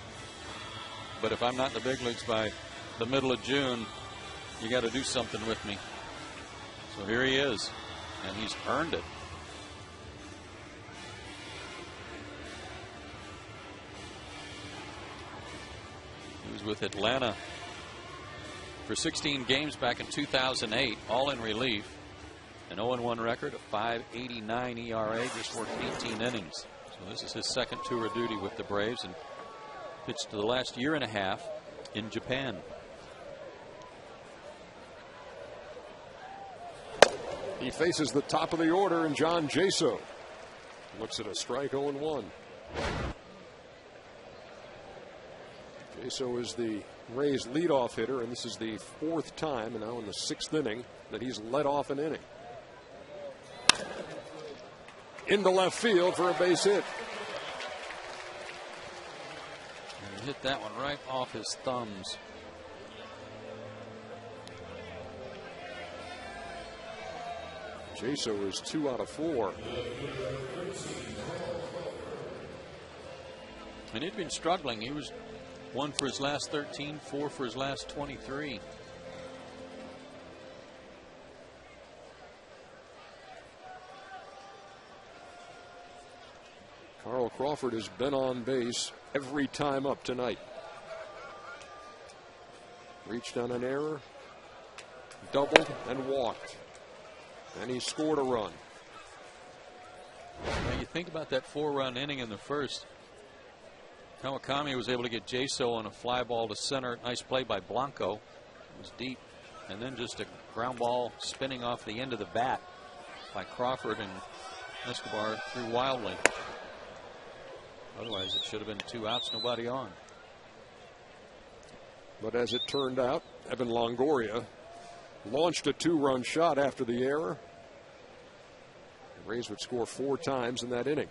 but if I'm not in the big leagues by the middle of June, you got to do something with me. So here he is, and he's earned it. He was with Atlanta for 16 games back in 2008, all in relief. An 0-1 record, a 5.89 ERA, just worked 18 innings. So this is his second tour of duty with the Braves, and pitched to the last year and a half in Japan. He faces the top of the order in John Jaso. Looks at a strike 0-1. Jaso is the Rays leadoff hitter, and this is the 4th time, and now in the 6th inning, that he's led off an inning. Into left field for a base hit. And he hit that one right off his thumbs. Jaso is 2 out of 4. And he'd been struggling. He was 1 for his last 13, 4 for his last 23. Carl Crawford has been on base every time up tonight. Reached on an error, doubled, and walked. And he scored a run. Now you think about that 4-run inning in the first. Kawakami was able to get Jaso on a fly ball to center. Nice play by Blanco. It was deep. And then just a ground ball spinning off the end of the bat by Crawford, and Escobar threw wildly. Otherwise, it should have been 2 outs, nobody on. But as it turned out, Evan Longoria launched a 2-run shot after the error. The Rays would score 4 times in that inning.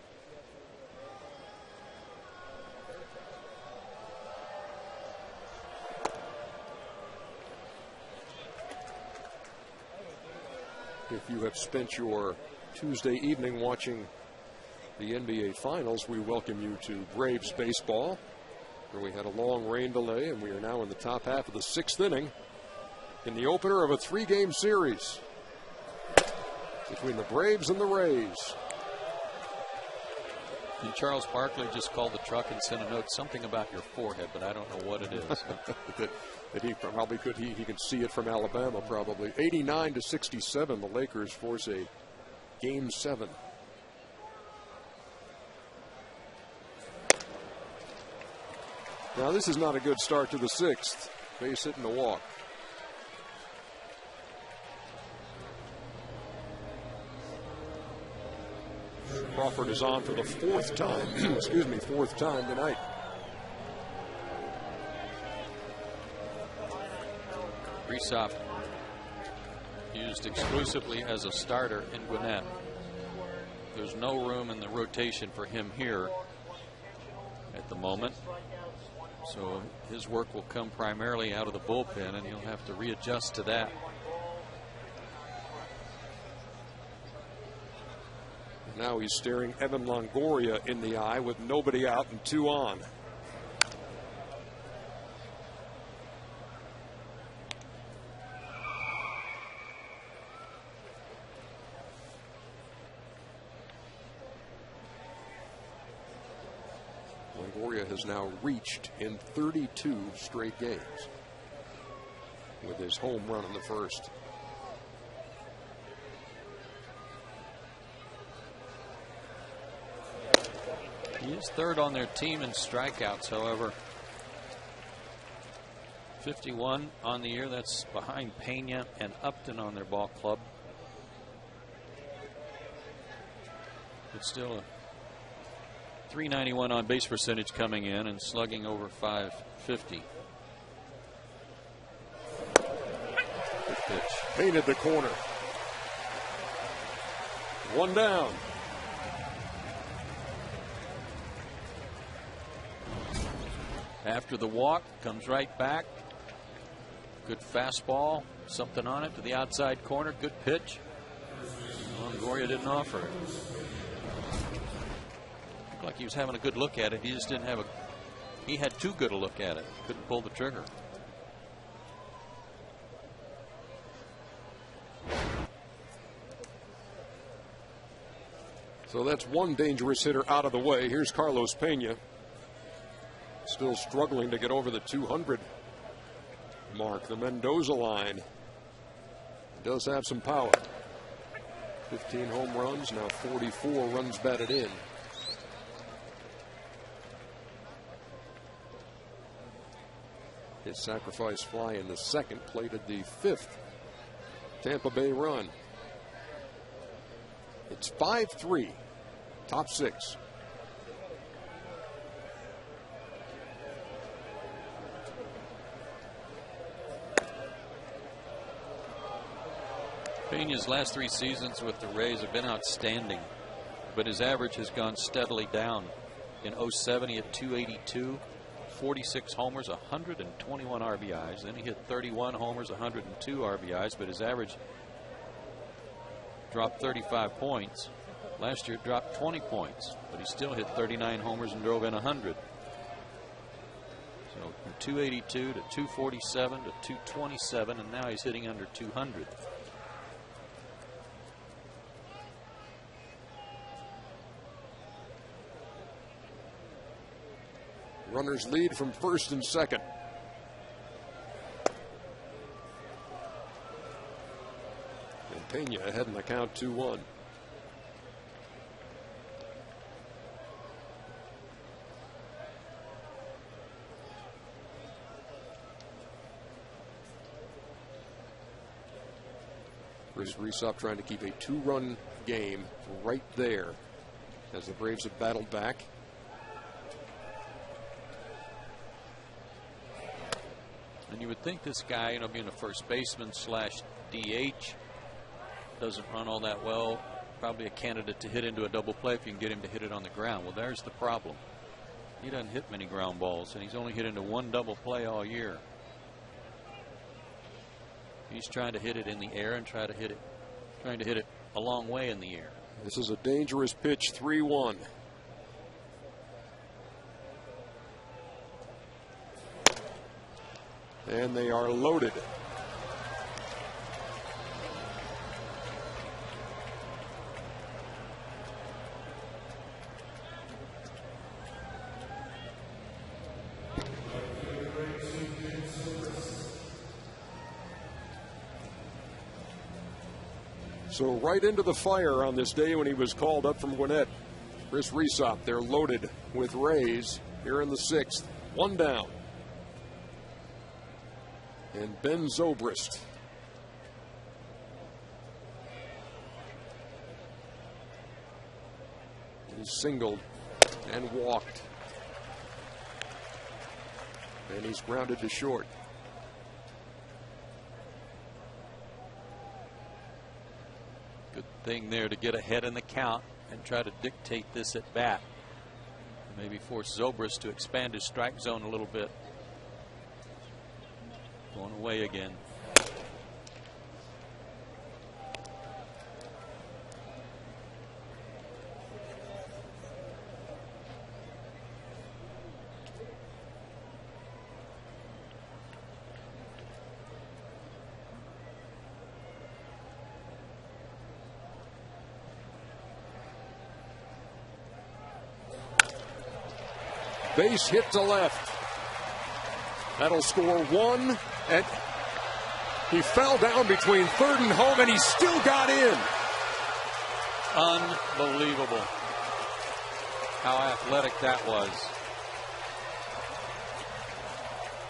If you have spent your Tuesday evening watching the NBA Finals, we welcome you to Braves baseball, where we had a long rain delay, and we are now in the top half of the 6th inning in the opener of a 3-game series between the Braves and the Rays. And Charles Barkley just called the truck and sent a note, something about your forehead, but I don't know what it is. that he probably could, he can see it from Alabama probably. 89-67, the Lakers force a Game 7. Now this is not a good start to the 6th. Base hit and a walk. Crawford is on for the 4th time. Excuse me, 4th time tonight. Resop used exclusively as a starter in Gwinnett. There's no room in the rotation for him here at the moment. So his work will come primarily out of the bullpen, and he'll have to readjust to that. Now he's staring Evan Longoria in the eye with nobody out and 2 on. Longoria has now reached in 32 straight games with his home run in the first. He is third on their team in strikeouts, however. 51 on the year. That's behind Pena and Upton on their ball club. But still a .391 on base percentage coming in and slugging over .550. Good pitch. Painted the corner. One down. After the walk, comes right back. Good fastball, something on it to the outside corner. Good pitch. Longoria didn't offer it. Looked like he was having a good look at it. He just didn't have a. He had too good a look at it. Couldn't pull the trigger. So that's one dangerous hitter out of the way. Here's Carlos Pena. Still struggling to get over the 200 mark. The Mendoza line does have some power. 15 home runs, now 44 runs batted in. His sacrifice fly in the second plated the 5th Tampa Bay run. It's 5-3, top 6. Pena's last 3 seasons with the Rays have been outstanding, but his average has gone steadily down. In 07 he had 282, 46 homers, 121 RBIs. Then he hit 31 homers, 102 RBIs, but his average dropped 35 points. Last year it dropped 20 points, but he still hit 39 homers and drove in 100. So from 282 to 247 to 227, and now he's hitting under 200. Runners lead from first and second. And Pena ahead in the count 2-1. Chris Rhysop trying to keep a 2-run game right there as the Braves have battled back. And you would think this guy, being a first baseman / DH, doesn't run all that well. Probably a candidate to hit into a double play if you can get him to hit it on the ground. Well, there's the problem. He doesn't hit many ground balls, and he's only hit into 1 double play all year. He's trying to hit it in the air and trying to hit it a long way in the air. This is a dangerous pitch, 3-1. And they are loaded. So right into the fire on this day when he was called up from Gwinnett. Chris Rhysop, they're loaded with Rays here in the 6th. 1 down. And Ben Zobrist. He singled and walked. And he's grounded to short. Good thing there to get ahead in the count and try to dictate this at bat. Maybe force Zobrist to expand his strike zone a little bit. Going away again. Base hit to left. That'll score 1. And he fell down between third and home, and he still got in. Unbelievable. how athletic that was.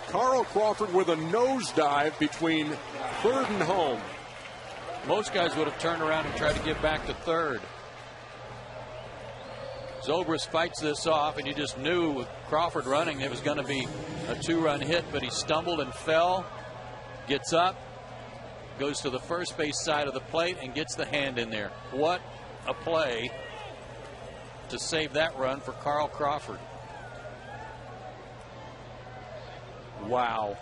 Carl Crawford with a nosedive between third and home. Most guys would have turned around and tried to get back to third. Zobrist fights this off, and you just knew with Crawford running it was going to be a 2-run hit, but he stumbled and fell, gets up, goes to the first base side of the plate, and gets the hand in there. What a play to save that run for Carl Crawford. Wow.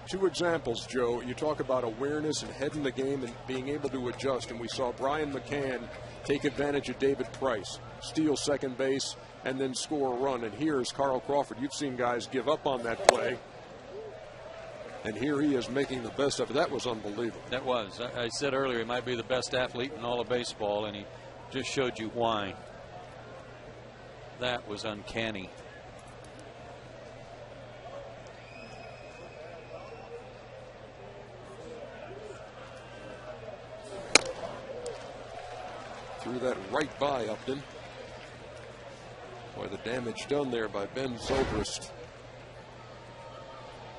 2 examples, Joe. You talk about awareness and head in the game and being able to adjust, and we saw Brian McCann take advantage of David Price, steal second base, and then score a run. And here's Carl Crawford. You've seen guys give up on that play, and here he is making the best of it. That was unbelievable. That was. I said earlier he might be the best athlete in all of baseball, and he just showed you why. That was uncanny. Threw that right by Upton. Boy, the damage done there by Ben Zobrist.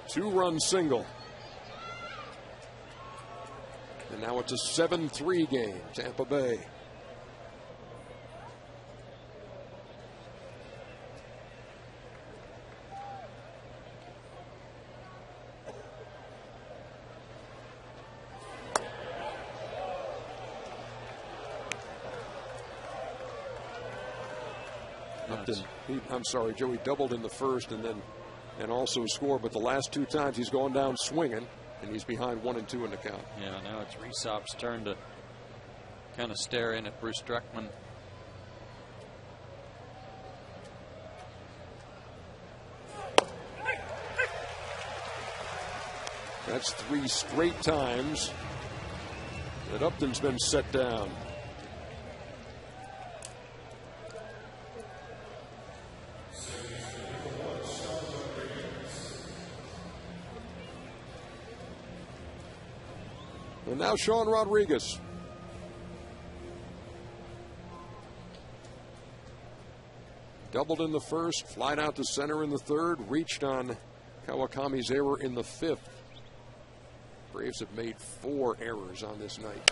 2-run single. And now it's a 7-3 game, Tampa Bay. I'm sorry, Joey doubled in the first and also scored, but the last 2 times he's gone down swinging, and he's behind 1-2 in the count. Yeah, now it's Resop's turn to kind of stare in at Bruce Druckmann. That's 3 straight times that Upton's been set down. And now Sean Rodriguez. Doubled in the first, flied out to center in the third, reached on Kawakami's error in the 5th. Braves have made 4 errors on this night.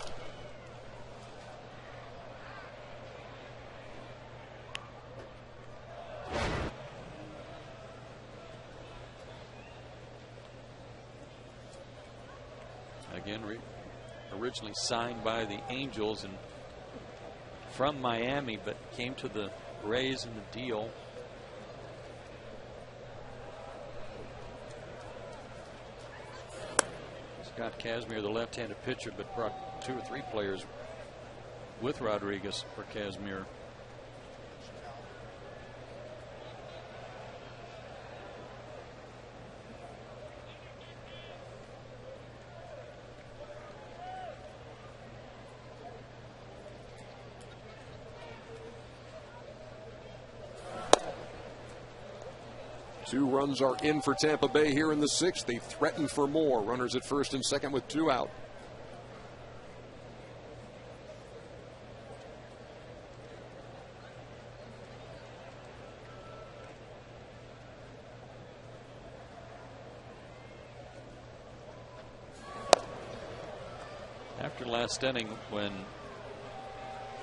Again, originally signed by the Angels and from Miami, but came to the Rays in the deal. Scott Kazmir, the left-handed pitcher, but brought 2 or 3 players with Rodriguez for Kazmir. Two runs are in for Tampa Bay here in the 6th. They threaten for more. Runners at first and second with 2 out. After last inning, when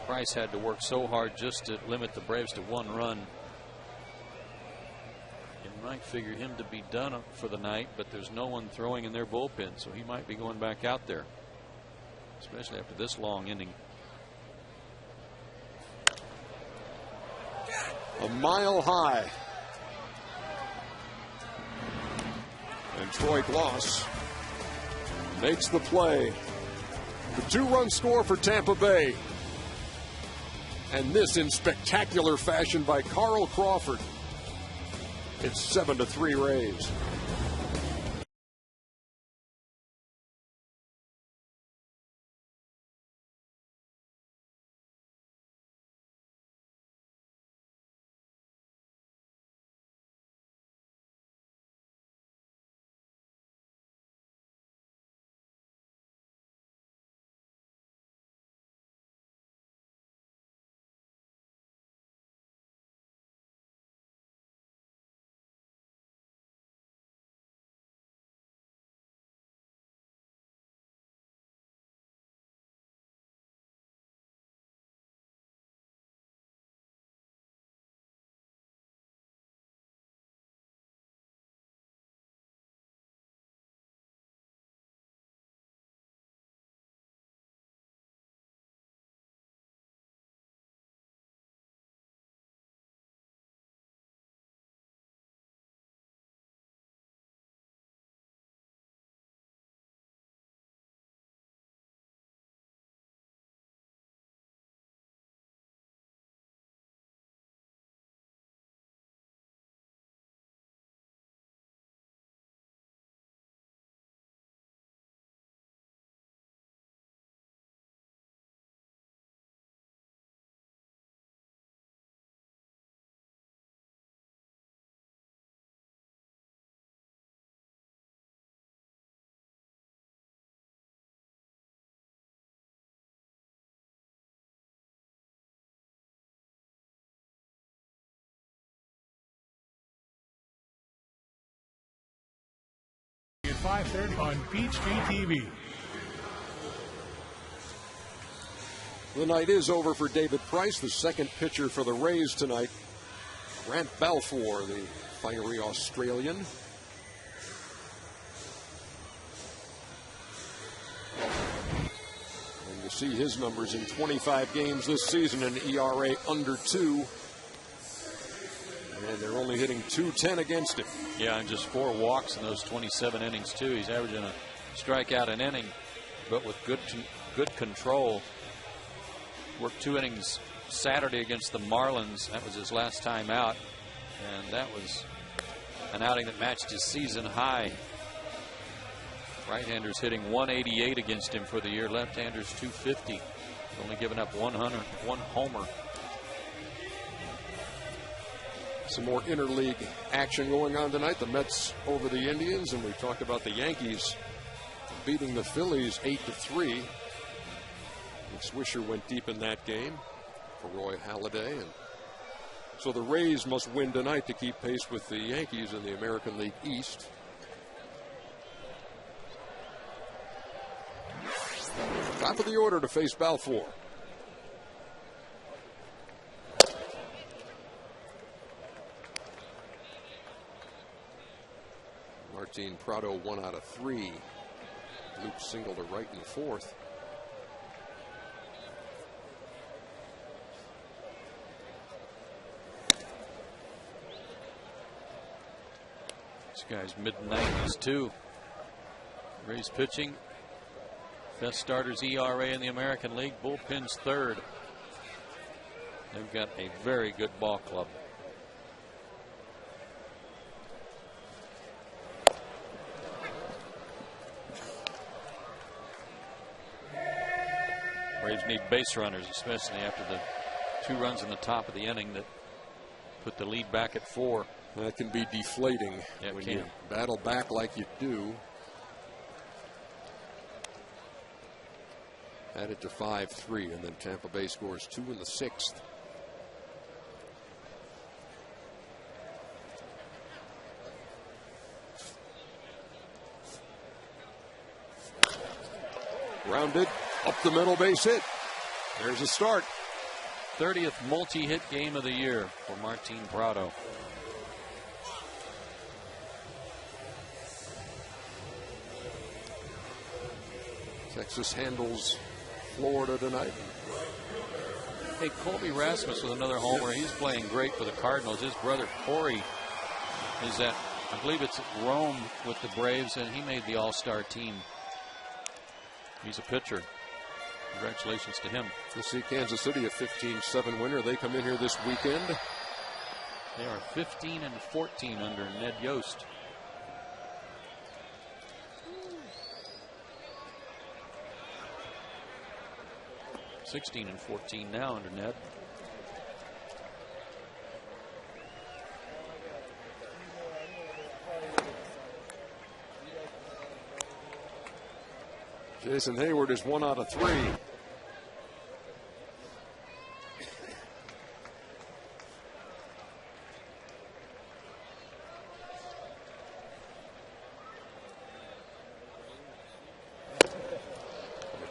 Price had to work so hard just to limit the Braves to 1 run, you might figure him to be done for the night, but there's no one throwing in their bullpen, so he might be going back out there, especially after this long inning. A mile high. And Troy Gloss makes the play. The 2-run score for Tampa Bay. And this in spectacular fashion by Carl Crawford. It's 7-3 Rays. 5:30 on Peachtree TV. The night is over for David Price, the second pitcher for the Rays tonight. Grant Balfour, the fiery Australian. And you see his numbers in 25 games this season, an ERA under 2. And they're only hitting .210 against him. Yeah, and just 4 walks in those 27 innings, too. He's averaging a strikeout an inning, but with good control. Worked 2 innings Saturday against the Marlins. That was his last time out, and that was an outing that matched his season high. Right-handers hitting 188 against him for the year. Left-handers 250. Only giving up one homer. Some more interleague action going on tonight. The Mets over the Indians, and we talked about the Yankees beating the Phillies 8-3. Swisher went deep in that game for Roy Halladay, and so the Rays must win tonight to keep pace with the Yankees in the American League East. Top of the order to face Balfour. Martin Prado 1 out of 3. Luke single to right in the 4th. This guy's mid-90s, too. Rays pitching. Best starters ERA in the American League. Bullpen's 3rd. They've got a very good ball club. Braves need base runners, especially after the 2 runs in the top of the inning that put the lead back at 4. That can be deflating when you battle back like you do. Add it to 5-3, and then Tampa Bay scores 2 in the 6th. Grounded, up the middle, base hit. There's a start. 30th multi-hit game of the year for Martin Prado. Texas handles Florida tonight. Hey, Colby Rasmus with another homer. He's playing great for the Cardinals. His brother Corey is at, I believe it's Rome with the Braves, and he made the All-Star team. He's a pitcher. Congratulations to him. We'll see Kansas City a 15-7 winner. They come in here this weekend. They are 15-14 under Ned Yost. (16-14) now under Ned. Jason Hayward is 1 out of 3.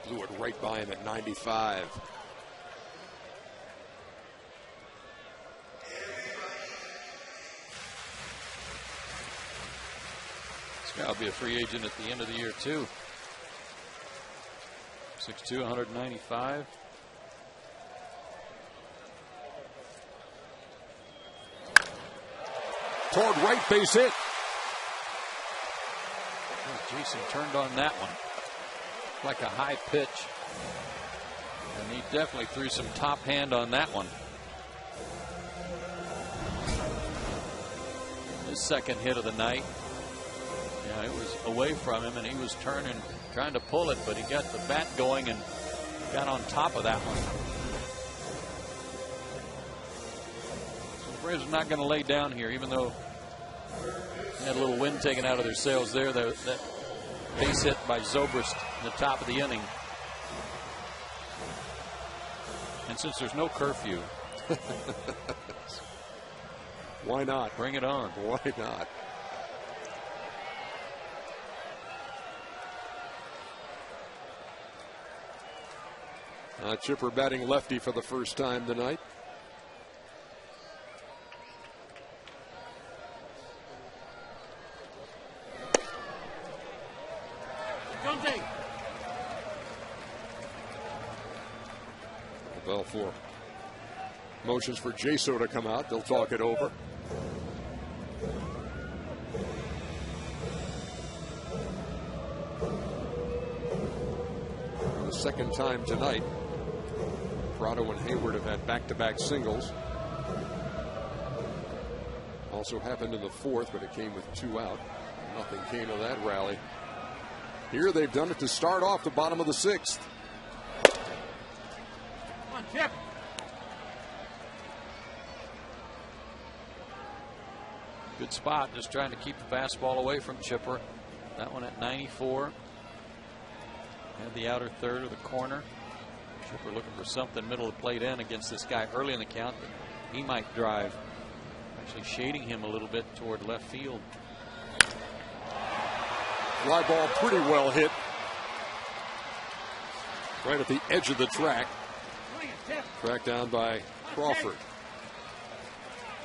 Blew it right by him at 95. This guy will be a free agent at the end of the year, too. 6'2", 195. Toward right, base hit. Oh, Jason turned on that one. Like a high pitch. And he definitely threw some top hand on that one. His second hit of the night. Yeah, it was away from him, and he was turning, trying to pull it, but he got the bat going and got on top of that one. So the Braves are not going to lay down here, even though they had a little wind taken out of their sails there. That base hit by Zobrist in the top of the inning. And since there's no curfew, why not? Bring it on. Why not? Chipper batting lefty for the first time tonight. Balfour motions for Jaso to come out. They'll talk it over. For the second time tonight, Prado and Hayward have had back-to-back singles. Also happened in the fourth, but it came with 2 out. Nothing came of that rally. Here they've done it to start off the bottom of the 6th. Come on, Chip. Good spot, just trying to keep the fastball away from Chipper. That one at 94. Had the outer third of the corner. Chipper looking for something middle of the plate in against this guy early in the count. He might drive. Actually shading him a little bit toward left field. Fly ball pretty well hit. Right at the edge of the track. Tracked down by Crawford.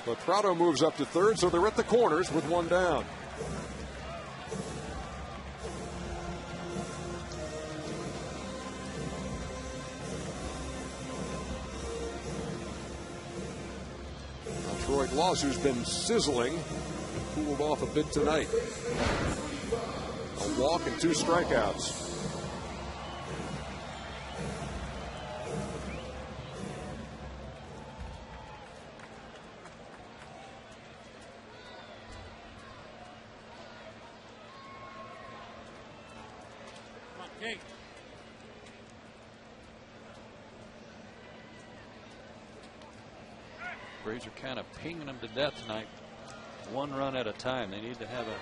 But Prado moves up to third, so they're at the corners with 1 down. Now, Troy Gloss, who's been sizzling, cooled off a bit tonight. A walk and 2 strikeouts. Braves are kind of pinging them to death tonight. 1 run at a time. They need to have a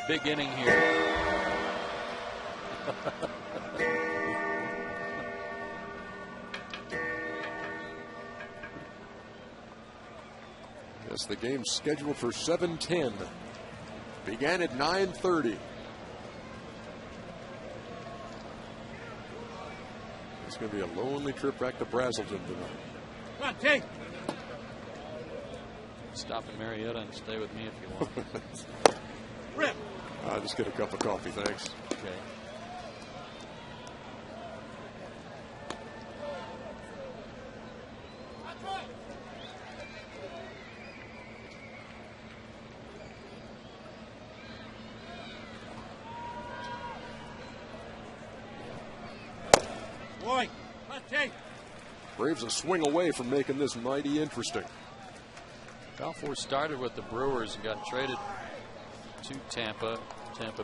big inning here. Yes, the game's scheduled for 7:10. Began at 9:30. It's going to be a lonely trip back to Brazelton tonight. Come on, Jake. Stop in Marietta and stay with me if you want. Rip. I'll just get a cup of coffee, thanks. Okay. Boy, come on, Jake. Braves a swing away from making this mighty interesting. Balfour started with the Brewers and got traded to Tampa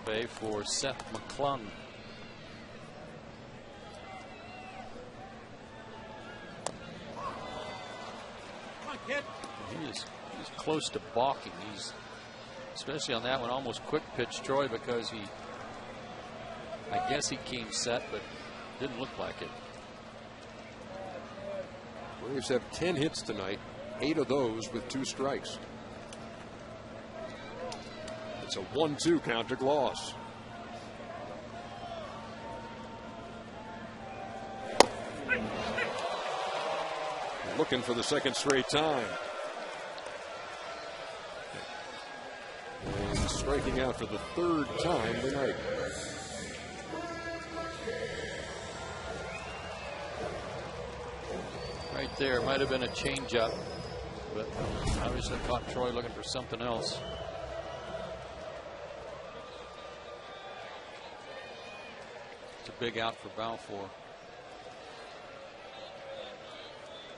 Bay for Seth McClung. Come on, kid. He's close to balking. He's, especially on that one, almost quick pitch Troy, because I guess he came set, but didn't look like it. Braves have 10 hits tonight, 8 of those with 2 strikes. It's a 1-2 count to Gloss. Looking for the second straight time. And striking out for the 3rd time tonight. Right there, might have been a changeup, but obviously caught Troy looking for something else. It's a big out for Balfour.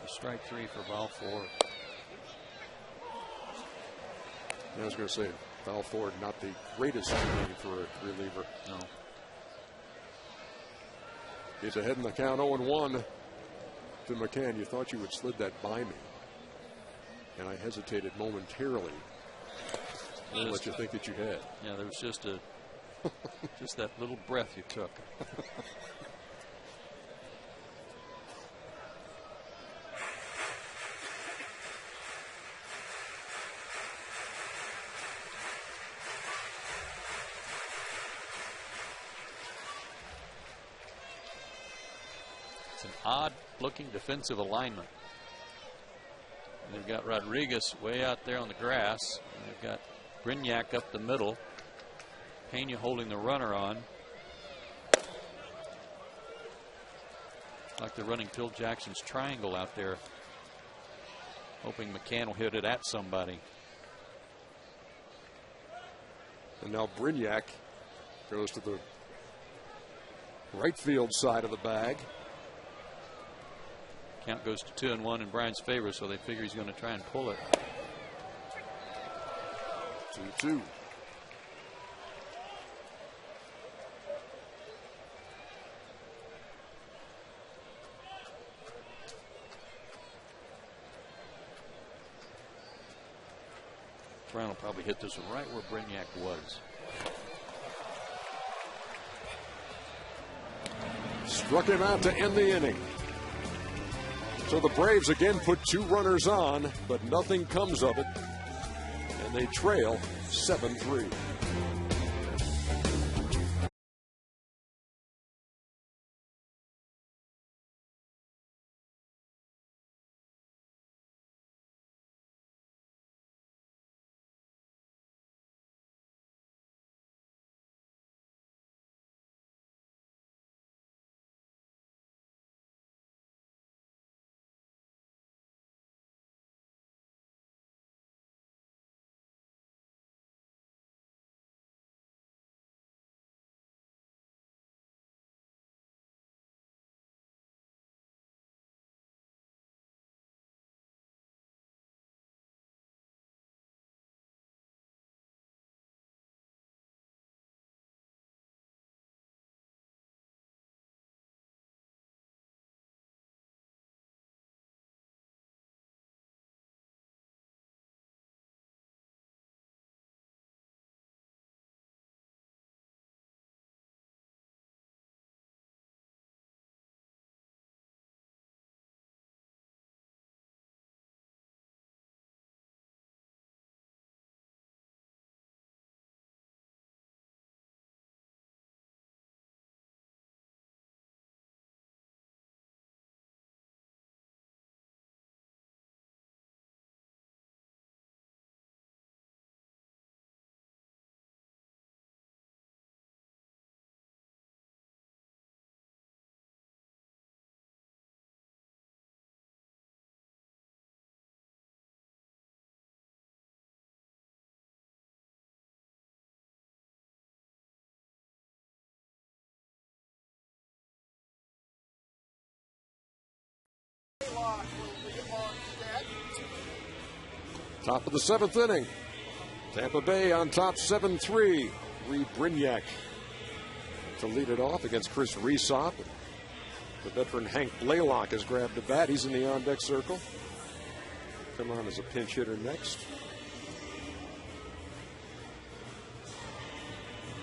Strike 3 for Balfour. I was going to say, Balfour not the greatest name for a reliever. No. He's ahead in the count 0-1 to McCann. You thought you would slid that by me, and I hesitated momentarily. I'll let you think that you had. Yeah, there was just a just that little breath you took. odd-looking defensive alignment. And they've got Rodriguez way out there on the grass. And they've got Brignac up the middle. Pena holding the runner on. Like they're running Phil Jackson's triangle out there, hoping McCann will hit it at somebody. And now Brignac goes to the right field side of the bag. Count goes to 2-1 in Brian's favor, so they figure he's going to try and pull it. 2-2. Brown will probably hit this right where Brignac was. Struck him out to end the inning. So the Braves again put 2 runners on, but nothing comes of it. And they trail 7-3. Top of the 7th inning. Tampa Bay on top 7-3. Reed Brignac to lead it off against Chris Resop. The veteran Hank Blaylock has grabbed the bat. He's in the on-deck circle. Come on as a pinch hitter next.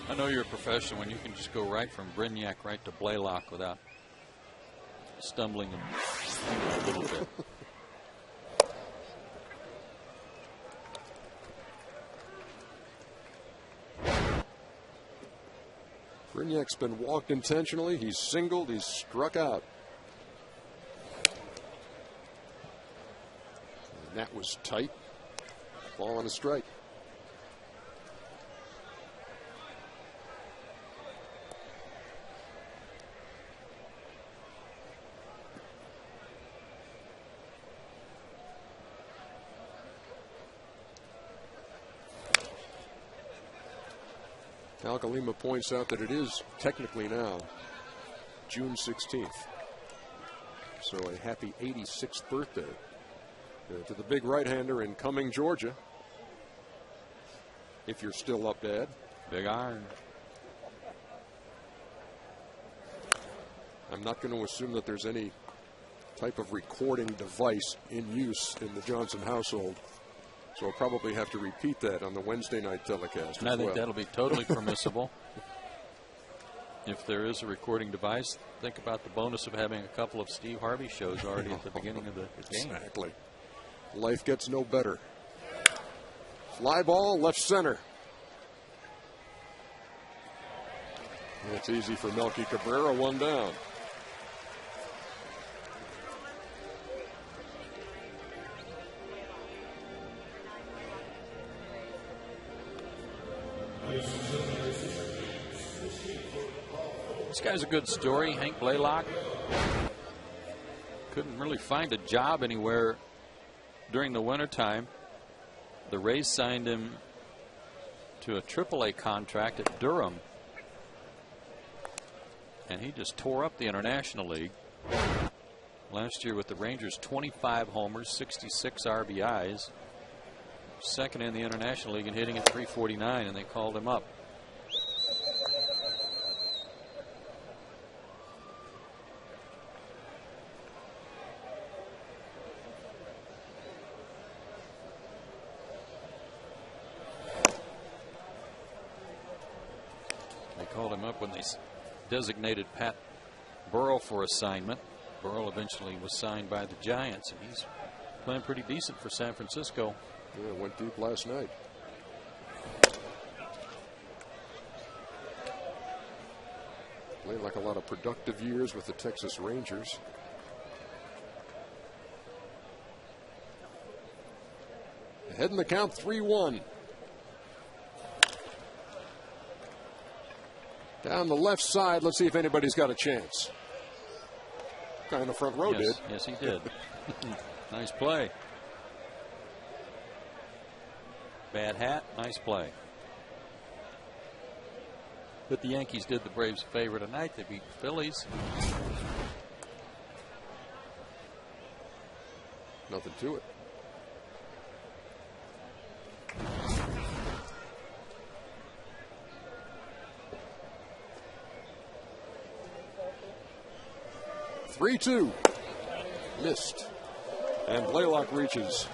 I know you're a professional when you can just go right from Brignac right to Blaylock without stumbling a little bit. Brignac's been walked intentionally. He's singled. He's struck out. And that was tight. Ball on a strike. Alcalima points out that it is technically now June 16th. So a happy 86th birthday to the big right-hander in Cumming, Georgia. If you're still up, Dad. Big iron. I'm not going to assume that there's any type of recording device in use in the Johnson household. So I'll probably have to repeat that on the Wednesday night telecast. And I think that'll be totally permissible. If there is a recording device, think about the bonus of having a couple of Steve Harvey shows already at the beginning of the game. Exactly. Life gets no better. Fly ball, left center. That's easy for Melky Cabrera, 1 down. This guy's a good story, Hank Blaylock. Couldn't really find a job anywhere during the wintertime. The Rays signed him to a AAA contract at Durham, and he just tore up the International League. Last year with the Rangers, 25 homers, 66 RBIs. Second in the International League and hitting at .349, and they called him up. They called him up when they designated Pat Burrell for assignment. Burrell eventually was signed by the Giants, and he's playing pretty decent for San Francisco. Yeah, went deep last night. Played like a lot of productive years with the Texas Rangers. Ahead in the count, 3-1. Down the left side, let's see if anybody's got a chance. Guy in the front row did. Yes, he did. Nice play. Bad hat, nice play. But the Yankees did the Braves a favor tonight. They beat the Phillies. Nothing to it. Three-2. Missed. And Blaylock reaches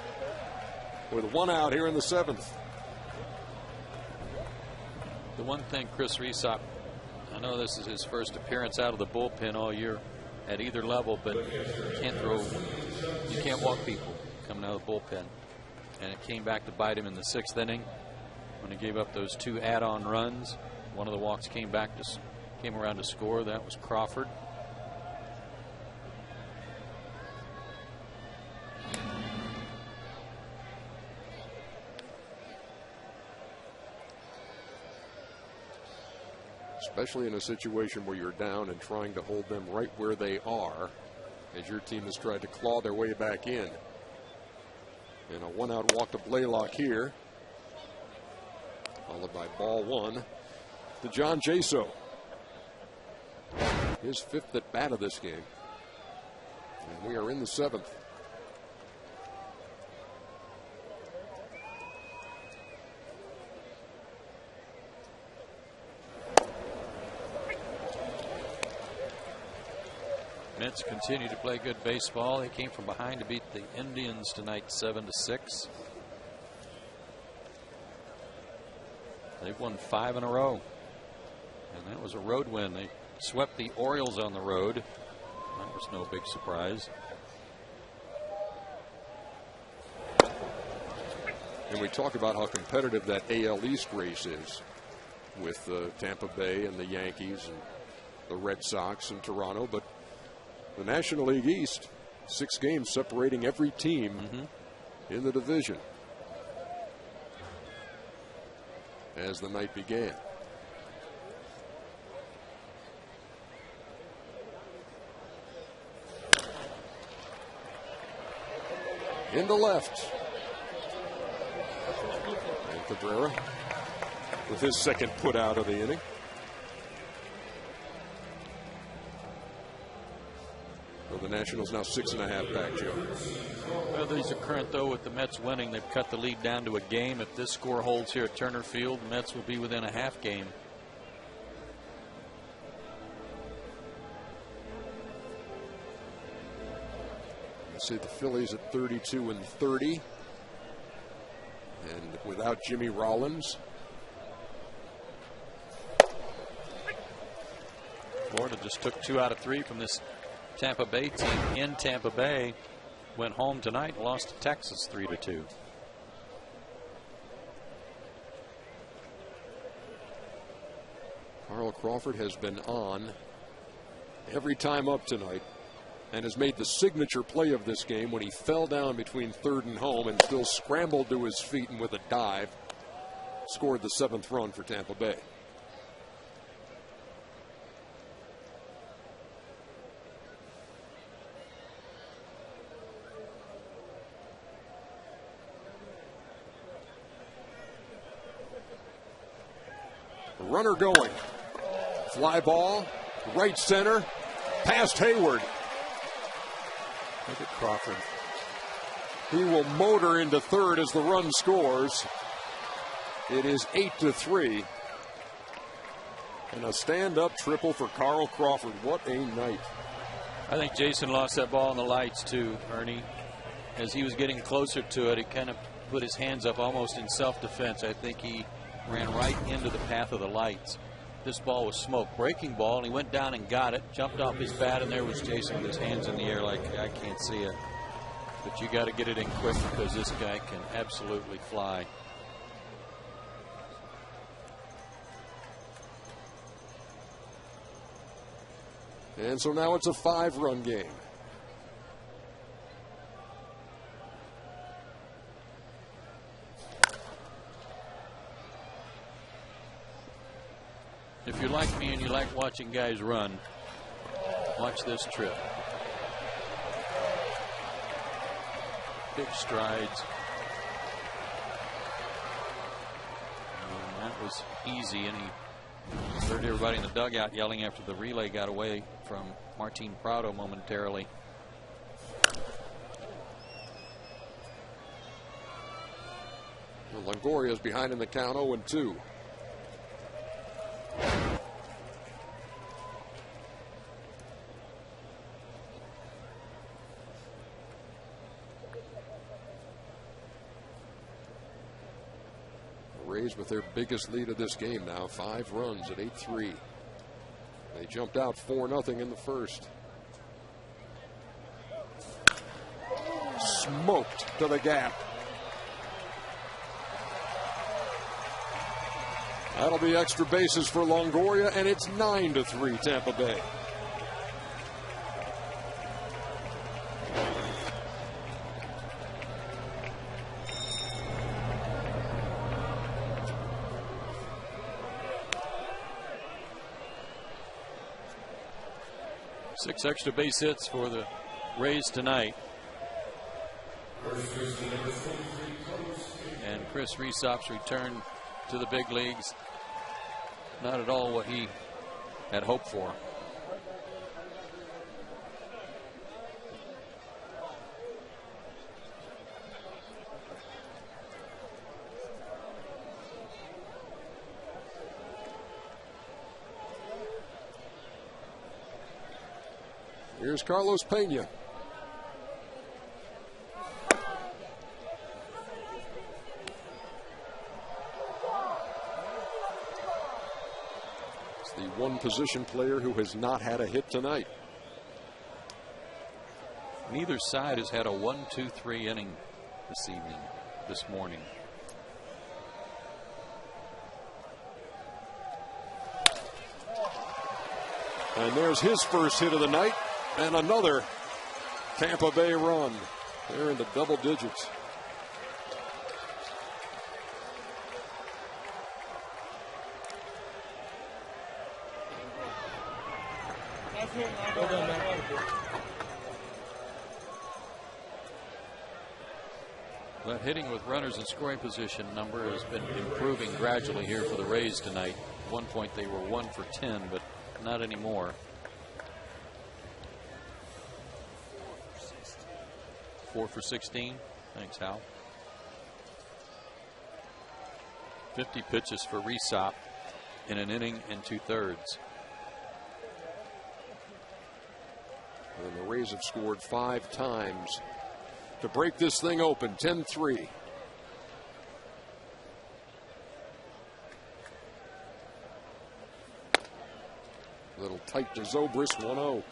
with one out here in the seventh. The one thing Chris Resop, I know this is his first appearance out of the bullpen all year at either level, but you can't walk people coming out of the bullpen. And it came back to bite him in the sixth inning when he gave up those two add-on runs. One of the walks came around to score. That was Crawford. Especially in a situation where you're down and trying to hold them right where they are as your team has tried to claw their way back in. And a one-out walk to Blaylock here, followed by ball one to John Jaso. His fifth at bat of this game. And we are in the seventh. Mets continue to play good baseball. They came from behind to beat the Indians tonight 7-6. They've won 5 in a row. And that was a road win. They swept the Orioles on the road. That was no big surprise. And we talk about how competitive that AL East race is with Tampa Bay and the Yankees and the Red Sox and Toronto, but the National League East, 6 games separating every team in the division as the night began. Into left. And Cabrera with his second put out of the inning. The Nationals now 6.5 back, Joe. Well, these are current, though, with the Mets winning. They've cut the lead down to a game. If this score holds here at Turner Field, the Mets will be within a half game. I see the Phillies at 32-30. And without Jimmy Rollins. Florida just took 2 out of 3 from this Tampa Bay team in Tampa Bay. Went home tonight and lost to Texas 3-2. Carl Crawford has been on every time up tonight and has made the signature play of this game when he fell down between third and home and still scrambled to his feet and with a dive scored the 7th run for Tampa Bay. Runner going. Fly ball, right center, past Hayward. Look at Crawford. He will motor into third as the run scores. It is 8-3. And a stand-up triple for Carl Crawford. What a night. I think Jason lost that ball in the lights too, Ernie. As he was getting closer to it, he kind of put his hands up almost in self-defense. I think he ran right into the path of the lights. This ball was smoke. Breaking ball, and he went down and got it, jumped off his bat, and there was Jason with his hands in the air like, I can't see it. But you got to get it in quick because this guy can absolutely fly. And so now it's a 5-run game. If you're like me and you like watching guys run, watch this trip. Big strides. And that was easy, and he heard everybody in the dugout yelling after the relay got away from Martin Prado momentarily. Well, Longoria's behind in the count, 0-2. Rays with their biggest lead of this game now, 5 runs at 8-3. They jumped out 4-0 in the first. Smoked to the gap. That'll be extra bases for Longoria, and it's 9-3 Tampa Bay. Six extra base hits for the Rays tonight. And Chris Rhysop's return to the big leagues, not at all what he had hoped for. Here's Carlos Pena. It's the one position player who has not had a hit tonight. Neither side has had a 1-2-3 inning this evening, this morning. And there's his first hit of the night. And another Tampa Bay run. They're in the double digits. That hitting with runners in scoring position number has been improving gradually here for the Rays tonight. At one point they were 1 for 10, but not anymore. 4 for 16. Thanks, Hal. 50 pitches for Rhysop in an inning and 2/3. And the Rays have scored 5 times to break this thing open. 10-3. Little tight to Zobrist. 1-0.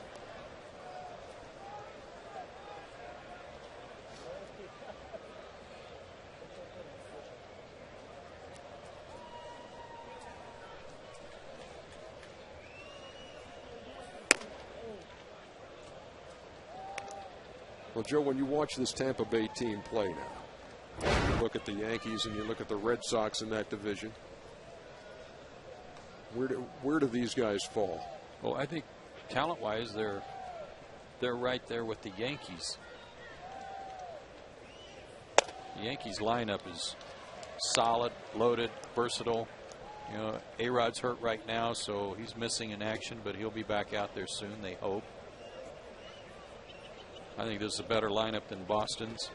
Well, Joe, when you watch this Tampa Bay team play now, look at the Yankees and you look at the Red Sox in that division, where do these guys fall? Well, I think talent-wise, they're right there with the Yankees. The Yankees lineup is solid, loaded, versatile. You know, A-Rod's hurt right now, so he's missing in action, but he'll be back out there soon, they hope. I think this is a better lineup than Boston's.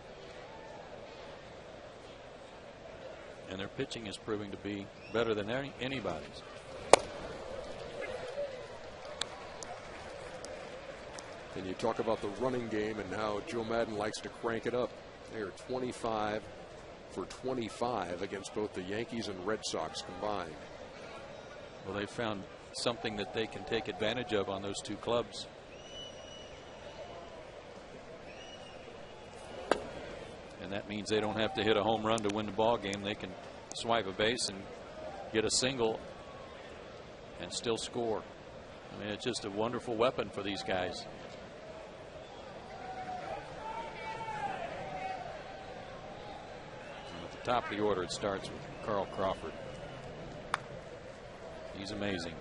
And their pitching is proving to be better than anybody's. And you talk about the running game and how Joe Madden likes to crank it up. They are 25 for 25 against both the Yankees and Red Sox combined. Well, they found something that they can take advantage of on those two clubs. And that means they don't have to hit a home run to win the ball game. They can swipe a base and get a single and still score. I mean, it's just a wonderful weapon for these guys. And at the top of the order, it starts with Carl Crawford. He's amazing.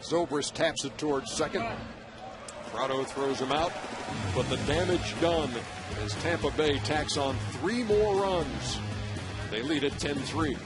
Zobrist taps it towards second. Prado throws him out, but the damage done as Tampa Bay tacks on 3 more runs. They lead at 10-3.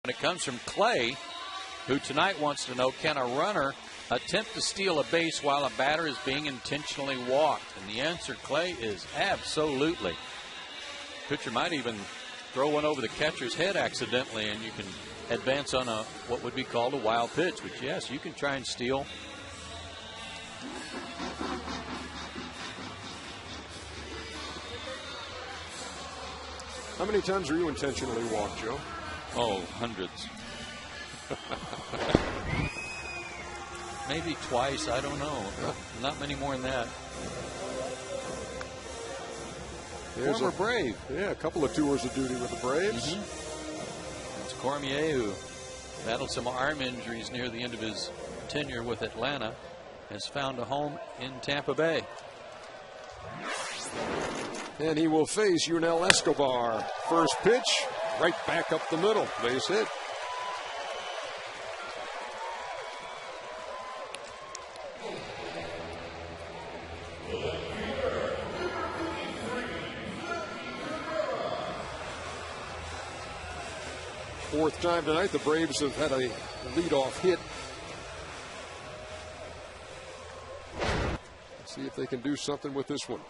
And it comes from Clay, who tonight wants to know, can a runner attempt to steal a base while a batter is being intentionally walked? And the answer, Clay, is absolutely. Pitcher might even throw one over the catcher's head accidentally, and you can advance on a what would be called a wild pitch. But yes, you can try and steal. How many times are you intentionally walked, Joe? Oh, hundreds. Maybe twice, I don't know. Not many more than that. Former Brave. Yeah, a couple of tours of duty with the Braves. It's Cormier, who battled some arm injuries near the end of his tenure with Atlanta, has found a home in Tampa Bay. And he will face Yunel Escobar. First pitch, right back up the middle. Base hit. Fourth time tonight, the Braves have had a leadoff hit. Let's see if they can do something with this one.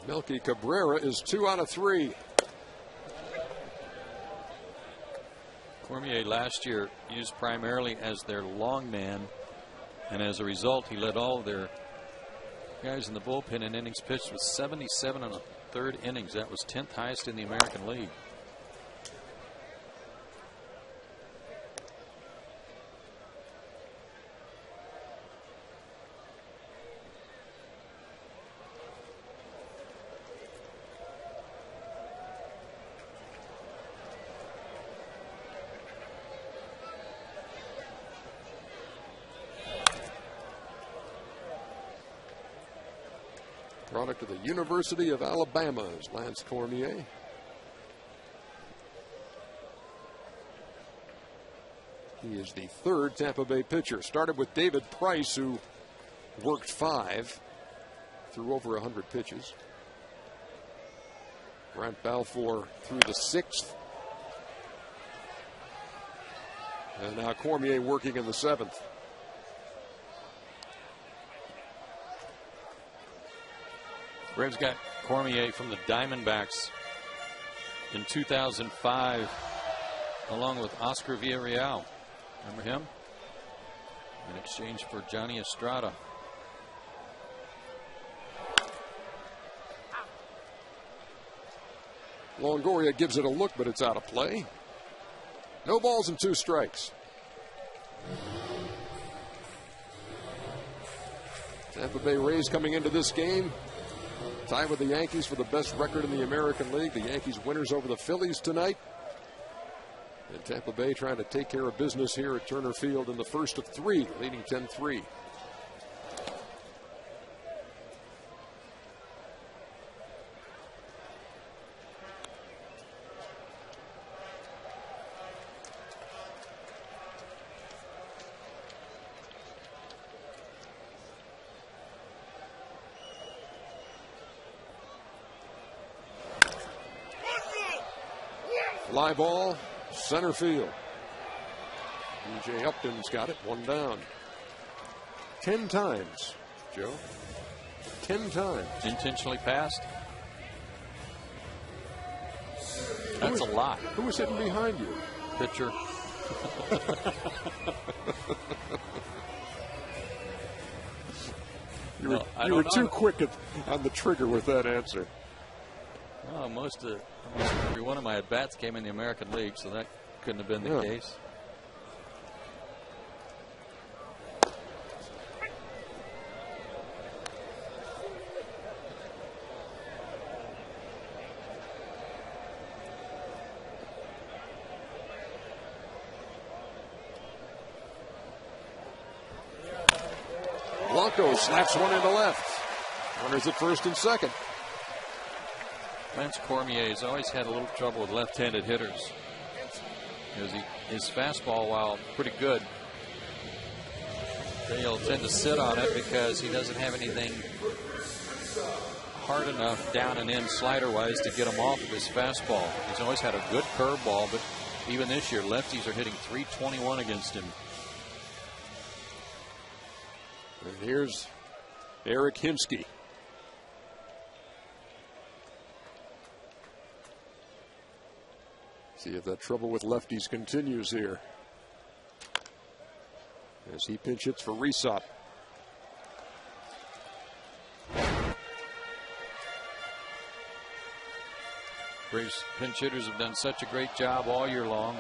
Melky Cabrera is 2 out of 3. Cormier last year used primarily as their long man, and as a result, he led all of their guys in the bullpen in innings pitched with 77 and a third innings. That was 10th highest in the American League. Product of the University of Alabama is Lance Cormier. He is the third Tampa Bay pitcher. Started with David Price, who worked 5, threw over 100 pitches. Brant Balfour threw the 6th. And now Cormier working in the 7th. Braves got Cormier from the Diamondbacks in 2005, along with Oscar Villarreal. Remember him? In exchange for Johnny Estrada. Longoria gives it a look, but it's out of play. No balls and 2 strikes. Tampa Bay Rays coming into this game tied with the Yankees for the best record in the American League. The Yankees winners over the Phillies tonight. And Tampa Bay trying to take care of business here at Turner Field in the first of 3, leading 10-3. Fly ball, center field. DJ Upton's got it, 1 down. 10 times, Joe. 10 times. Intentionally passed. That's a lot. Who was sitting behind you? Pitcher. You were too quick on the trigger with that answer. Well, almost every one of my at-bats came in the American League, so that couldn't have been the case. Blanco slaps one into left. Runners at first and second. Lance Cormier has always had a little trouble with left-handed hitters. Because his fastball, while pretty good, they'll tend to sit on it because he doesn't have anything hard enough down and in slider-wise to get him off of his fastball. He's always had a good curveball, but even this year, lefties are hitting .321 against him. And here's Eric Hinsky. See if that trouble with lefties continues here. As he pinch hits for Resop. Braves pinch hitters have done such a great job all year long.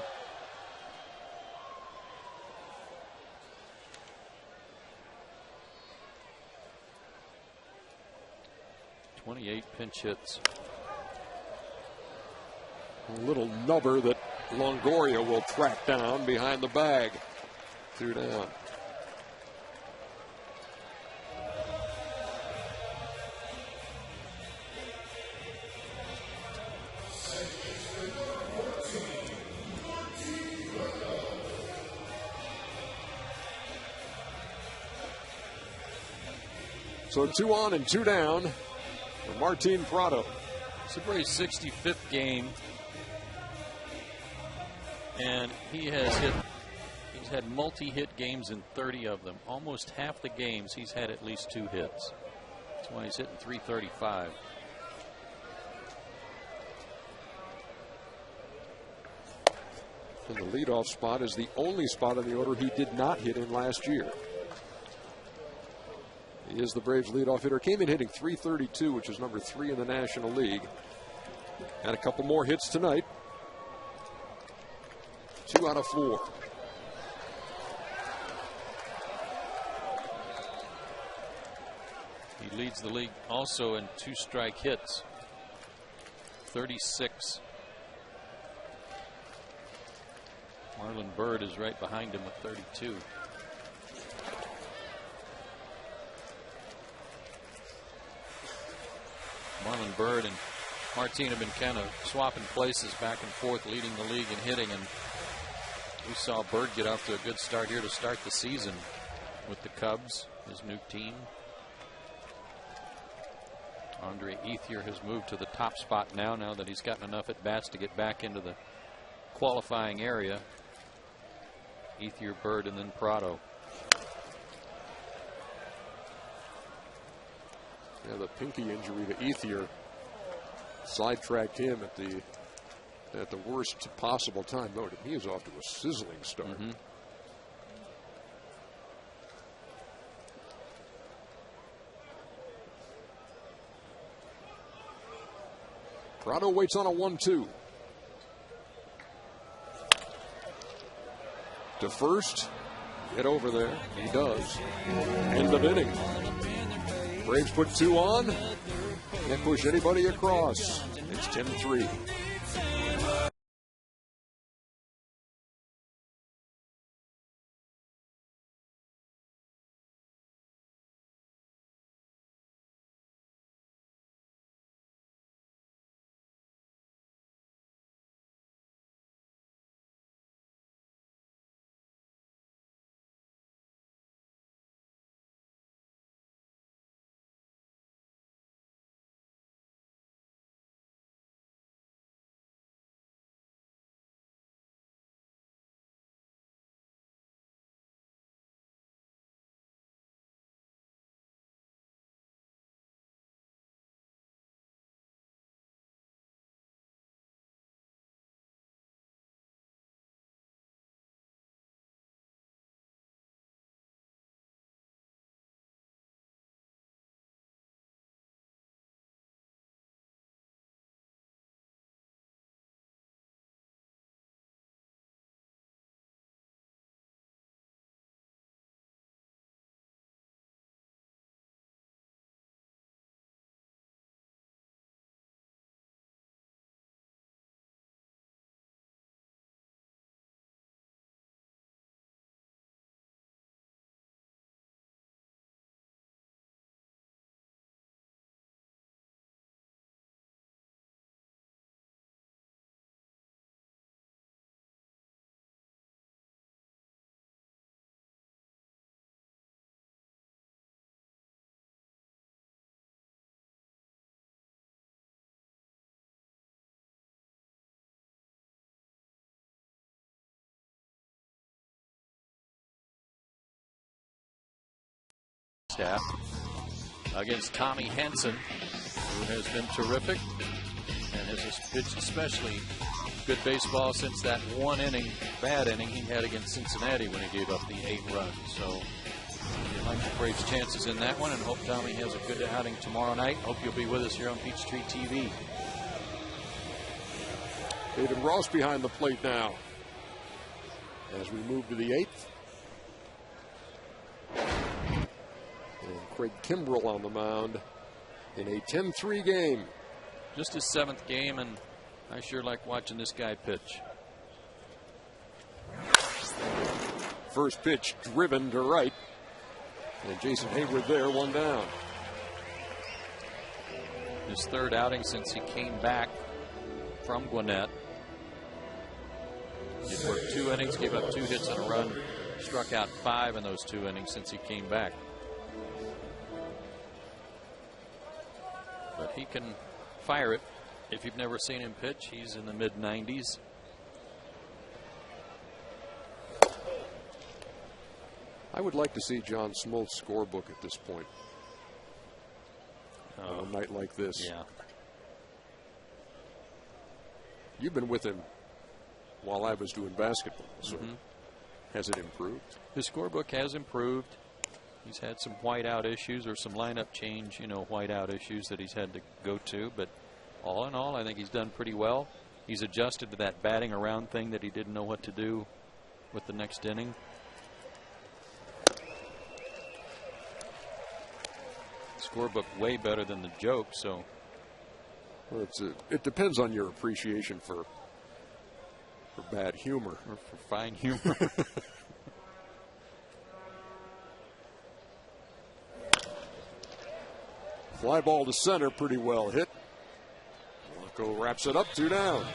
.28 pinch hits. A little nubber that Longoria will track down behind the bag. 2 down. So 2 on and 2 down for Martin Prado. It's the Braves' 65th game. And he's had multi-hit games in 30 of them. Almost half the games he's had at least 2 hits. That's why he's hitting .335. And the leadoff spot is the only spot in the order he did not hit in last year. He is the Braves' leadoff hitter. Came in hitting .332, which is number 3 in the National League. Had a couple more hits tonight. 2 out of 4. He leads the league also in 2-strike hits. 36. Marlon Byrd is right behind him with 32. Marlon Byrd and Martin have been kind of swapping places back and forth, leading the league in hitting, and we saw Byrd get off to a good start here to start the season with the Cubs, his new team. Andre Ethier has moved to the top spot now that he's gotten enough at bats to get back into the qualifying area. Ethier, Byrd, and then Prado. Yeah, the pinky injury to Ethier sidetracked him at the worst possible time. Though he is off to a sizzling start. Prado waits on a 1-2. To first. Get over there. He does. End of inning. Braves put 2 on. Can't push anybody across. It's 10-3. Staff against Tommy Henson, who has been terrific and has pitched especially good baseball since that bad inning he had against Cincinnati when he gave up the 8 runs. So we like the Braves' chances in that one and hope Tommy has a good outing tomorrow night. Hope you'll be with us here on Peachtree TV. David Ross behind the plate now as we move to the 8th. And Craig Kimbrell on the mound in a 10-3 game. Just his 7th game, and I sure like watching this guy pitch. First pitch driven to right. And Jason Hayward there, 1 down. His 3rd outing since he came back from Gwinnett. He worked 2 innings, gave up 2 hits and a run, struck out 5 in those 2 innings since he came back. But he can fire it. If you've never seen him pitch, he's in the mid-90s. I would like to see John Smoltz's scorebook at this point. On a night like this. Yeah. You've been with him while I was doing basketball. So has it improved? His scorebook has improved. He's had some whiteout issues or some lineup change, whiteout issues that he's had to go to. But all in all, I think he's done pretty well. He's adjusted to that batting around thing that he didn't know what to do with the next inning. Scorebook way better than the joke, so. Well, it depends on your appreciation for bad humor. Or for fine humor. Fly ball to center, pretty well hit. Blanco wraps it up, 2 down.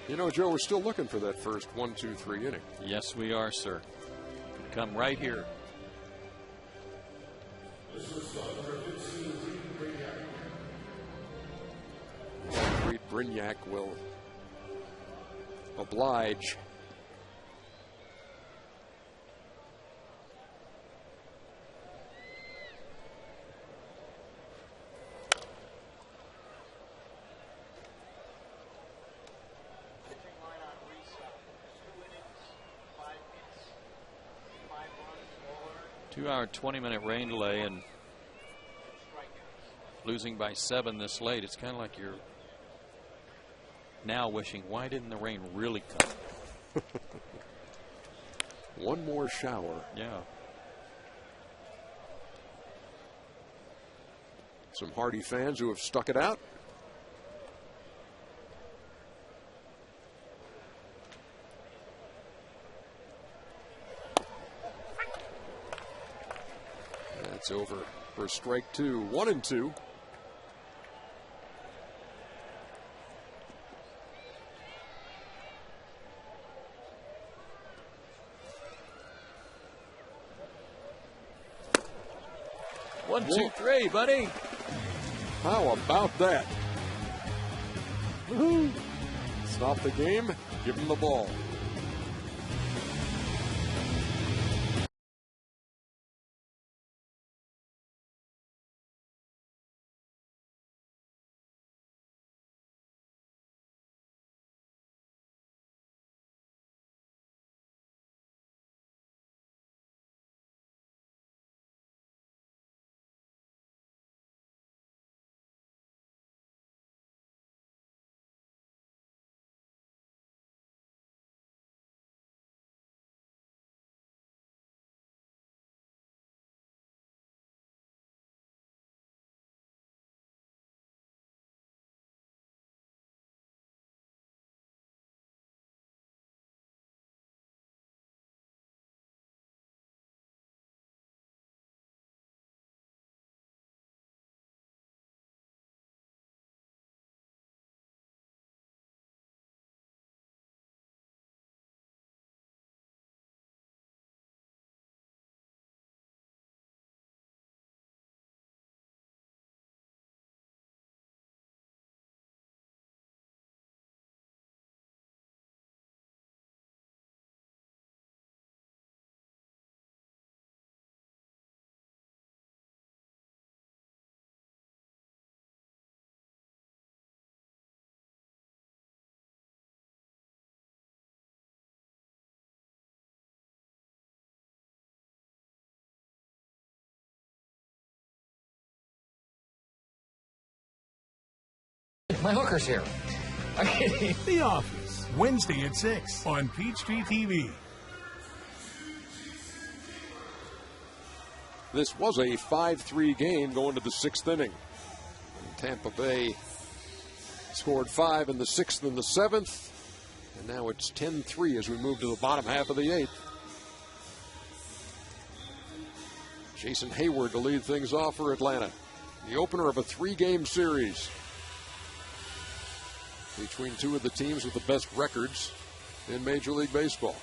Joe, we're still looking for that first 1, 2, 3 inning. Yes, we are, sir. Come right here. Great Brignac will oblige. Two-hour, 20-minute rain delay, and losing by 7 this late. It's kind of like you're now wishing, why didn't the rain really come? One more shower. Yeah. Some hardy fans who have stuck it out. That's over for strike 2. 1 and 2. One, two, three, buddy. How about that? Woo-hoo. Stop the game. Give him the ball. My hooker's here. The Office, Wednesday at 6 on Peachtree TV. This was a 5-3 game going to the 6th inning. And Tampa Bay scored 5 in the 6th and the 7th. And now it's 10-3 as we move to the bottom half of the 8th. Jason Hayward to lead things off for Atlanta. The opener of a 3-game series between two of the teams with the best records in Major League Baseball.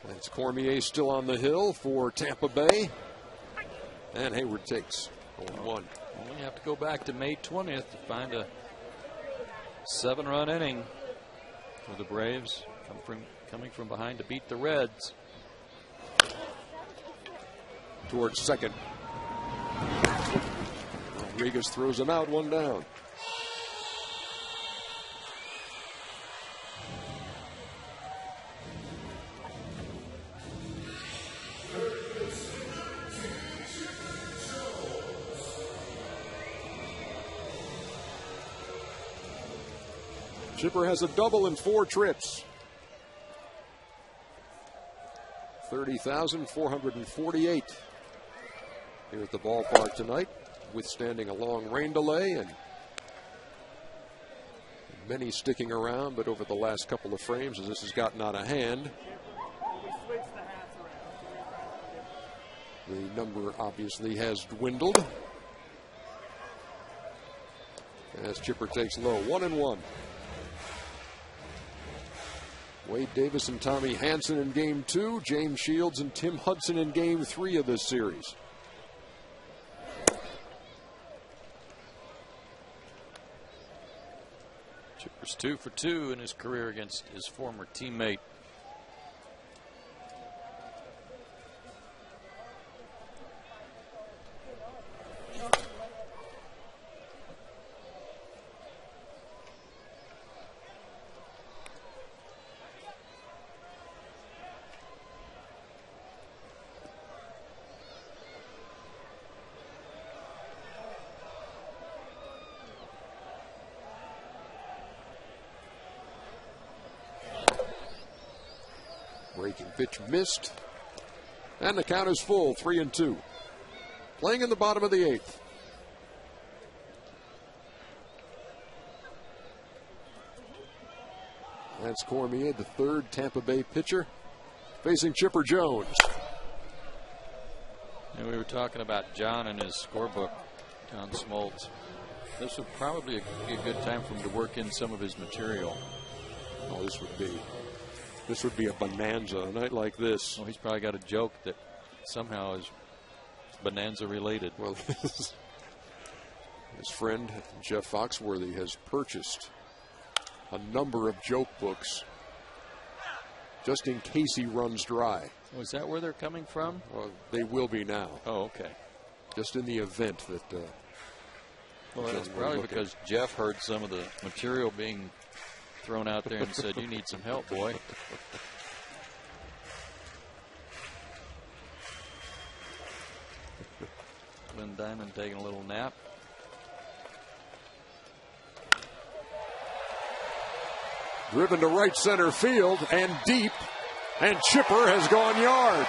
Lance Cormier still on the hill for Tampa Bay. And Hayward takes 0-1. We have to go back to May 20th to find a 7-run inning. for the Braves, coming from behind to beat the Reds. Towards second. Rodriguez throws him out, one down. Chipper has a double in 4 trips. 30,448 here at the ballpark tonight, withstanding a long rain delay and many sticking around, but over the last couple of frames as this has gotten out of hand, the number obviously has dwindled as Chipper takes low. 1-1. Wade Davis and Tommy Hanson in game 2. James Shields and Tim Hudson in game 3 of this series. Chipper's 2 for 2 in his career against his former teammate. Breaking pitch missed. And the count is full, 3-2. Playing in the bottom of the 8th. Lance Cormier, the 3rd Tampa Bay pitcher, facing Chipper Jones. And we were talking about John and his scorebook, John Smoltz. This would probably be a good time for him to work in some of his material. Oh, this would be a bonanza, a night like this. Well, he's probably got a joke that somehow is bonanza related. Well, his friend Jeff Foxworthy has purchased a number of joke books just in case he runs dry. Oh, is that where they're coming from? Well, they will be now. Oh, okay. Just in the event that. Well, that's probably because Jeff heard some of the material being thrown out there and said, "You need some help, boy." Glenn Diamond taking a little nap. Driven to right center field and deep, and Chipper has gone yard.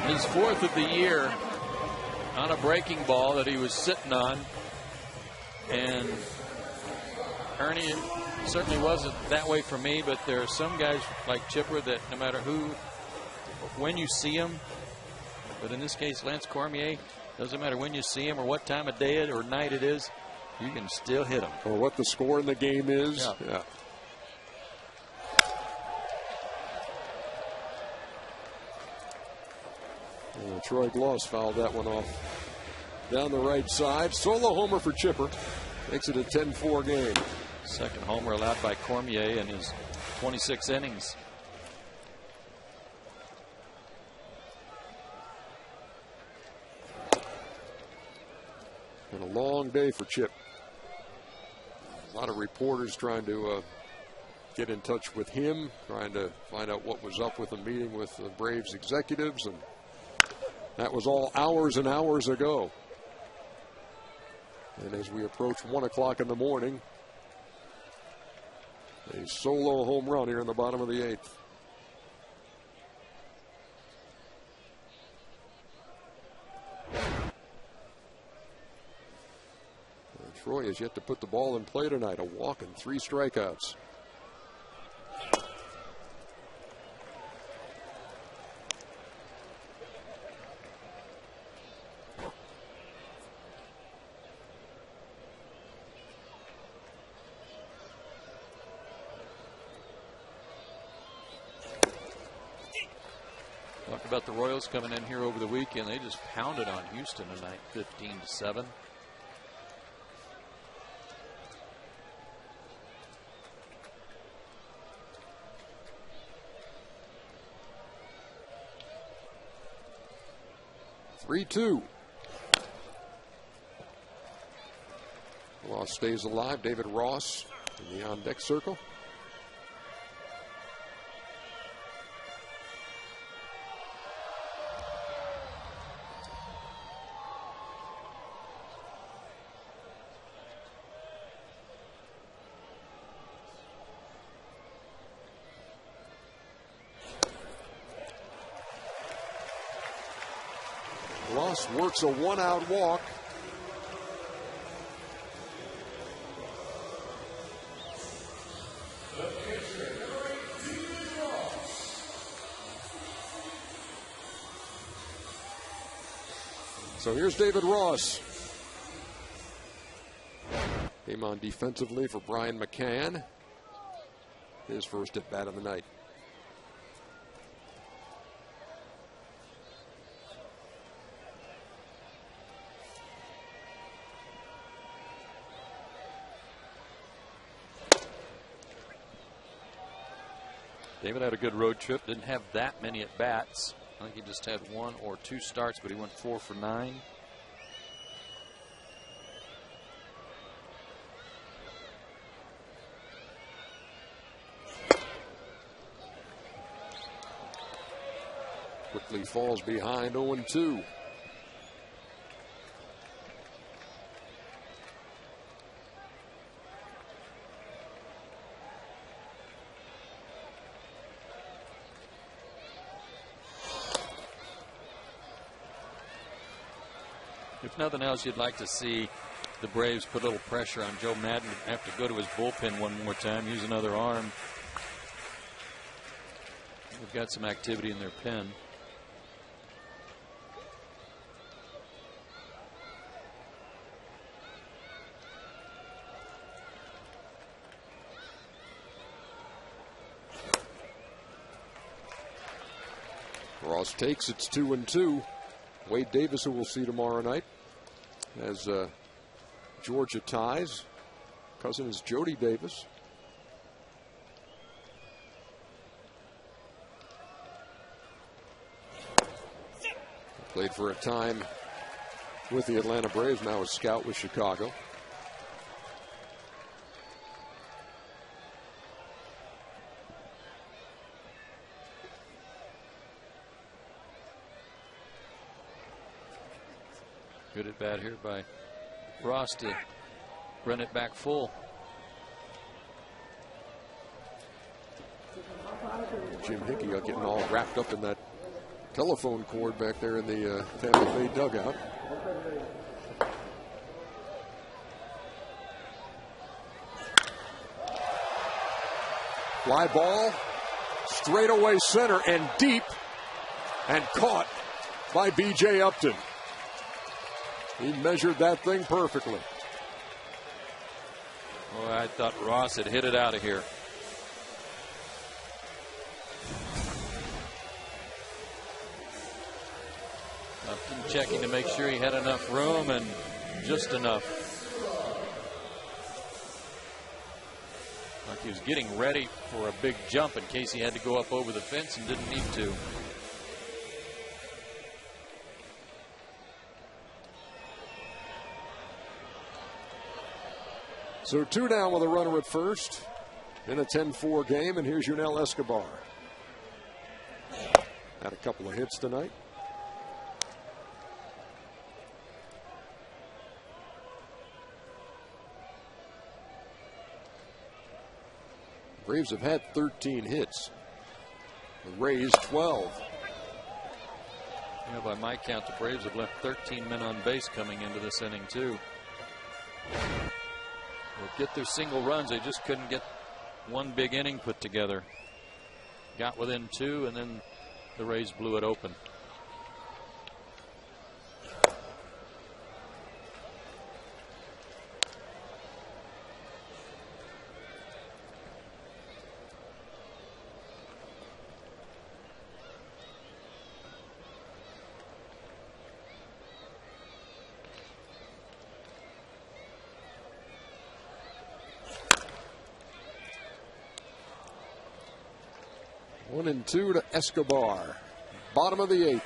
His 4th of the year on a breaking ball that he was sitting on. And Ernie, certainly wasn't that way for me, but there are some guys like Chipper that no matter when you see him, but in this case, Lance Cormier, doesn't matter when you see him or what time of day or night it is, you can still hit him. Or what the score in the game is. Yeah. Troy Gloss fouled that one off down the right side. Solo homer for Chipper. Makes it a 10-4 game. Second homer allowed by Cormier in his 26 innings. Been a long day for Chip. A lot of reporters trying to get in touch with him, trying to find out what was up with the meeting with the Braves executives, and that was all hours and hours ago. And as we approach 1 o'clock in the morning, a solo home run here in the bottom of the 8th. Troy has yet to put the ball in play tonight. A walk and 3 strikeouts. about the Royals coming in here over the weekend. They just pounded on Houston tonight, 15-7. (3-2). Ross stays alive. David Ross in the on-deck circle. Ross works a one-out walk. So here's David Ross. Came on defensively for Brian McCann. His first at bat of the night. David had a good road trip. Didn't have that many at bats. I think he just had 1 or 2 starts, but he went 4 for 9. Quickly falls behind 0-2. If nothing else, you'd like to see the Braves put a little pressure on Joe Madden to have to go to his bullpen one more time, use another arm. They've got some activity in their pen. Ross takes it's 2-2. Wade Davis, who we'll see tomorrow night, as Georgia ties. Cousin is Jody Davis. Played for a time with the Atlanta Braves, now a scout with Chicago. Good at bat here by Ross to run it back full. Jim Hickey getting all wrapped up in that telephone cord back there in the Tampa Bay dugout. Fly ball, straightaway center and deep, and caught by B.J. Upton. He measured that thing perfectly. Oh, I thought Ross had hit it out of here. Upton checking to make sure he had enough room, and just enough. Like he was getting ready for a big jump in case he had to go up over the fence and didn't need to. So 2 down with a runner at first in a 10-4 game, and here's Yunel Escobar. Had a couple of hits tonight. Braves have had 13 hits. The Rays 12. Yeah, by my count, the Braves have left 13 men on base coming into this inning, too. They'll get their single runs. They just couldn't get one big inning put together. Got within 2, and then the Rays blew it open. 1-2 to Escobar. Bottom of the 8th.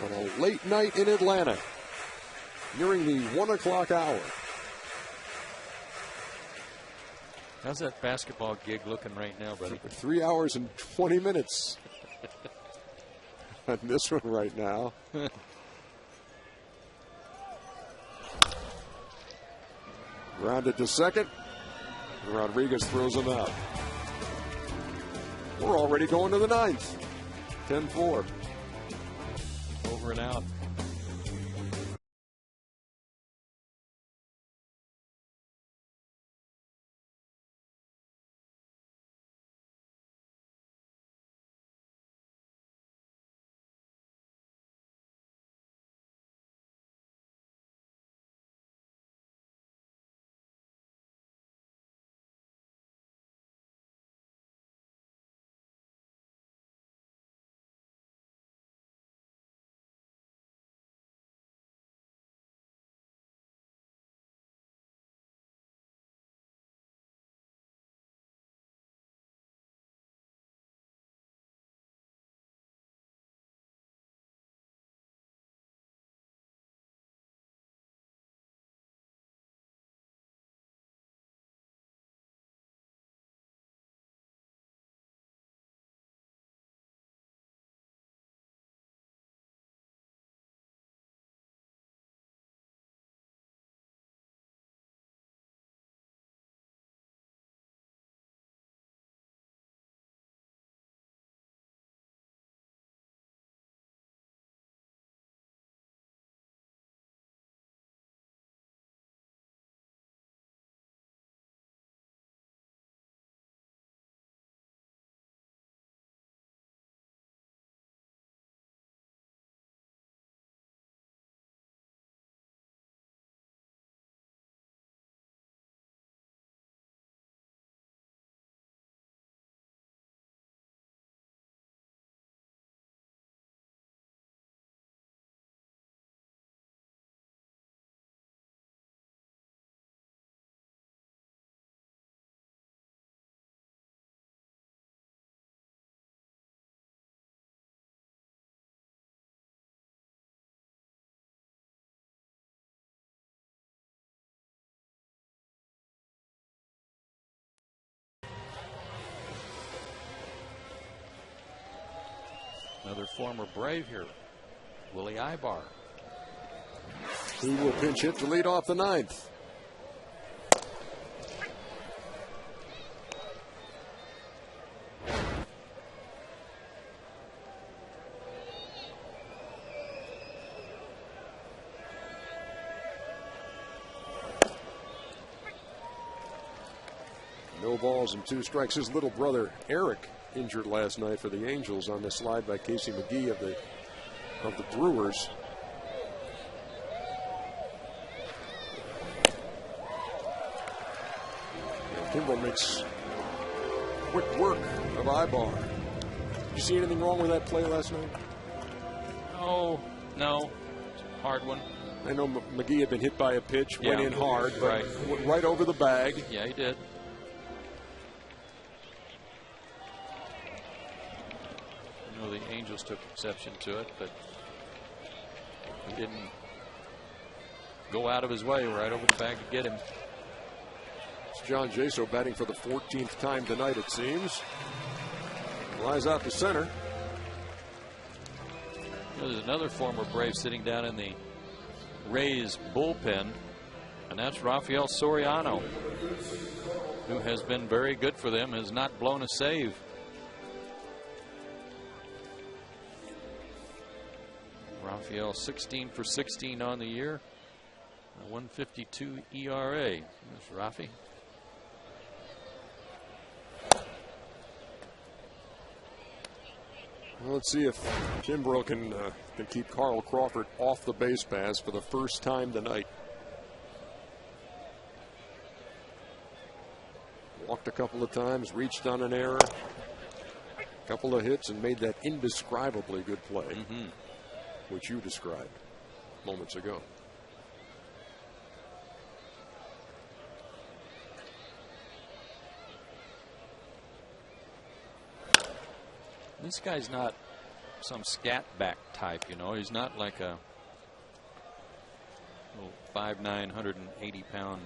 On a late night in Atlanta. Nearing the 1 o'clock hour. How's that basketball gig looking right now, buddy? 3 hours and 20 minutes. On this one right now. Grounded to second. Rodriguez throws him out. We're already going to the 9th. 10-4. Over and out. Another former Brave here, Willie Ibar. He will pinch hit to lead off the 9th. No balls and 2 strikes. His little brother Eric injured last night for the Angels on the slide by Casey McGee of the Brewers. And Kimball makes quick work of Ibar. Did you see anything wrong with that play last night? Oh, no. It's a hard one. I know McGee had been hit by a pitch, went in hard, but went right over the bag. Yeah, he did. The Angels took exception to it, but he didn't go out of his way right over the bag to get him. It's John Jaso batting for the 14th time tonight, it seems. Flies out to center. There's another former Brave sitting down in the Rays bullpen, and that's Rafael Soriano, who has been very good for them, has not blown a save. Rafael 16 for 16 on the year, a 1.52 ERA. There's Rafi. Well, let's see if Kimbrough can keep Carl Crawford off the base paths for the first time tonight. Walked a couple of times, reached on an error, a couple of hits, and made that indescribably good play, which you described moments ago. This guy's not some scat back type, you know. He's not like a little 5'9", 180-pound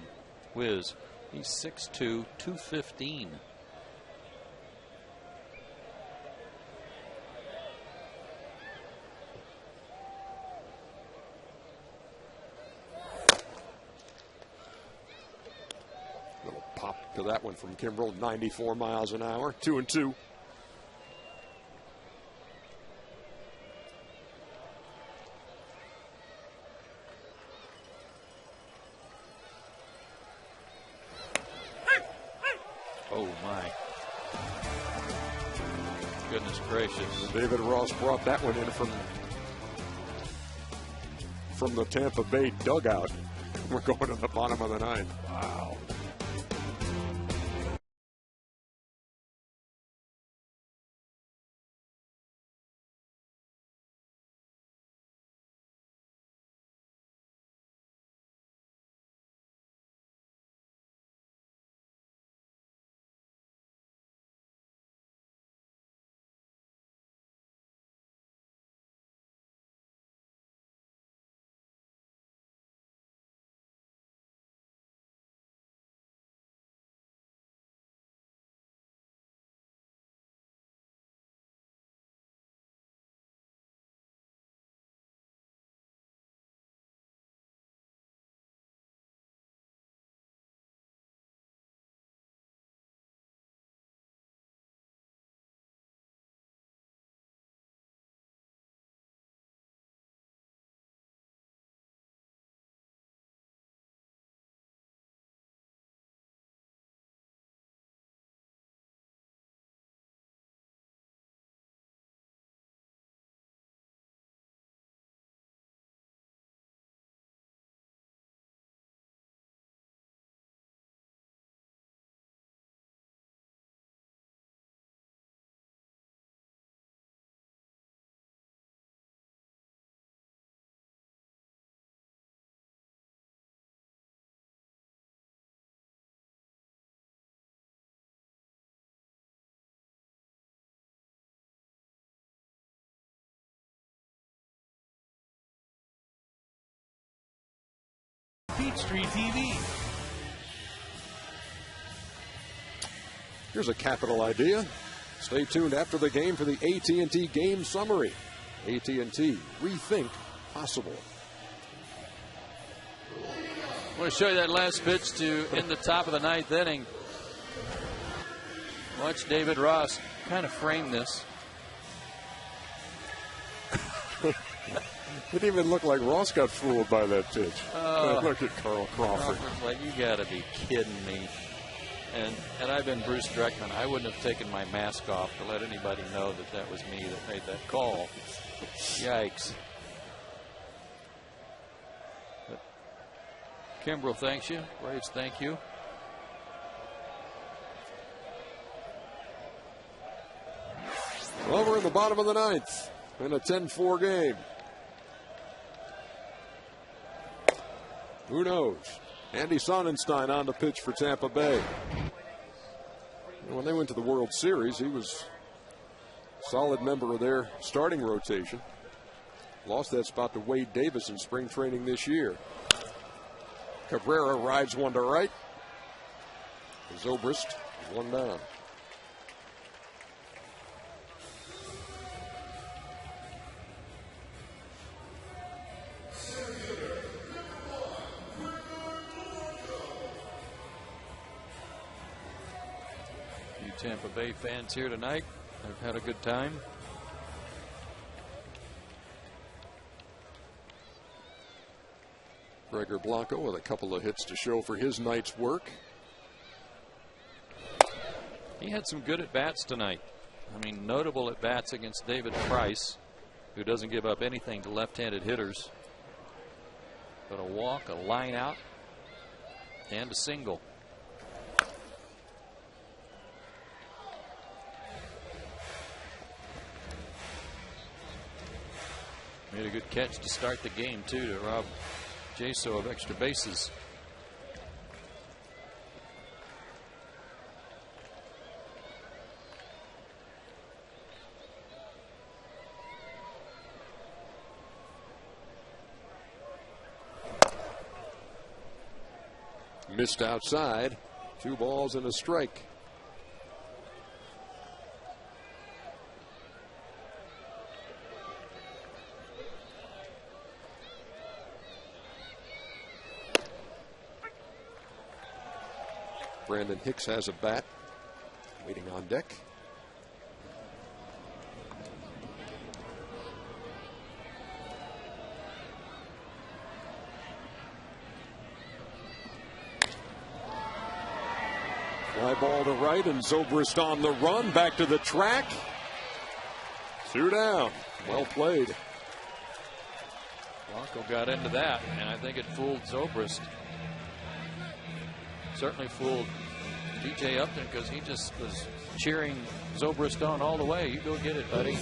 whiz. He's 6'2", 215. Little pop to that one from Kimbrel, 94 miles an hour, 2-2. Oh, my. Goodness gracious. David Ross brought that one in from the Tampa Bay dugout. We're going to the bottom of the ninth. Wow. Peachtree TV. Here's a capital idea. Stay tuned after the game for the AT&T Game Summary. AT&T, rethink possible. I want to show you that last pitch to in the top of the ninth inning. Watch David Ross kind of frame this. It didn't even look like Ross got fooled by that pitch. Look at Carl Crawford. Crawford's like, you got to be kidding me. And had I been Bruce Dreckman, I wouldn't have taken my mask off to let anybody know that that was me that made that call. Yikes. But Kimbrel thanks you. Braves, thank you. Well, we're in the bottom of the ninth in a 10-4 game. Who knows? Andy Sonnenstein on the pitch for Tampa Bay. When they went to the World Series, he was a solid member of their starting rotation. Lost that spot to Wade Davis in spring training this year. Cabrera rides one to right. Zobrist is one down. Tampa Bay fans here tonight. They've had a good time. Gregor Blanco with a couple of hits to show for his night's work. He had some good at-bats tonight. I mean, notable at-bats against David Price, who doesn't give up anything to left-handed hitters. But a walk, a line out, and a single. Made a good catch to start the game, too, to rob Jaso of extra bases. Missed outside. 2 balls and a strike. Brandon Hicks has a bat, waiting on deck. Fly ball to right, and Zobrist on the run, back to the track. 2 down. Well played. Blanco got into that, and I think it fooled Zobrist. Certainly fooled DJ Upton, because he just was cheering Zobrist on all the way. You go get it, buddy.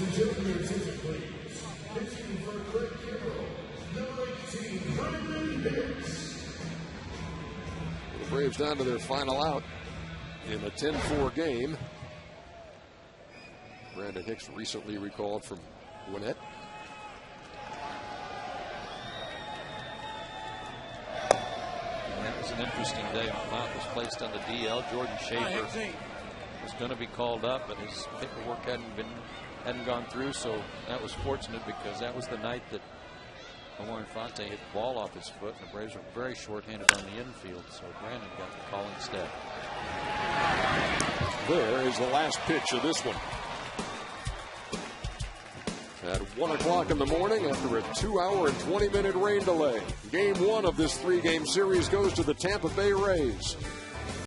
The Braves down to their final out in a 10-4 game. Brandon Hicks recently recalled from Gwinnett. That was an interesting day. Mount was placed on the DL. Jordan Schaefer was going to be called up, but his paperwork hadn't gone through, so that was fortunate, because that was the night that Omar Infante hit the ball off his foot, and the Braves were very short-handed on the infield, so Brandon got the call instead. There is the last pitch of this one. At 1 o'clock in the morning, after a 2-hour and 20-minute rain delay, Game 1 of this 3-game series goes to the Tampa Bay Rays.